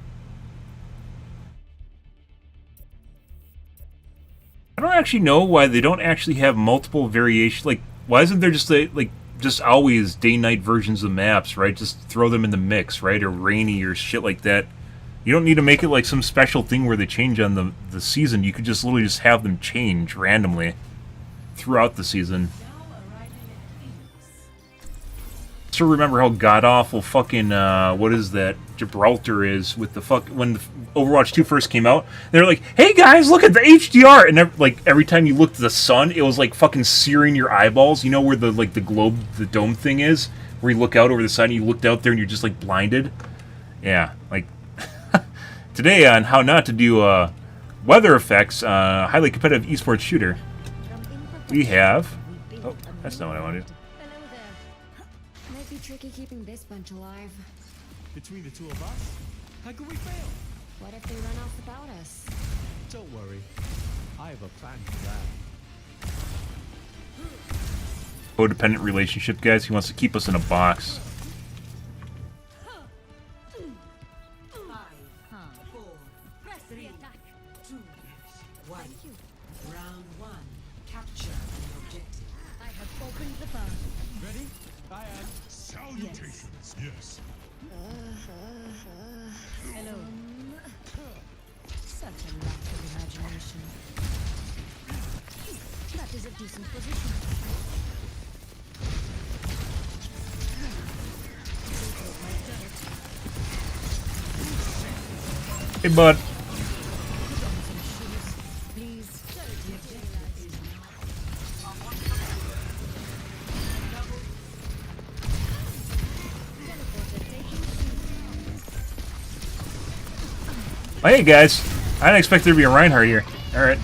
I don't actually know why they don't actually have multiple variations. Like, why isn't there just just always day-night versions of maps, right? Just throw them in the mix, right? Or rainy or shit like that. You don't need to make it like some special thing where they change on the season. You could just literally just have them change randomly throughout the season. Still remember how god-awful fucking, what is that, Gibraltar is with the when the Overwatch 2 first came out. They were like, hey guys, look at the HDR! And every time you looked at the sun, it was like fucking searing your eyeballs. You know where the globe, the dome thing is? Where you look out over the sun and you looked out there and you're just like blinded? Yeah, like, today on how not to do, weather effects, highly competitive esports shooter. We have, oh, that's not what I wanted. Might be tricky keeping this bunch alive. Between the two of us? How could we fail? What if they run off without us? Don't worry. I have a plan for that. Codependent relationship, guys. He wants to keep us in a box. 5, 4, 3, 2, 1. Round 1. Capture an objective. I have opened the bar. Ready? I am. Salutations, yes. Hello. Such a lack of imagination. That is a decent position. Hey, bud. Please. Oh, hey, guys. I didn't expect there to be a Reinhardt here. Alright.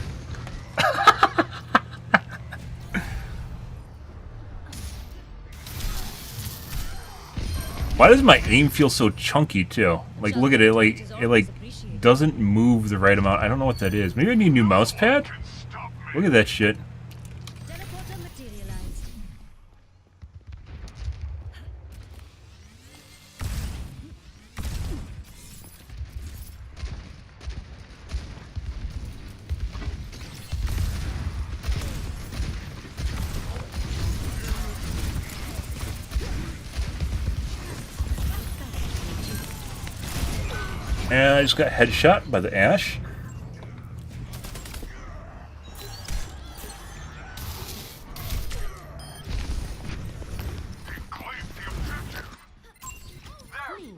Why does my aim feel so chunky, too? Like, look at it. It doesn't move the right amount. I don't know what that is. Maybe I need a new mouse pad? Look at that shit. Teleporter materialized. And I just got headshot by the Ash.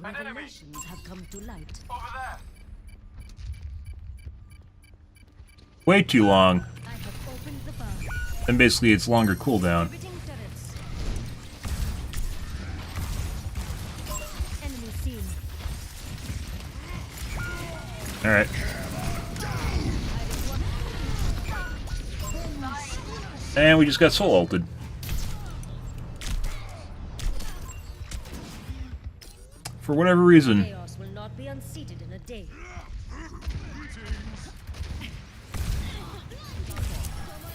Revelations have come to light. Way too long. I have opened the bar. And basically it's longer cooldown. Orbiting turrets. Enemy seen. Alright. And we just got soul ulted. For whatever reason. Chaos will not be unseated in a day.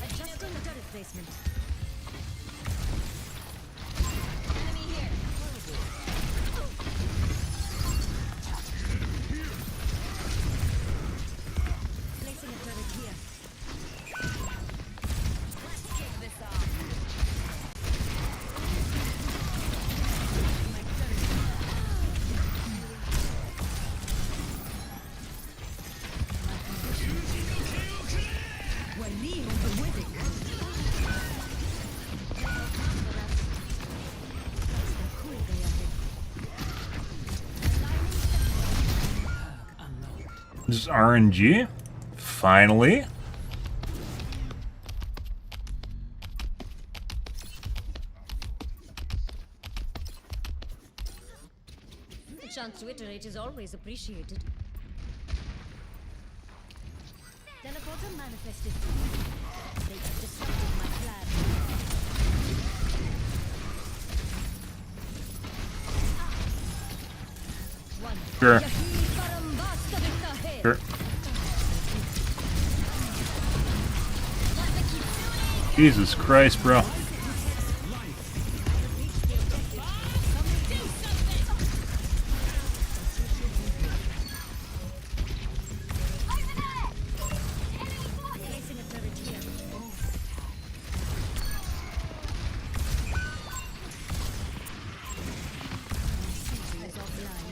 Adjusting turret placement. Enemy here. Placing a turret here. Let's kick this off. My This is RNG. Finally. The chance to iterate is always appreciated. Teleporter manifested. They have disrupted my plan. One. Sure. Yahi param vasta victa hai. Sure. Jesus Christ, bro. Placing a turret here. Sentry is offline.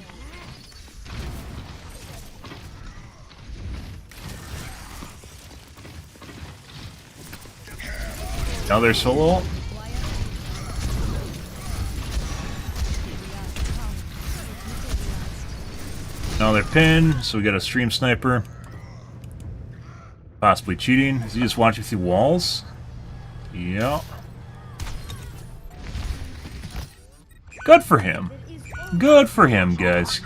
Now they're solo. Now they're pinned, so we got a stream sniper. Possibly cheating. Is he just watching through walls? Yeah. Good for him. Good for him, guys.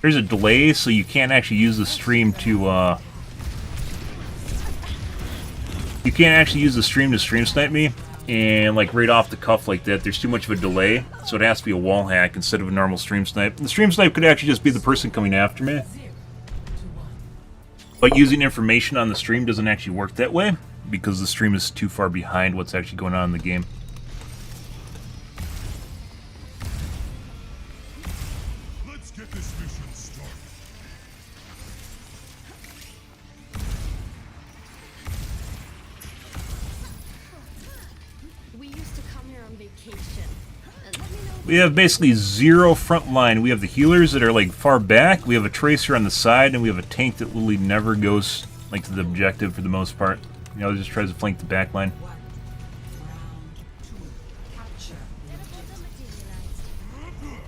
There's a delay, so you can't actually use the stream to, you can't actually use the stream to stream snipe me, and, like, right off the cuff like that, there's too much of a delay, so it has to be a wall hack instead of a normal stream snipe. The stream snipe could actually just be the person coming after me. But using information on the stream doesn't actually work that way, because the stream is too far behind what's actually going on in the game. Let's get this mission started. We used to come here on vacation. Let me know. We have basically zero front line. We have the healers that are like far back, we have a tracer on the side, and we have a tank that literally never goes like to the objective for the most part. You know, just tries to flank the back line. Round 2. Capture the objective.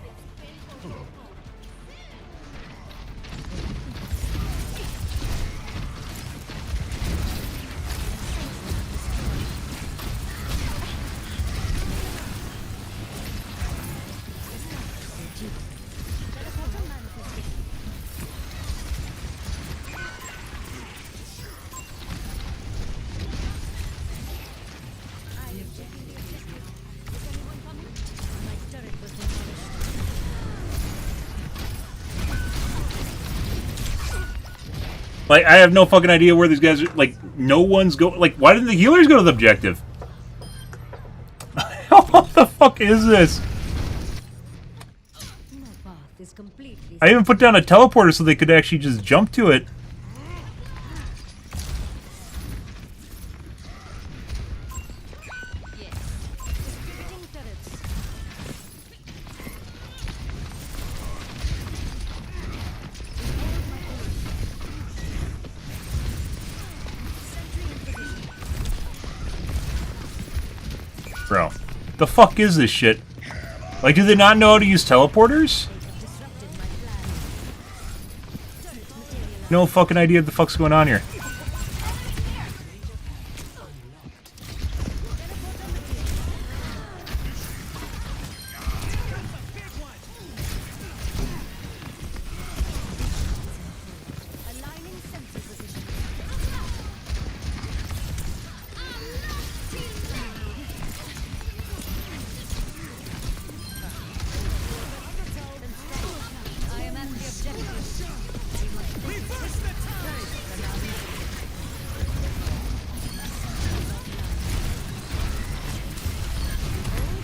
Like, I have no fucking idea where these guys are. Like, no one's go. Like, why didn't the healers go to the objective? What the fuck is this? No path is completely. I even put down a teleporter so they could actually just jump to it. Yes. Distributing turrets. Sentry in position. Bro, the fuck is this shit? Like, do they not know how to use teleporters? Disrupted my plan. Turret materialized. No fucking idea what the fuck's going on here. Aligning sentry position. I am at the objective.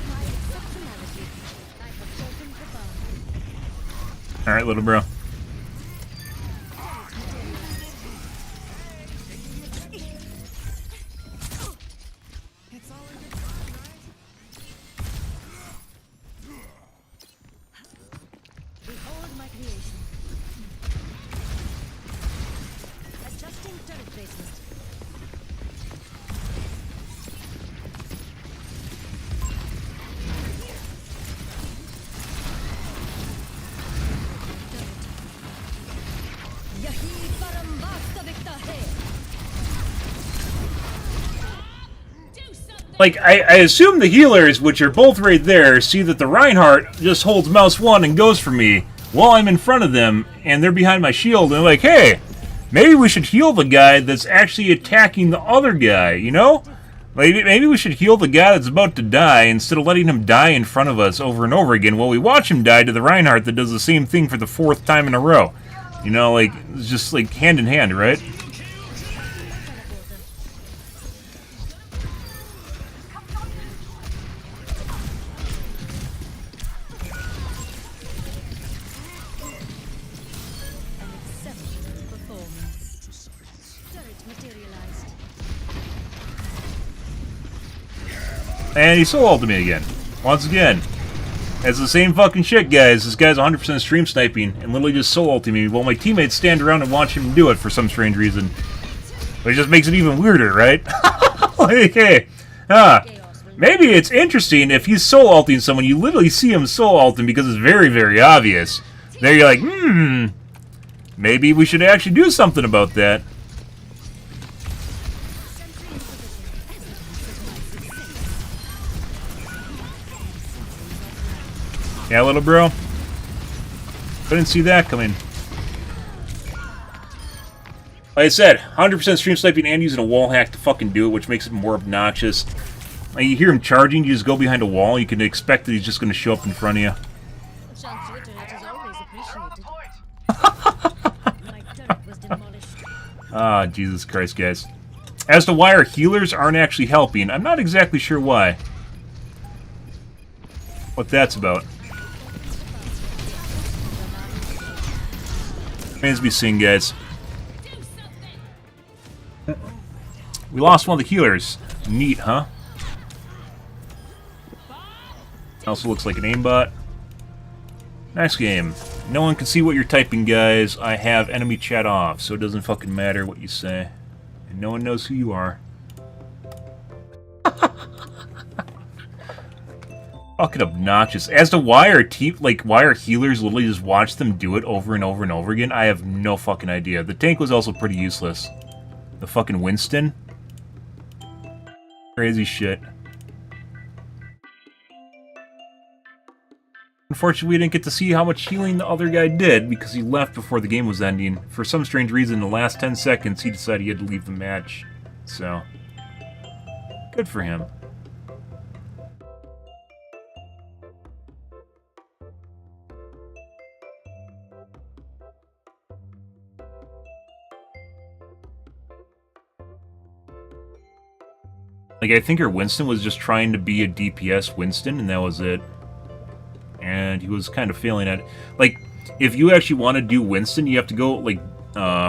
My exceptionality. I have broken the bound. Alright, little bro. Behold my creation. Adjusting turret placement. Yahi param vastavikta hai. Like, I assume the healers, which are both right there, see that the Reinhardt just holds mouse 1 and goes for me while I'm in front of them, and they're behind my shield, and they're like, hey, maybe we should heal the guy that's actually attacking the other guy, you know? Maybe we should heal the guy that's about to die instead of letting him die in front of us over and over again while we watch him die to the Reinhardt that does the same thing for the 4th time in a row. You know, like, it's just like hand in hand, right? An exceptional performance. Turret materialized. And he soul ulted me again. Once again. It's the same fucking shit, guys. This guy's 100% stream sniping and literally just soul ulting me while my teammates stand around and watch him do it for some strange reason. But it just makes it even weirder, right? Like, hey, maybe it's interesting if he's soul ulting someone, you literally see him soul ulting because it's very, very obvious. There you're like, maybe we should actually do something about that. Yeah, little bro. Couldn't see that coming. Like I said, 100% stream sniping and using a wall hack to fucking do it, which makes it more obnoxious. Like, you hear him charging, you just go behind a wall, you can expect that he's just going to show up in front of you. Chance to iterate is always appreciated. My turret was demolished. Ah, Jesus Christ, guys. As to why our healers aren't actually helping, I'm not exactly sure why. What that's about. Remains to be seen, guys. We lost one of the healers. Neat, huh? Also looks like an aimbot. Nice game. No one can see what you're typing, guys. I have enemy chat off, so it doesn't fucking matter what you say. And no one knows who you are. Fucking obnoxious. As to why our why our healers literally just watch them do it over and over and over again, I have no fucking idea. The tank was also pretty useless. The fucking Winston. Crazy shit. Unfortunately, we didn't get to see how much healing the other guy did because he left before the game was ending. For some strange reason, in the last 10 seconds, he decided he had to leave the match. So, good for him. Like, I think her Winston was just trying to be a DPS Winston, and that was it. And he was kind of failing at it. Like, if you actually want to do Winston, you have to go, like,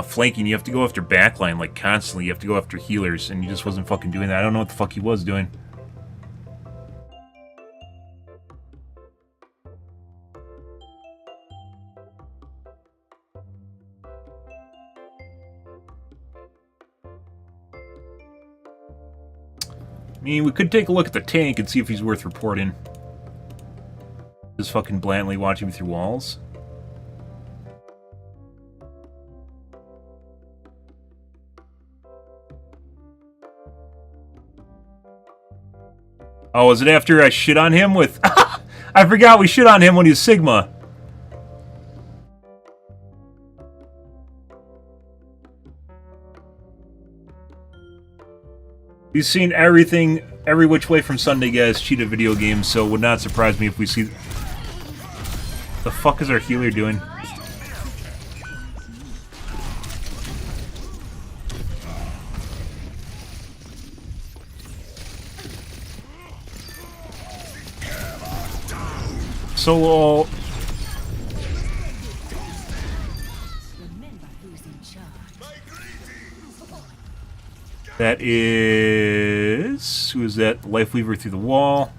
flanking. You have to go after backline, like, constantly. You have to go after healers, and he just wasn't fucking doing that. I don't know what the fuck he was doing. I mean, we could take a look at the tank and see if he's worth reporting. Just fucking blandly watching me through walls. Oh, was it after I shit on him with... I forgot we shit on him when he was Sigma. We've seen everything, every which way from Sunday, guys, cheated video games, so it would not surprise me if we see... The fuck is our healer doing? Solo... Remember who's in charge. That is... Who is that? Lifeweaver through the wall.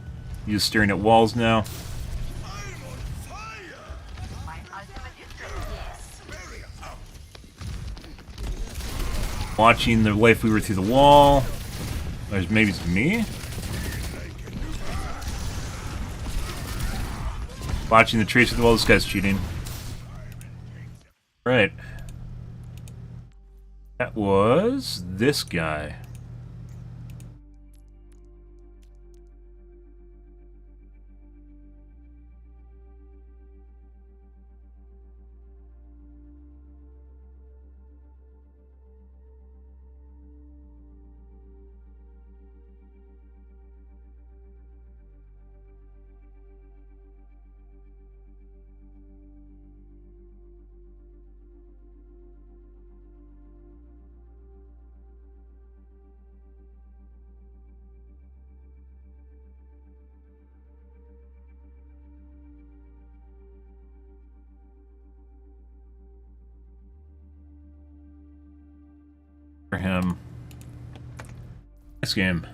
He's just staring at walls now. Watching the Lifeweaver through the wall. There's maybe it's me. Watching the Tracer through the wall. This guy's cheating. Right. That was this guy. Nice game.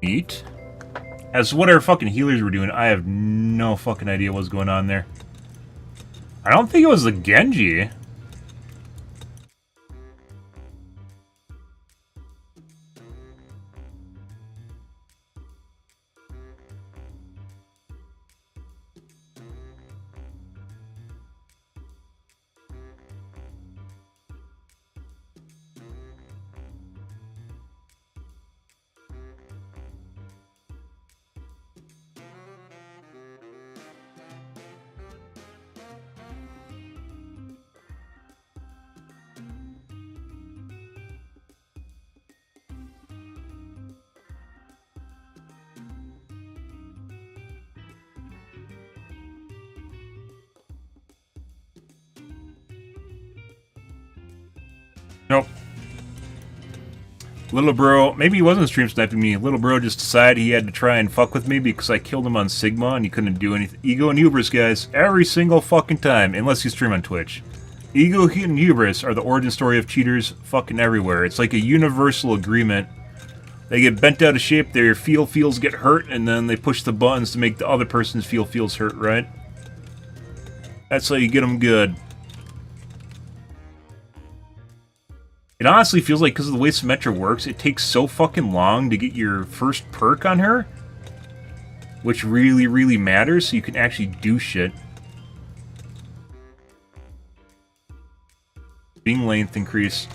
Neat. As to what our fucking healers were doing, I have no fucking idea what's going on there. I don't think it was the Genji. Nope. Little bro, maybe he wasn't stream sniping me. Little bro just decided he had to try and fuck with me because I killed him on Sigma and he couldn't do anything. Ego and hubris, guys. Every single fucking time, unless you stream on Twitch. Ego and hubris are the origin story of cheaters fucking everywhere. It's like a universal agreement. They get bent out of shape, their feels get hurt, and then they push the buttons to make the other person's feels hurt, right? That's how you get them good. It honestly feels like, because of the way Symmetra works, it takes so fucking long to get your first perk on her. Which really, really matters, so you can actually do shit. Being length increase.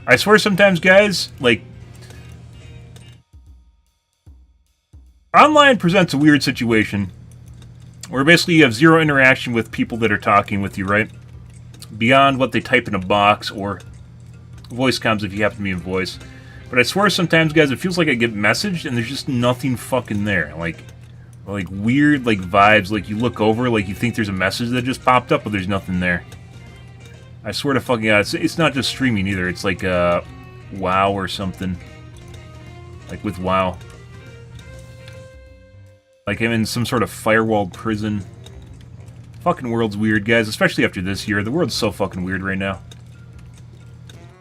I swear sometimes, guys, like, online presents a weird situation where basically you have zero interaction with people that are talking with you, right? Beyond what they type in a box or voice comms if you happen to be in voice. But I swear sometimes, guys, it feels like I get messaged and there's just nothing fucking there. Like weird, like, vibes, like you look over, like you think there's a message that just popped up, but there's nothing there. I swear to fucking God, it's not just streaming either. It's like WoW or something. Like with WoW. Like I'm in some sort of firewalled prison. Fucking world's weird, guys. Especially after this year. The world's so fucking weird right now.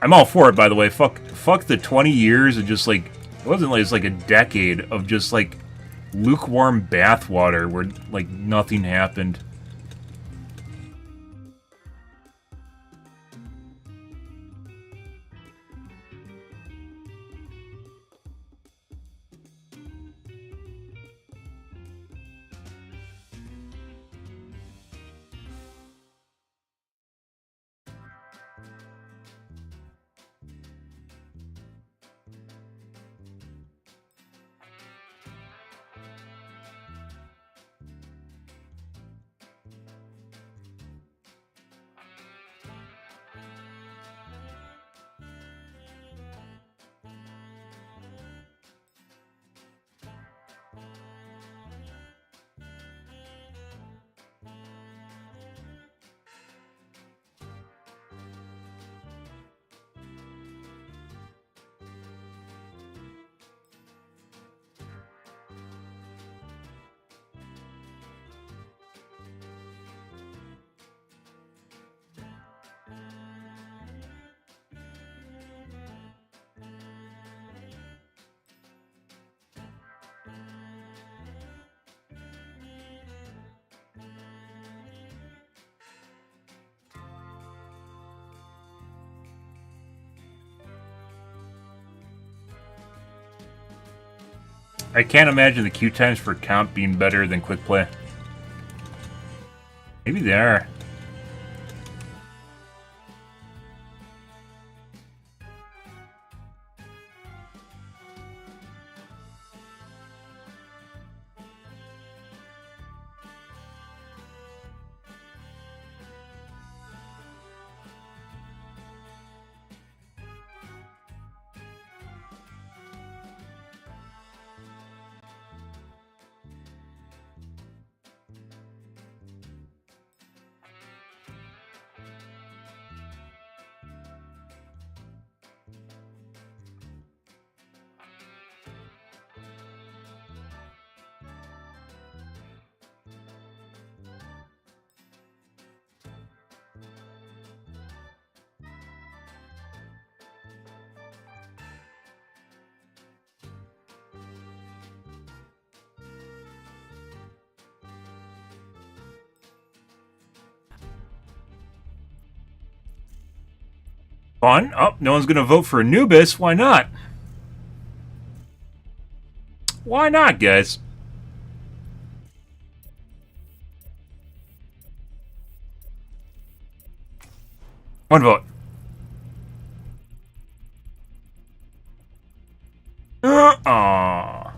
I'm all for it, by the way. Fuck the 20 years of just like... It wasn't like, it's like a decade of just like lukewarm bathwater where like nothing happened. I can't imagine the queue times for count being better than quick play. Maybe they are. Fun. Oh, no one's gonna vote for Anubis. Why not? Why not, guys? One vote. Aww.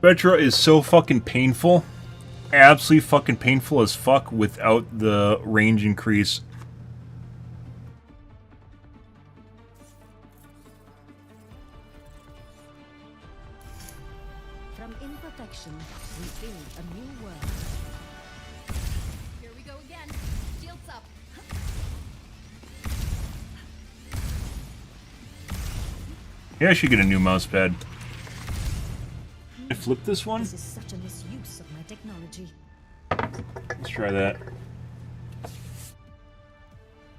Petra is so fucking painful. Absolutely fucking painful as fuck without the range increase. From imperfection, we build a new world. Here we go again. Shields up. Yeah, I should get a new mouse pad. Can I flip this one? This is such a misuse of my technology. Let's try that.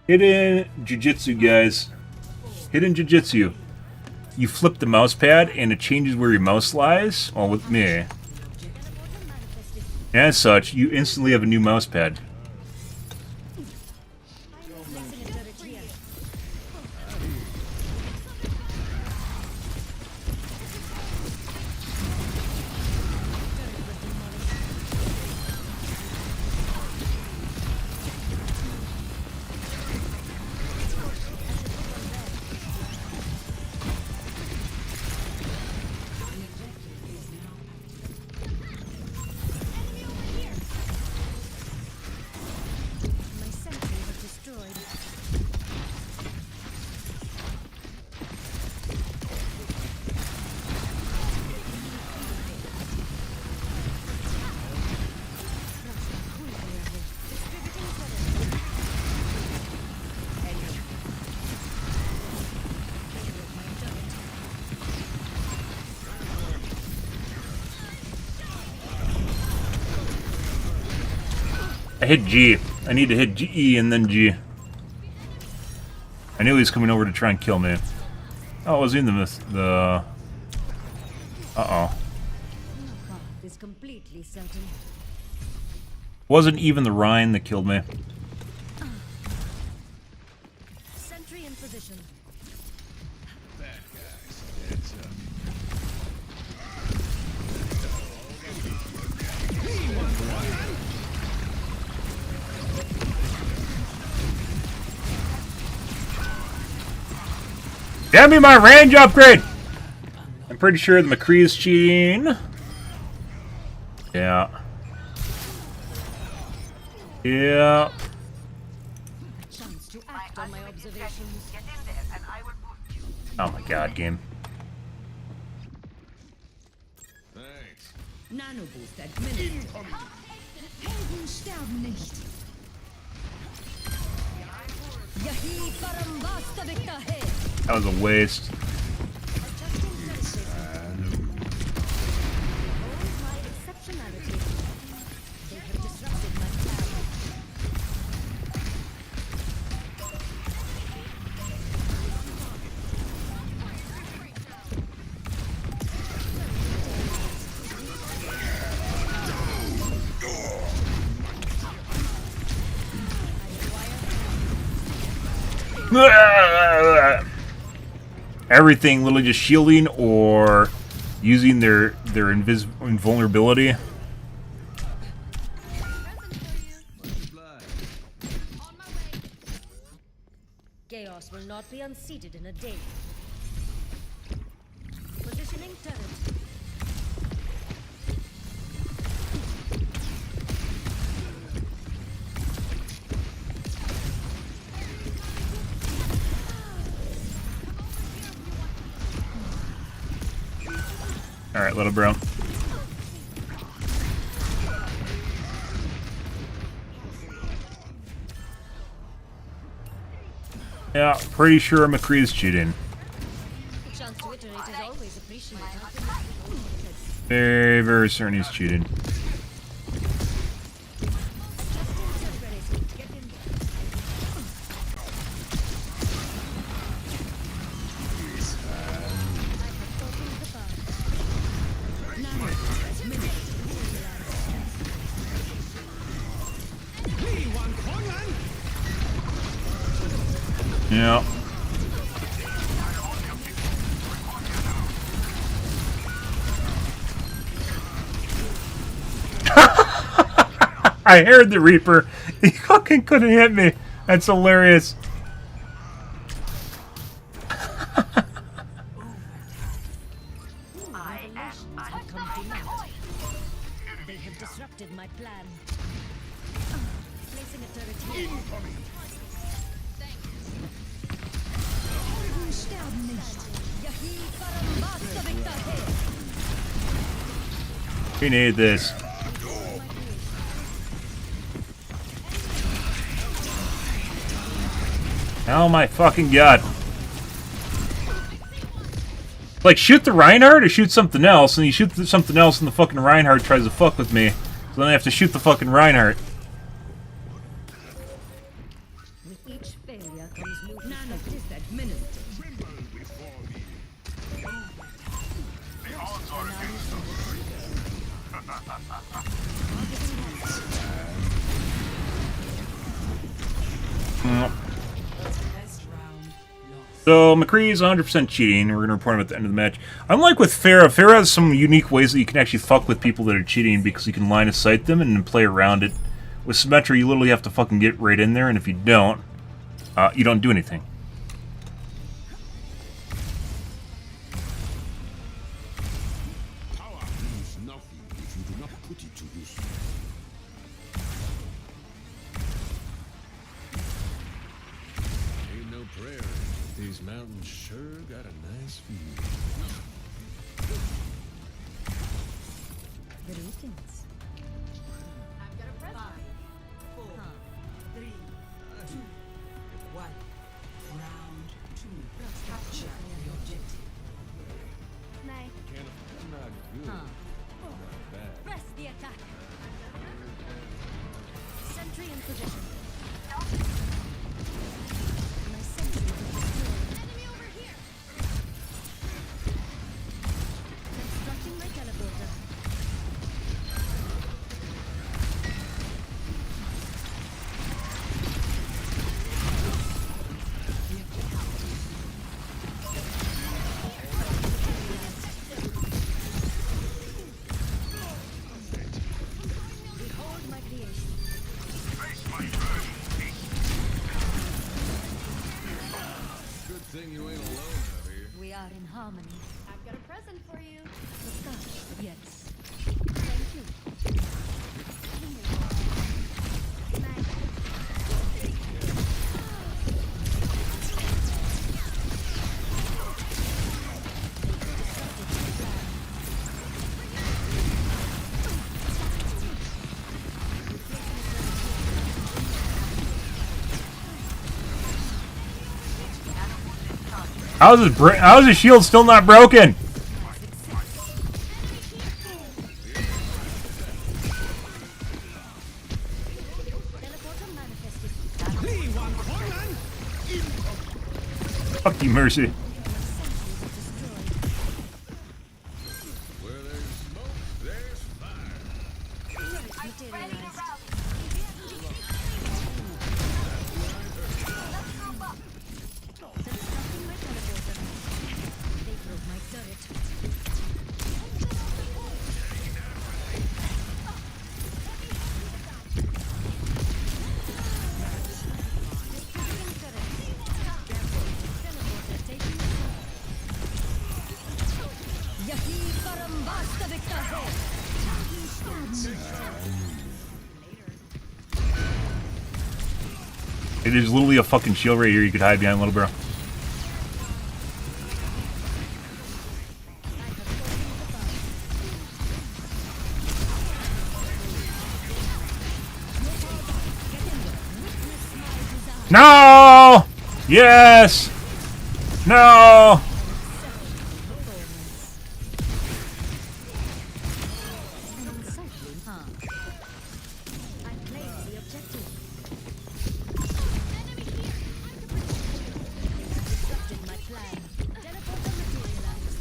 Hidden Jiu-Jitsu, guys. Hidden Jiu-Jitsu. You flip the mouse pad and it changes where your mouse lies. Well, with me. As such, you instantly have a new mouse pad. My sentry was destroyed. I hit G. I need to hit G and then G. I knew he was coming over to try and kill me. Oh, it was in the uh-oh. Path is completely certain. Wasn't even the Rhine that killed me. Sentry in position. Get me my range upgrade! I'm pretty sure the McCree is cheating. Yeah. Yeah. Chance to act on my observations. Get in there and I will boost you. Oh my god, game. Thanks. Nanoboost administered. Helden sterben nicht. Yahi param vastavika hai. That was a waste. My exceptionality. They have disrupted my plan. Everything literally just shielding or using their invulnerability. Chaos will not be unseated in a day. Positioning turret. Alright, little bro. Yeah, pretty sure McCree is cheating. Chance to iterate is always appreciated. Very, very certain he's cheating. Yeah. I heard the Reaper. He fucking couldn't hit me. That's hilarious. They have disrupted my plan. Placing a turret here. Helden sterben nicht. Yahi Parambastavika here. We need this. Oh my fucking god. Like, shoot the Reinhardt or shoot something else, and you shoot something else and the fucking Reinhardt tries to fuck with me. So then I have to shoot the fucking Reinhardt. With each failure comes new Nanoboosters administered. So, McCree's 100% cheating. We're going to report him at the end of the match. Unlike with Pharah, Pharah has some unique ways that you can actually fuck with people that are cheating because you can line of sight them and then play around it. With Symmetra, you literally have to fucking get right in there, and if you don't do anything. Power means nothing if you do not put it to use. Ain't no prayer. These mountains sure got a nice view. Greetings. I've got a present. 5, 4, 3, 2, 1. Round 2. Capture the objective. Nay. Not good. Not bad. Press the attack. Sentry in position. My sentry is destroyed. Enemy over here. Constructing my teleporter. Behold my creation. Good thing you ain't alone out here. We are in harmony. I've got a present for you. The sky, yes. Thank you. How is his shield still not broken? Teleporter manifested. Fuck you, Mercy. Where there's smoke, there's fire. Materialized. Constructing my teleporter. They broke my turret. Distributing turret. Teleporter taking Yahi Parambastavika here. It is literally a fucking shield right here you could hide behind, little bro. No! Yes! No! Unsightly, huh? I claim the objective. Disrupted my plan. Teleporter materialized.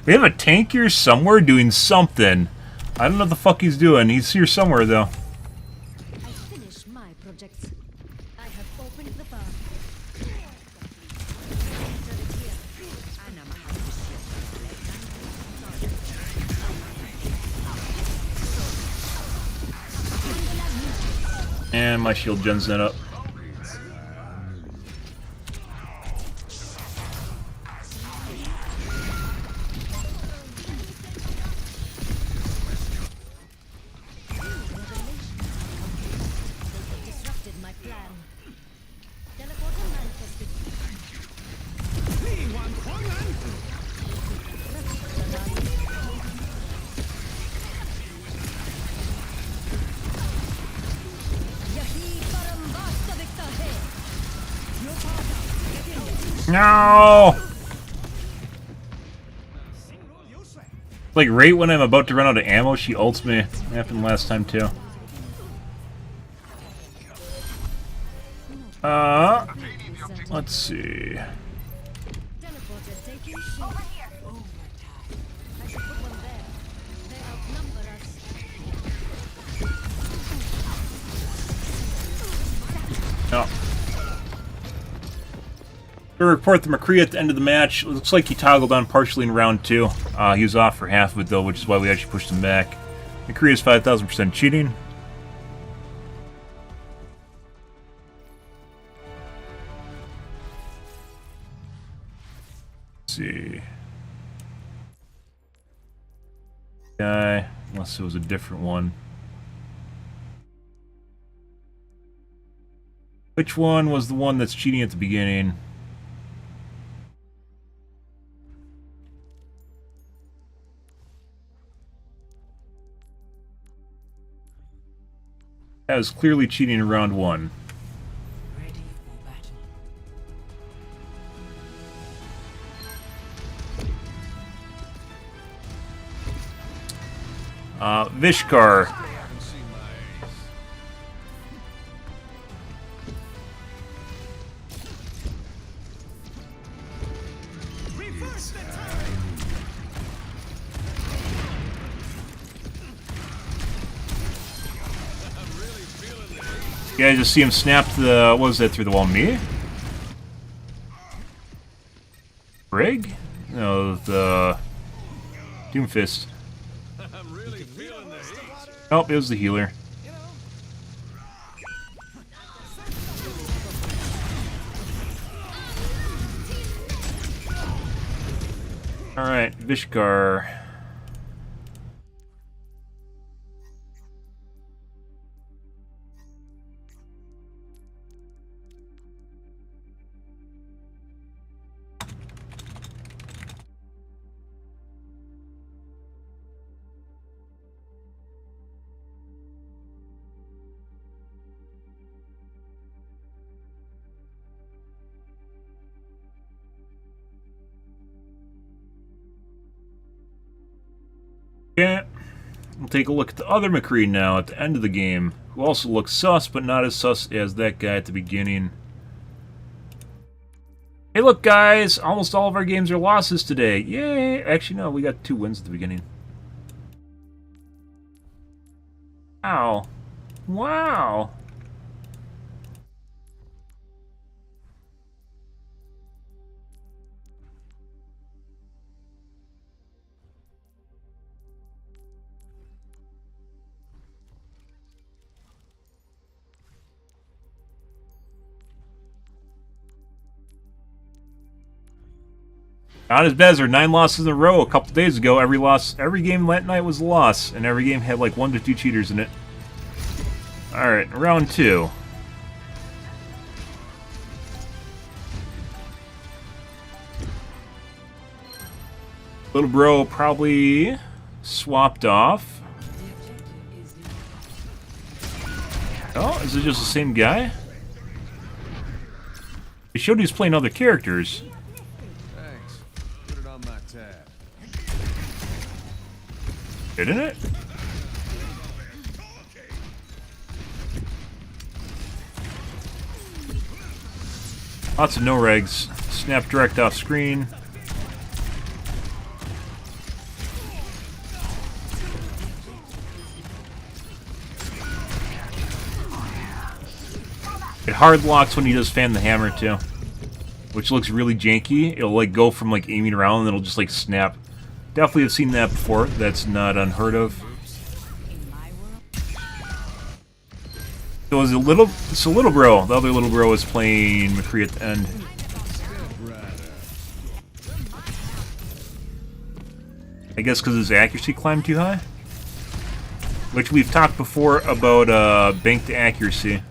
We have a tank here somewhere doing something. I don't know what the fuck he's doing. He's here somewhere, though. I finish my projects. I have opened the bar. And my shield gens that up. Disrupted my plan. Teleporter manifested. No! Like right when I'm about to run out of ammo, she ults me. It happened last time too. Let's see. Teleporter taking shape. I should put one there. They outnumber us. No. To report the McCree at the end of the match. It looks like he toggled on partially in round 2. He was off for half of it though, which is why we actually pushed him back. McCree is 5,000% cheating. Let's see. Guy, unless it was a different one. Which one was the one that's cheating at the beginning? That was clearly cheating in round 1. Vishkar. You guys just see him snap the, what was that, through the wall? Me? Brig? No, the Doomfist. Nope, it was the healer. Alright, Vishkar. Yeah, we'll take a look at the other McCree now at the end of the game, who also looks sus, but not as sus as that guy at the beginning. Hey look guys, almost all of our games are losses today. Yay! Actually no, we got 2 wins at the beginning. Wow. Wow! Not as bad as our 9 losses in a row a couple days ago. Every game that night was a loss, and every game had like 1 to 2 cheaters in it. Alright, round 2. Little bro probably swapped off. Oh, is it just the same guy? It showed he was playing other characters. Didn't it? Lots of no regs. Snap direct off screen. hard locks when he does fan the hammer too, which looks really janky. It'll like go from like aiming around and it'll just like snap. Definitely have seen that before. That's not unheard of. So is little bro. The other little bro is playing McCree at the end. I guess because his accuracy climbed too high, which we've talked before about banked accuracy.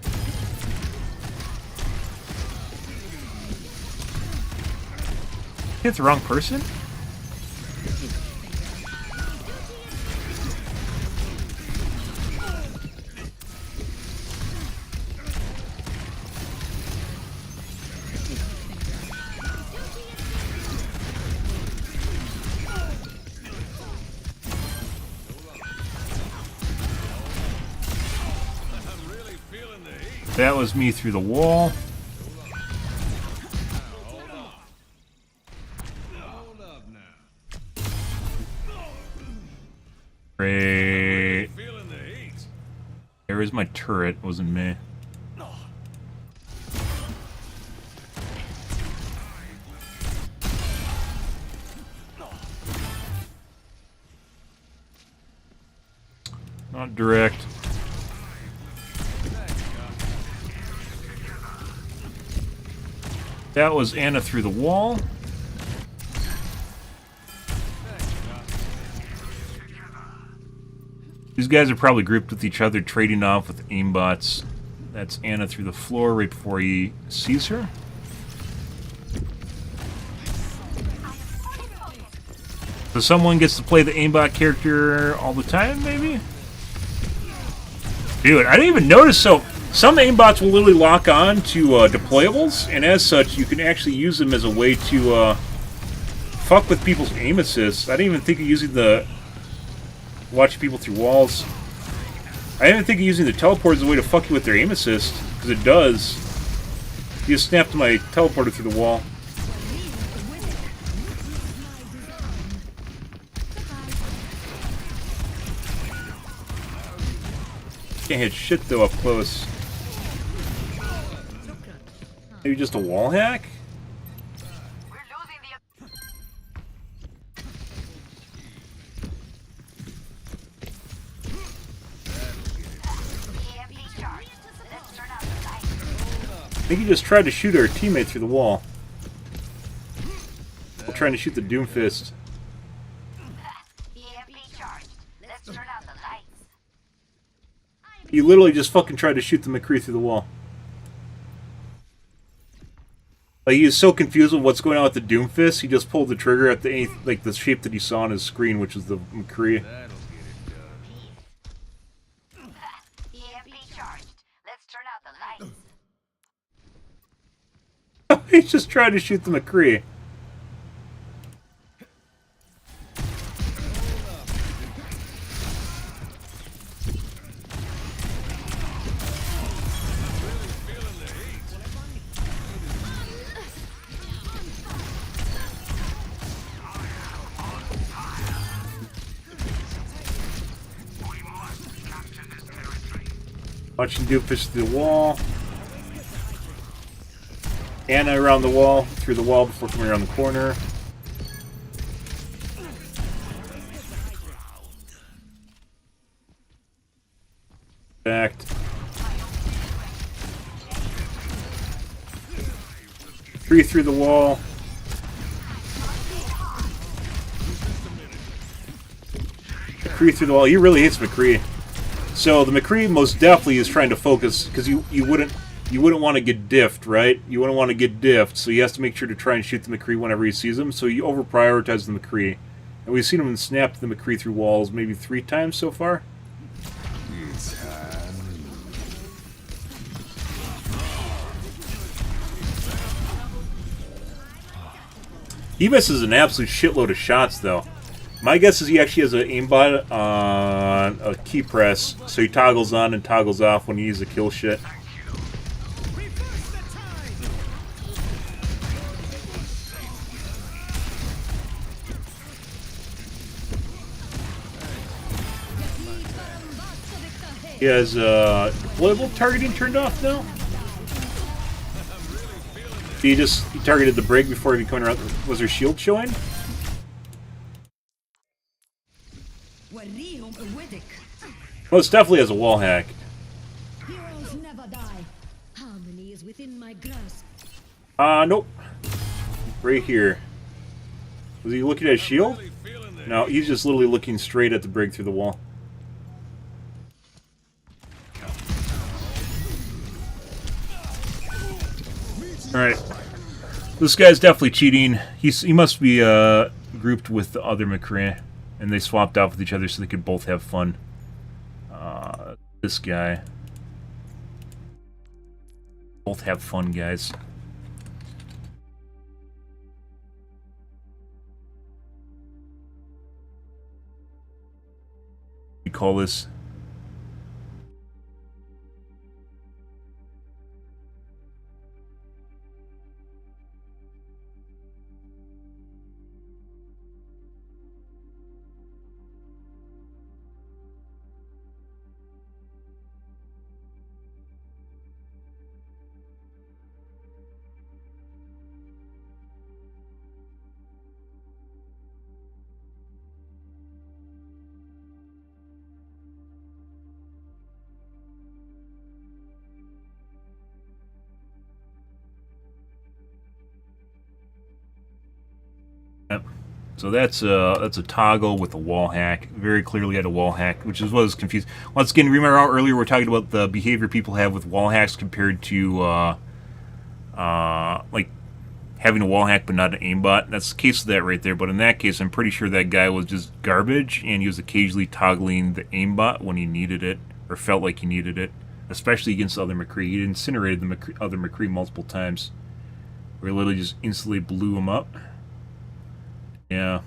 Hit the wrong person? That was me through the wall. Great. There is my turret, wasn't me. Not direct. That was Anna through the wall. These guys are probably grouped with each other, trading off with aimbots. That's Anna through the floor right before he sees her. So someone gets to play the aimbot character all the time, maybe? Dude, I didn't even notice. So some aimbots will literally lock on to deployables, and as such, you can actually use them as a way to fuck with people's aim assists. I didn't even think of using the watching people through walls. I didn't even think of using the teleport as a way to fuck you with their aim assist, because it does. You just snapped my teleporter through the wall. Can't hit shit though up close. Maybe just a wall hack? I think he just tried to shoot our teammate through the wall. While trying to shoot the Doomfist. He literally just fucking tried to shoot the McCree through the wall. Like, he was so confused with what's going on with the Doomfist, he just pulled the trigger at the like the shape that he saw on his screen, which was the McCree. He's just trying to shoot the McCree. Watching Doomfist through the wall. Anna around the wall, through the wall before coming around the corner. Backed. Three through the wall. McCree through the wall. He really hates McCree. So the McCree most definitely is trying to focus, because you wouldn't want to get diffed, right? You wouldn't want to get diffed, so he has to make sure to try and shoot the McCree whenever he sees him, so you over-prioritize the McCree. And we've seen him snap the McCree through walls maybe 3 times so far. He misses an absolute shitload of shots, though. My guess is he actually has an aimbot on a key press, so he toggles on and toggles off when he uses a kill shit. He has deployable targeting turned off now. He targeted the brig before he coming around. Was her shield showing? Well, it definitely has a wall hack. Heroes never die. Harmony is within my grasp. Nope. Right here. Was he looking at his shield? No, he's just literally looking straight at the brig through the wall. Alright. This guy's definitely cheating. He must be grouped with the other McCree, and they swapped off with each other so they could both have fun. This guy. Both have fun, guys. We call this. So that's a toggle with a wall hack. Very clearly had a wall hack, which is what was confused. Once again, remember earlier we were talking about the behavior people have with wall hacks compared to like having a wall hack but not an aimbot. That's the case of that right there. But in that case, I'm pretty sure that guy was just garbage, and he was occasionally toggling the aimbot when he needed it or felt like he needed it, especially against the other McCree. He incinerated the other McCree multiple times, where he literally just instantly blew him up. Yeah.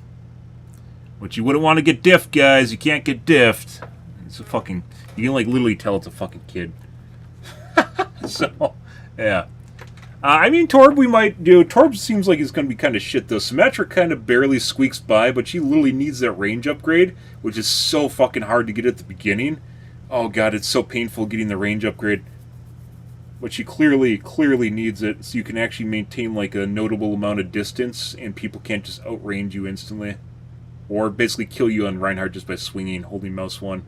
But you wouldn't want to get diffed, guys. You can't get diffed. It's a fucking... You can, like, literally tell it's a fucking kid. So, yeah. I mean, Torb we might do. Torb seems like he's going to be kind of shit, though. Symmetra kind of barely squeaks by, but she literally needs that range upgrade, which is so fucking hard to get at the beginning. Oh, God, it's so painful getting the range upgrade. But she clearly needs it, so you can actually maintain like a notable amount of distance, and people can't just outrange you instantly, or basically kill you on Reinhardt just by swinging, holding mouse 1.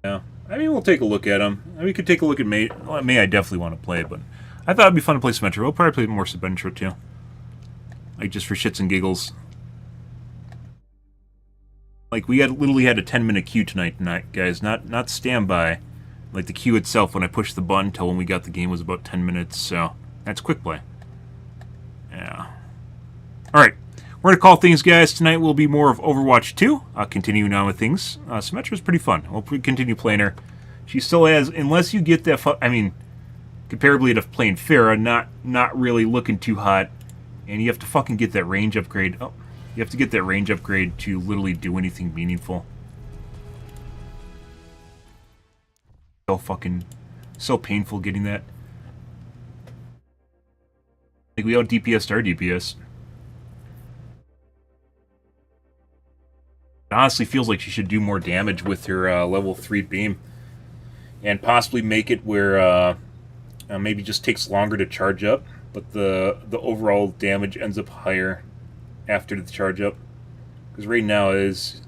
Yeah, I mean we'll take a look at him. I mean, we could take a look at May. Well, May I definitely want to play, but I thought it'd be fun to play Symmetra. We'll probably play more Symmetra too, like just for shits and giggles. Like, we literally had a 10-minute queue tonight, guys. Not standby. Like, the queue itself, when I pushed the button till when we got the game, was about 10 minutes, so that's quick play. Yeah. Alright. We're going to call things, guys. Tonight will be more of Overwatch 2. Continuing on with things. Symmetra's pretty fun. We'll continue playing her. She still has, unless you get that... I mean, comparably to playing Pharah, not really looking too hot. And you have to fucking get that range upgrade. Oh. You have to get that range upgrade to literally do anything meaningful. So painful getting that. Like, we out DPS'd our DPS. It honestly feels like she should do more damage with her level 3 beam. And possibly make it where maybe just takes longer to charge up, but the overall damage ends up higher after the charge up, because right now is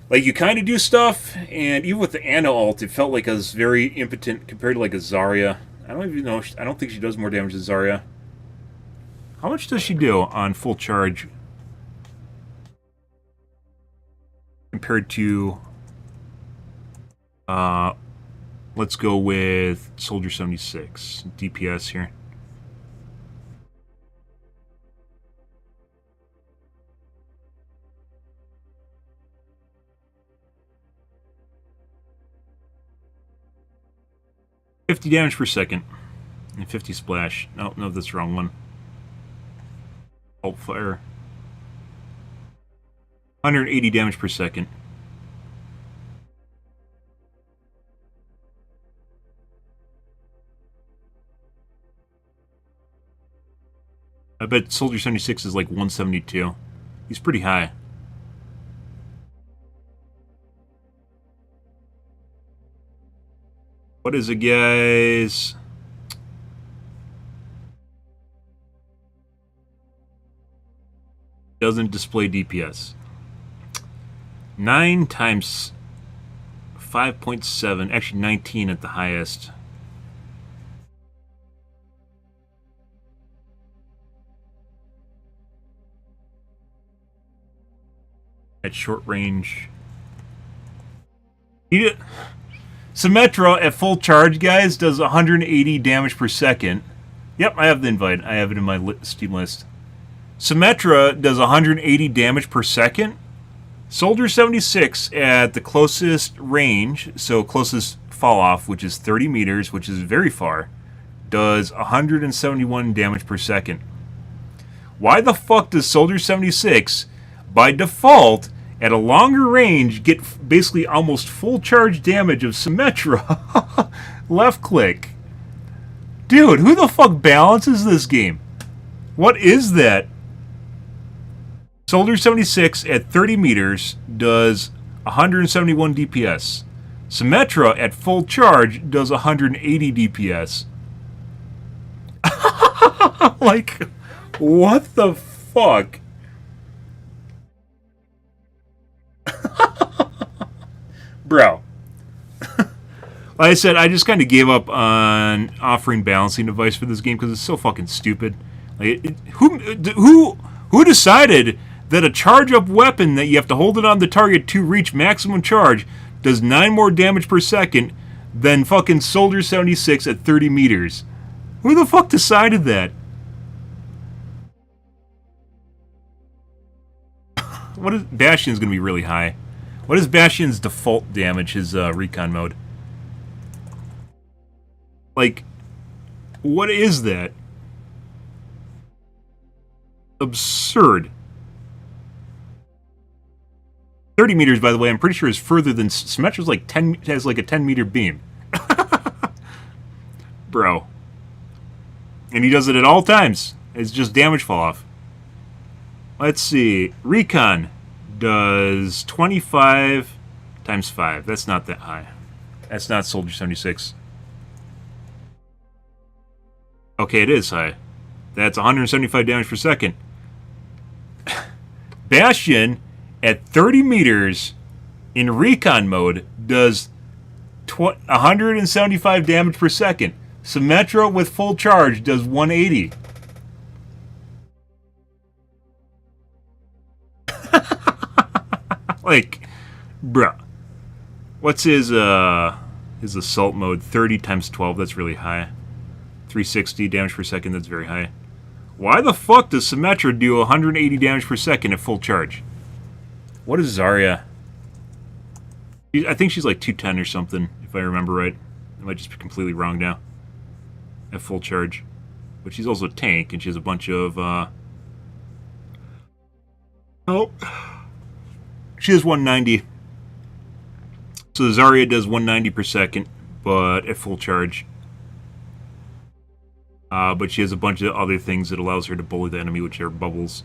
like you kind of do stuff, and even with the Ana ult, it felt like I was very impotent compared to like a Zarya. I don't even know. I don't think she does more damage than Zarya. How much does she do on full charge compared to? Let's go with Soldier 76 DPS here. $50 damage per second. And 50 splash. No, that's the wrong one. Alt fire. 180 damage per second. I bet Soldier 76 is like 172. He's pretty high. What is it, guys? Doesn't display DPS. 9 times 5.7, actually 19 at the highest. At short range. Symmetra at full charge, guys, does 180 damage per second. Yep, I have the invite. I have it in my Steam list. Symmetra does 180 damage per second. Soldier 76 at the closest range, so closest fall off, which is 30 meters, which is very far, does 171 damage per second. Why the fuck does Soldier 76, by default, at a longer range, get basically almost full charge damage of Symmetra? Left click. Dude, who the fuck balances this game? What is that? Soldier 76 at 30 meters does 171 DPS. Symmetra at full charge does 180 DPS. Like, what the fuck? Bro. Like I said, I just kind of gave up on offering balancing advice for this game because it's so fucking stupid. Like, who decided that a charge-up weapon that you have to hold it on the target to reach maximum charge does 9 more damage per second than fucking Soldier 76 at 30 meters? Who the fuck decided that? What is Bastion's gonna be really high? What is Bastion's default damage, his recon mode? Like, what is that? Absurd. 30 meters, by the way, I'm pretty sure is further than Symmetra's like 10, has like a 10-meter beam. Bro. And he does it at all times. It's just damage fall off. Let's see. Recon does 25 times 5. That's not that high. That's not Soldier 76. Okay, it is high. That's 175 damage per second. Bastion at 30 meters in recon mode does 175 damage per second. Symmetra with full charge does 180. Like, bruh. What's his assault mode? 30 times 12, that's really high. 360 damage per second, that's very high. Why the fuck does Symmetra do 180 damage per second at full charge? What is Zarya? I think she's like 210 or something, if I remember right. I might just be completely wrong now. At full charge. But she's also a tank, and she has a bunch of, Oh. She has 190. So Zarya does 190 per second, but at full charge. But she has a bunch of other things that allows her to bully the enemy, which are bubbles.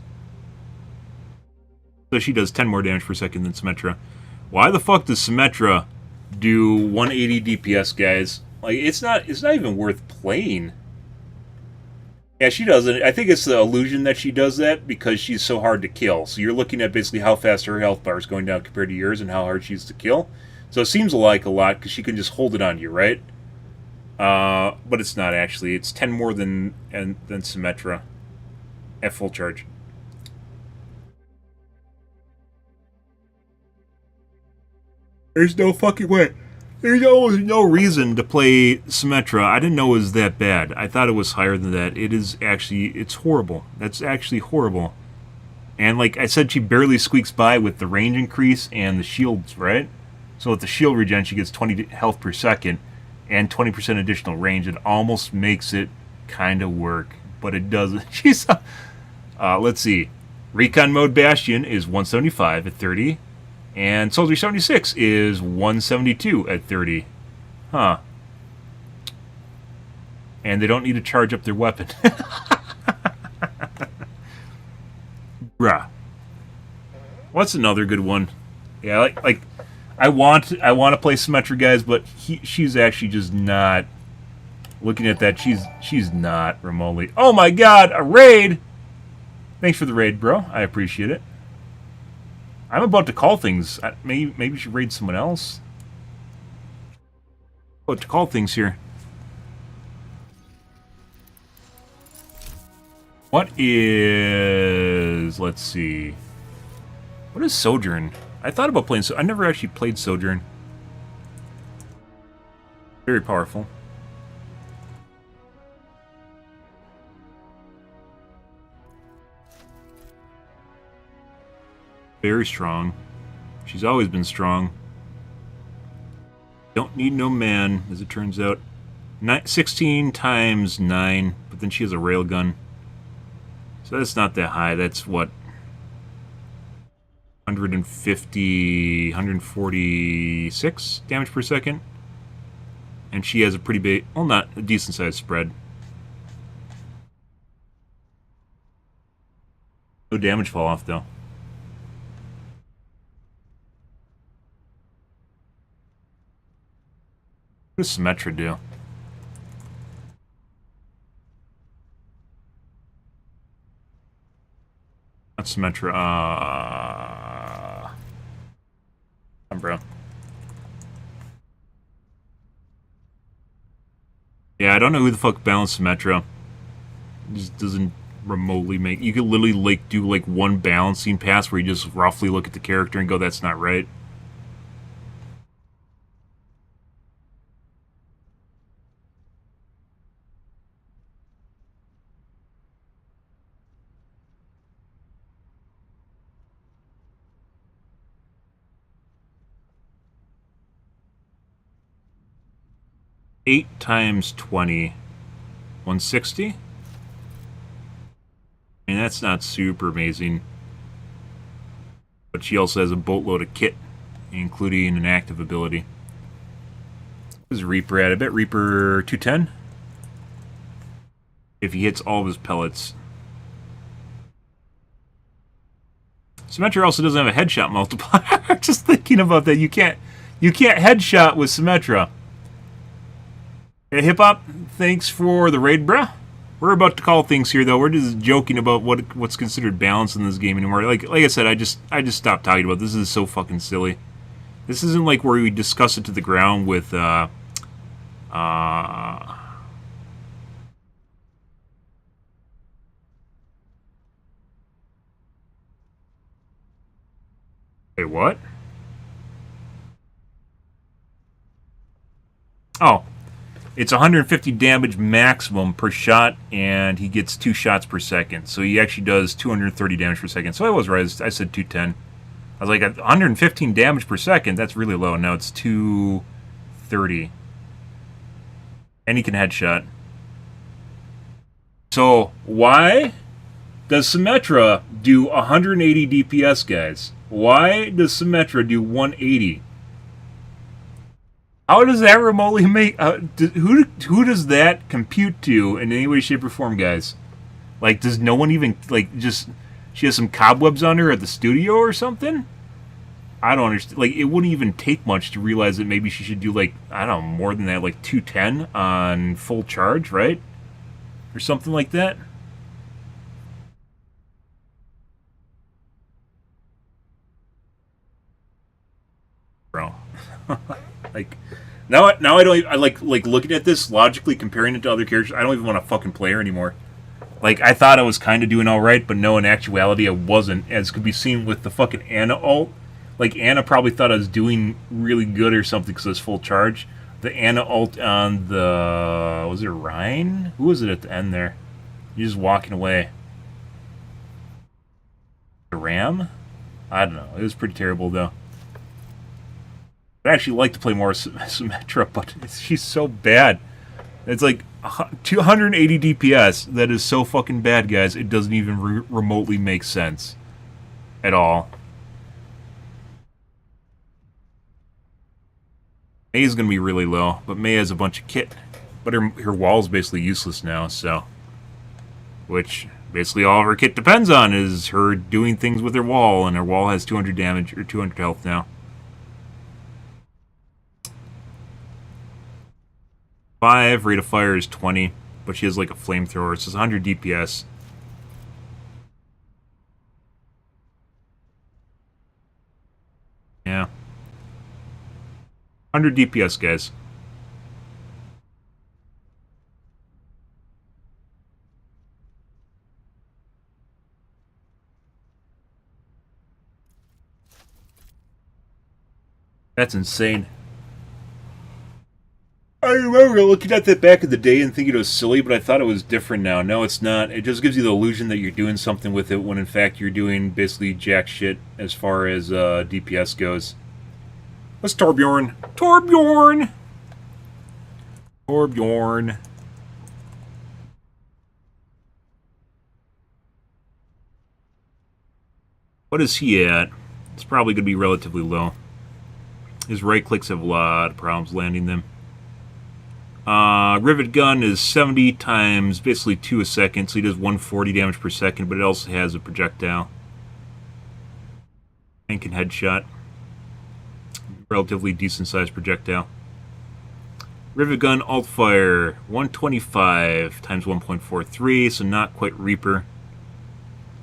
So she does 10 more damage per second than Symmetra. Why the fuck does Symmetra do 180 DPS, guys? Like, it's not even worth playing. Yeah, she does it. I think it's the illusion that she does that because she's so hard to kill. So you're looking at basically how fast her health bar is going down compared to yours and how hard she is to kill. So it seems like a lot because she can just hold it on you, right? But it's not actually. It's 10 more than Symmetra at full charge. There's no fucking way. There's no reason to play Symmetra. I didn't know it was that bad. I thought it was higher than that. It is actually, it's horrible. That's actually horrible. And like I said, she barely squeaks by with the range increase and the shields, right? So with the shield regen, she gets 20 health per second and 20% additional range. It almost makes it kind of work, but it doesn't. She's, let's see. Recon mode Bastion is 175 at 30. And Soldier 76 is 172 at 30. Huh. And they don't need to charge up their weapon. Bruh. What's another good one? Yeah, like I want to play Symmetra, guys, but she's actually just not. Looking at that, she's not remotely. Oh my God, a raid! Thanks for the raid, bro. I appreciate it. I'm about to call things. Maybe we should raid someone else. About to call things here. What is... Let's see. What is Sojourn? I thought about playing... I never actually played Sojourn. Very powerful. Very strong. She's always been strong. Don't need no man, as it turns out. 16 times 9, but then she has a railgun. So that's not that high. That's what? 150, 146 damage per second. And she has a pretty big, well, not a decent sized spread. No damage fall off though. What does Symmetra do? Not Symmetra. Bro. Yeah, I don't know who the fuck balanced Symmetra. It just doesn't remotely make... You could literally like do like one balancing pass where you just roughly look at the character and go, that's not right. Eight times 20, 160. I mean, that's not super amazing. But she also has a boatload of kit, including an active ability. What is Reaper at? I bet Reaper 210. If he hits all of his pellets. Symmetra also doesn't have a headshot multiplier. Just thinking about that, you can't headshot with Symmetra. Hey, Hip Hop, thanks for the raid, bruh. We're about to call things here, though. We're just joking about what's considered balance in this game anymore. Like I said, I just stopped talking about this. This is so fucking silly. This isn't like where we discuss it to the ground with Wait, what? Oh. It's 150 damage maximum per shot, and he gets 2 shots per second. So he actually does 230 damage per second. So I was right. I said 210. I was like, 115 damage per second? That's really low. Now it's 230. And he can headshot. So why does Symmetra do 180 DPS, guys? Why does Symmetra do 180? How does that remotely make... who does that compute to in any way, shape, or form, guys? Like, does no one even... Like, just... She has some cobwebs on her at the studio or something? I don't understand. Like, it wouldn't even take much to realize that maybe she should do, like... I don't know, more than that. Like, 210 on full charge, right? Or something like that. Bro. Like... Now I don't even, I like looking at this logically, comparing it to other characters. I don't even want to fucking play her anymore. Like, I thought I was kind of doing all right, but no, in actuality, I wasn't, as could be seen with the fucking Ana ult. Like, Ana probably thought I was doing really good or something because it was full charge. The Ana ult on the... Was it Ryan? Who was it at the end there? You're just walking away. The Ram? I don't know. It was pretty terrible, though. I'd actually like to play more Symmetra, but she's so bad. It's like 280 DPS. That is so fucking bad, guys. It doesn't even remotely make sense. At all. May is going to be really low, but May has a bunch of kit. But her wall is basically useless now, so... Which, basically all of her kit depends on is her doing things with her wall, and her wall has 200 damage, or 200 health now. 5, rate of fire is 20, but she has like a flamethrower. It says 100 DPS. Yeah. 100 DPS, guys. That's insane. I remember looking at that back in the day and thinking it was silly, but I thought it was different now. No, it's not. It just gives you the illusion that you're doing something with it when in fact you're doing basically jack shit as far as DPS goes. What's Torbjorn? Torbjorn! Torbjorn. What is he at? It's probably going to be relatively low. His right clicks have a lot of problems landing them. Rivet gun is 70 times basically 2 a second, so he does 140 damage per second, but it also has a projectile. And can headshot. Relatively decent sized projectile. Rivet gun alt fire 125 times 1.43, so not quite Reaper.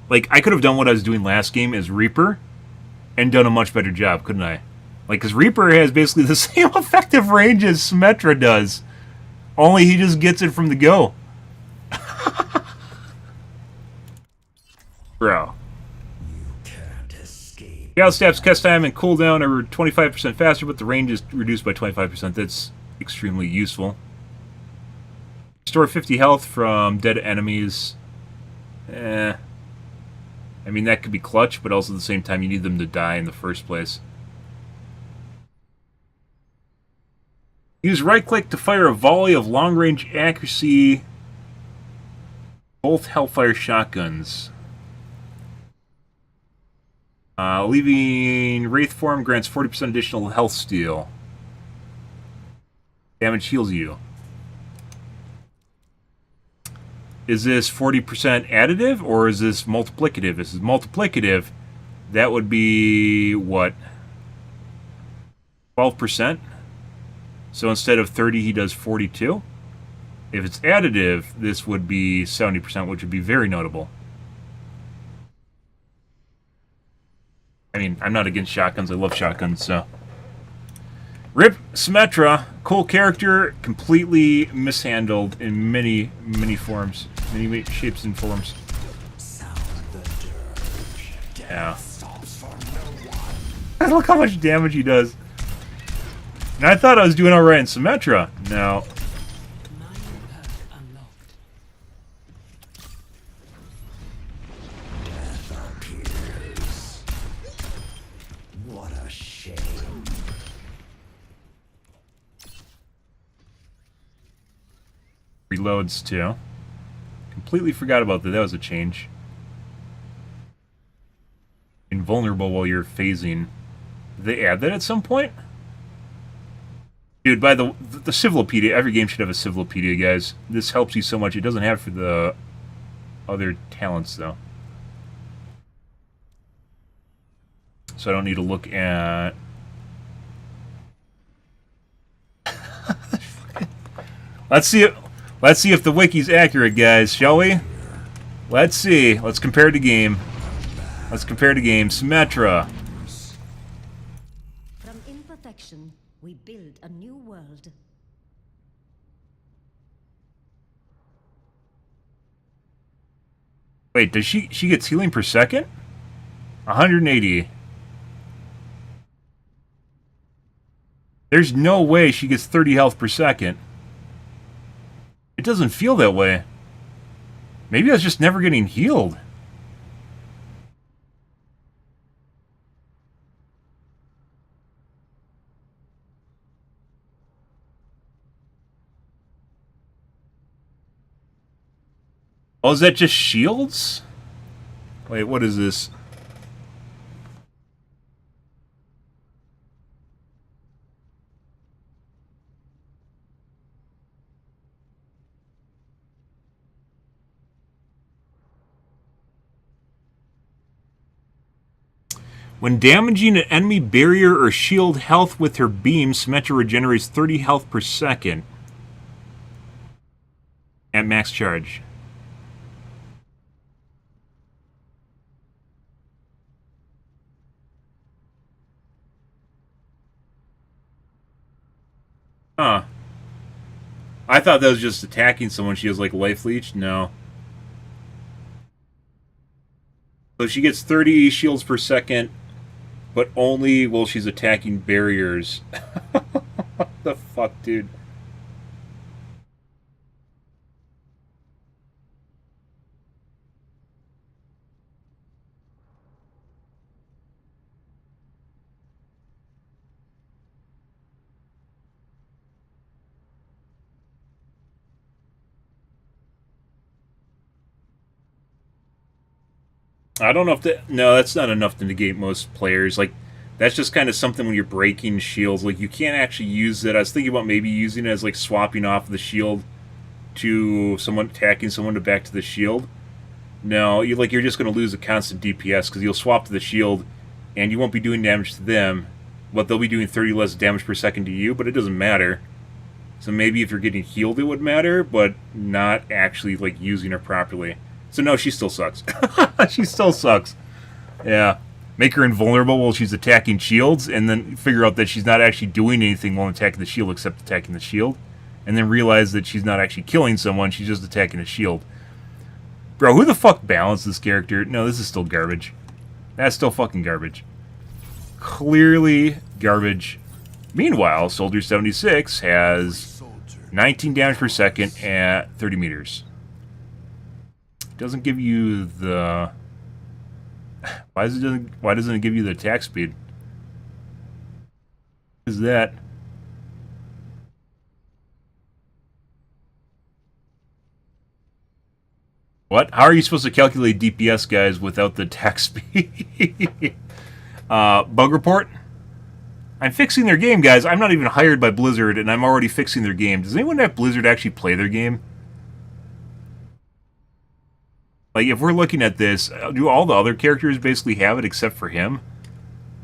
Like, I could have done what I was doing last game as Reaper and done a much better job, couldn't I? Like, because Reaper has basically the same effective range as Symmetra does. Only he just gets it from the go. Bro. Gal stabs cast time and cooldown are 25% faster, but the range is reduced by 25%. That's extremely useful. Restore 50 health from dead enemies. I mean, that could be clutch, but also at the same time, you need them to die in the first place. Use right-click to fire a volley of long-range accuracy. Both Hellfire shotguns. Leaving Wraith form grants 40% additional health steal. Damage heals you. Is this 40% additive or is this multiplicative? If this is multiplicative, that would be what? 12%? So instead of 30, he does 42. If it's additive, this would be 70%, which would be very notable. I mean, I'm not against shotguns. I love shotguns, so. Rip Symmetra, cool character, completely mishandled in many, many forms. Many shapes and forms. Yeah. Look how much damage he does. And I thought I was doing alright in Symmetra. No. What a shame. Reloads too. Completely forgot about that. That was a change. Invulnerable while you're phasing. Did they add that at some point? Dude, by the Civilopedia, every game should have a Civilopedia, guys. This helps you so much. It doesn't have for the other talents, though. So I don't need to look at... Let's see if the wiki's accurate, guys, shall we? Let's see. Let's compare the game. Let's compare the game. Symmetra. From imperfection, we build a new world. Wait, does she gets healing per second? 180. There's no way she gets 30 health per second. It doesn't feel that way. Maybe I was just never getting healed. Oh, is that just shields? Wait, what is this? When damaging an enemy barrier or shield health with her beam, Symmetra regenerates 30 health per second. at max charge. Huh. I thought that was just attacking someone. She has like life leech. No. So she gets 30 shields per second, but only while she's attacking barriers. What the fuck, dude? I don't know if that... No, that's not enough to negate most players. Like, that's just kind of something when you're breaking shields. Like, you can't actually use it. I was thinking about maybe using it as, like, swapping off the shield to someone attacking someone to back to the shield. No, you're just going to lose a constant DPS because you'll swap to the shield and you won't be doing damage to them, but they'll be doing 30 less damage per second to you, but it doesn't matter. So maybe if you're getting healed, it would matter, but not actually, like, using her properly. So no, she still sucks. She still sucks. Yeah. Make her invulnerable while she's attacking shields, and then figure out that she's not actually doing anything while attacking the shield except attacking the shield. And then realize that she's not actually killing someone, she's just attacking a shield. Bro, who the fuck balanced this character? No, this is still garbage. That's still fucking garbage. Clearly garbage. Meanwhile, Soldier 76 has 19 damage per second at 30 meters. Doesn't give you the... Why doesn't it give you the attack speed? What is that? What? How are you supposed to calculate DPS, guys, without the attack speed? Bug report? I'm fixing their game, guys. I'm not even hired by Blizzard, and I'm already fixing their game. Does anyone at Blizzard actually play their game? Like, if we're looking at this, do all the other characters basically have it except for him?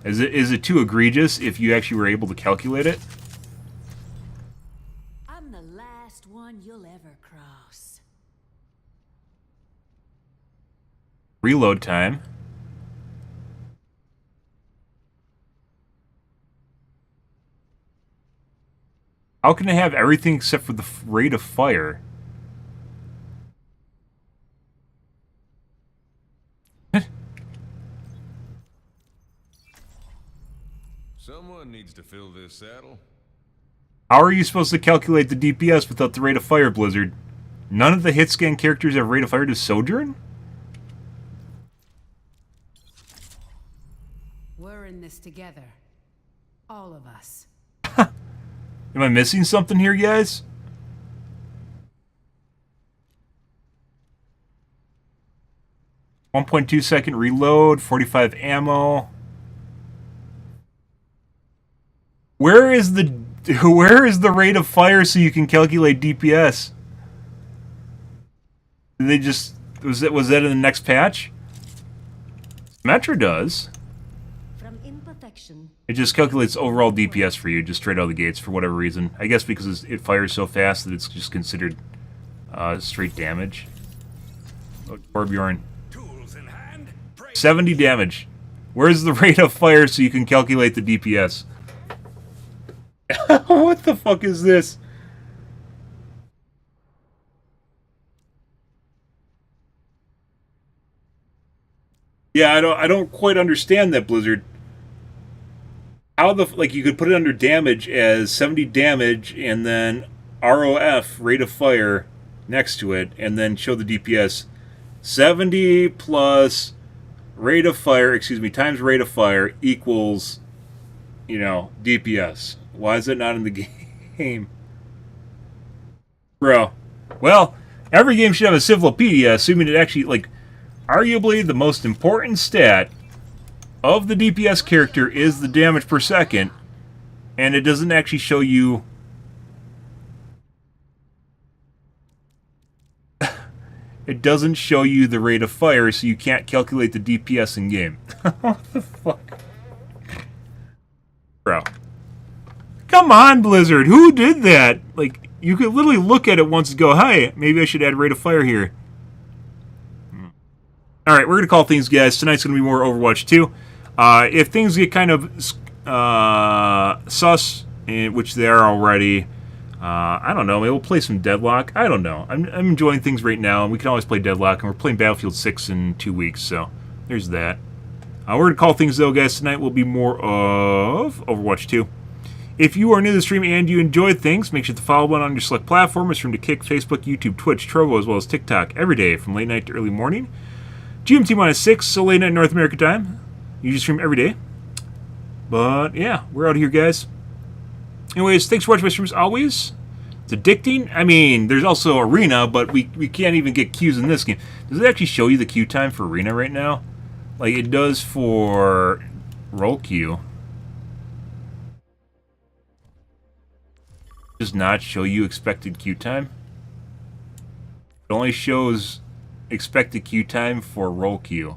Is it too egregious if you actually were able to calculate it? I'm the last one you'll ever cross. Reload time. How can it have everything except for the rate of fire? Someone needs to fill this saddle. How are you supposed to calculate the DPS without the rate of fire, Blizzard? None of the hit scan characters have rate of fire to Sojourn? We're in this together. All of us. Am I missing something here, guys? .2 second reload, 45 ammo. Where is the rate of fire so you can calculate DPS? Did they just was that in the next patch? Metro does. From imperfection, It just calculates overall DPS for you, just straight out of the gates for whatever reason. I guess because it fires so fast that it's just considered straight damage. Oh, Torbjorn. 70 damage. Where's the rate of fire so you can calculate the DPS? What the fuck is this? Yeah, I don't quite understand that, Blizzard. How the like you could put it under damage as 70 damage and then ROF rate of fire next to it and then show the DPS 70 plus rate of fire, times rate of fire equals, you know, DPS. Why is it not in the game? Bro. Well, every game should have a Civilopedia, assuming it actually, like, arguably the most important stat of the DPS character is the damage per second, and it doesn't actually show you... It doesn't show you the rate of fire, so you can't calculate the DPS in-game. What the fuck? Bro. Come on, Blizzard. Who did that? Like, you could literally look at it once and go, "Hey, maybe I should add rate of fire here." All right, we're gonna call things, guys. Tonight's gonna be more Overwatch 2. If things get kind of sus, which they are already, I don't know. Maybe we'll play some Deadlock. I don't know. I'm enjoying things right now, and we can always play Deadlock. And we're playing Battlefield 6 in 2 weeks, so there's that. We're gonna call things, though, guys. Tonight will be more of Overwatch 2. If you are new to the stream and you enjoy things, make sure to follow button on your select platform. It's from to Kick, Facebook, YouTube, Twitch, Trovo, as well as TikTok every day from late night to early morning. GMT -6, so late night North America time. You just stream every day. But yeah, we're out here, guys. Anyways, thanks for watching my streams always. It's addicting. I mean, there's also Arena, but we can't even get queues in this game. Does it actually show you the queue time for Arena right now? Like it does for roll queue. Does not show you expected queue time. It only shows expected queue time for roll queue.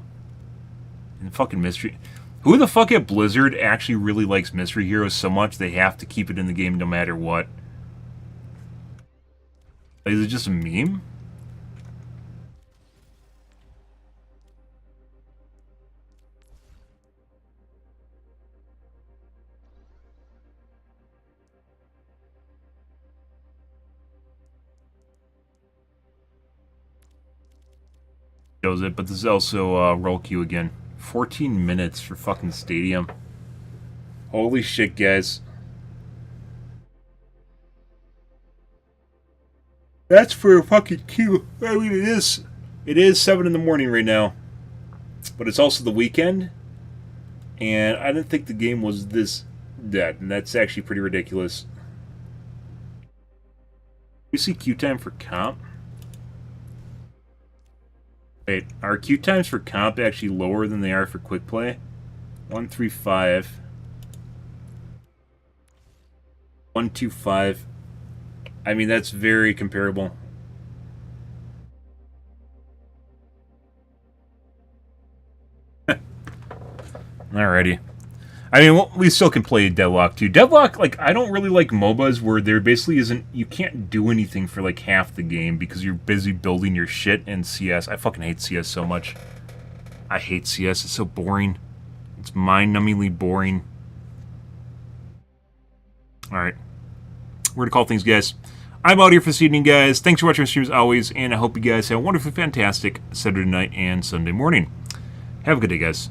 And fucking mystery. Who the fuck at Blizzard actually really likes Mystery Heroes so much they have to keep it in the game no matter what? Is it just a meme? Shows it, but this is also roll queue again. 14 minutes for fucking Stadium. Holy shit, guys. That's for a fucking queue. I mean, it is 7 in the morning right now. But it's also the weekend. And I didn't think the game was this dead. And that's actually pretty ridiculous. We see queue time for comp. Wait, are queue times for comp actually lower than they are for quick play? 135. 125. I mean, that's very comparable. Alrighty. I mean, well, we still can play Deadlock too. Deadlock, like, I don't really like MOBAs where there basically isn't... You can't do anything for, like, half the game because you're busy building your shit in CS. I fucking hate CS so much. I hate CS. It's so boring. It's mind-numbingly boring. Alright. We're gonna call things, guys. I'm out here for this evening, guys. Thanks for watching my streams as always, and I hope you guys have a wonderfully fantastic Saturday night and Sunday morning. Have a good day, guys.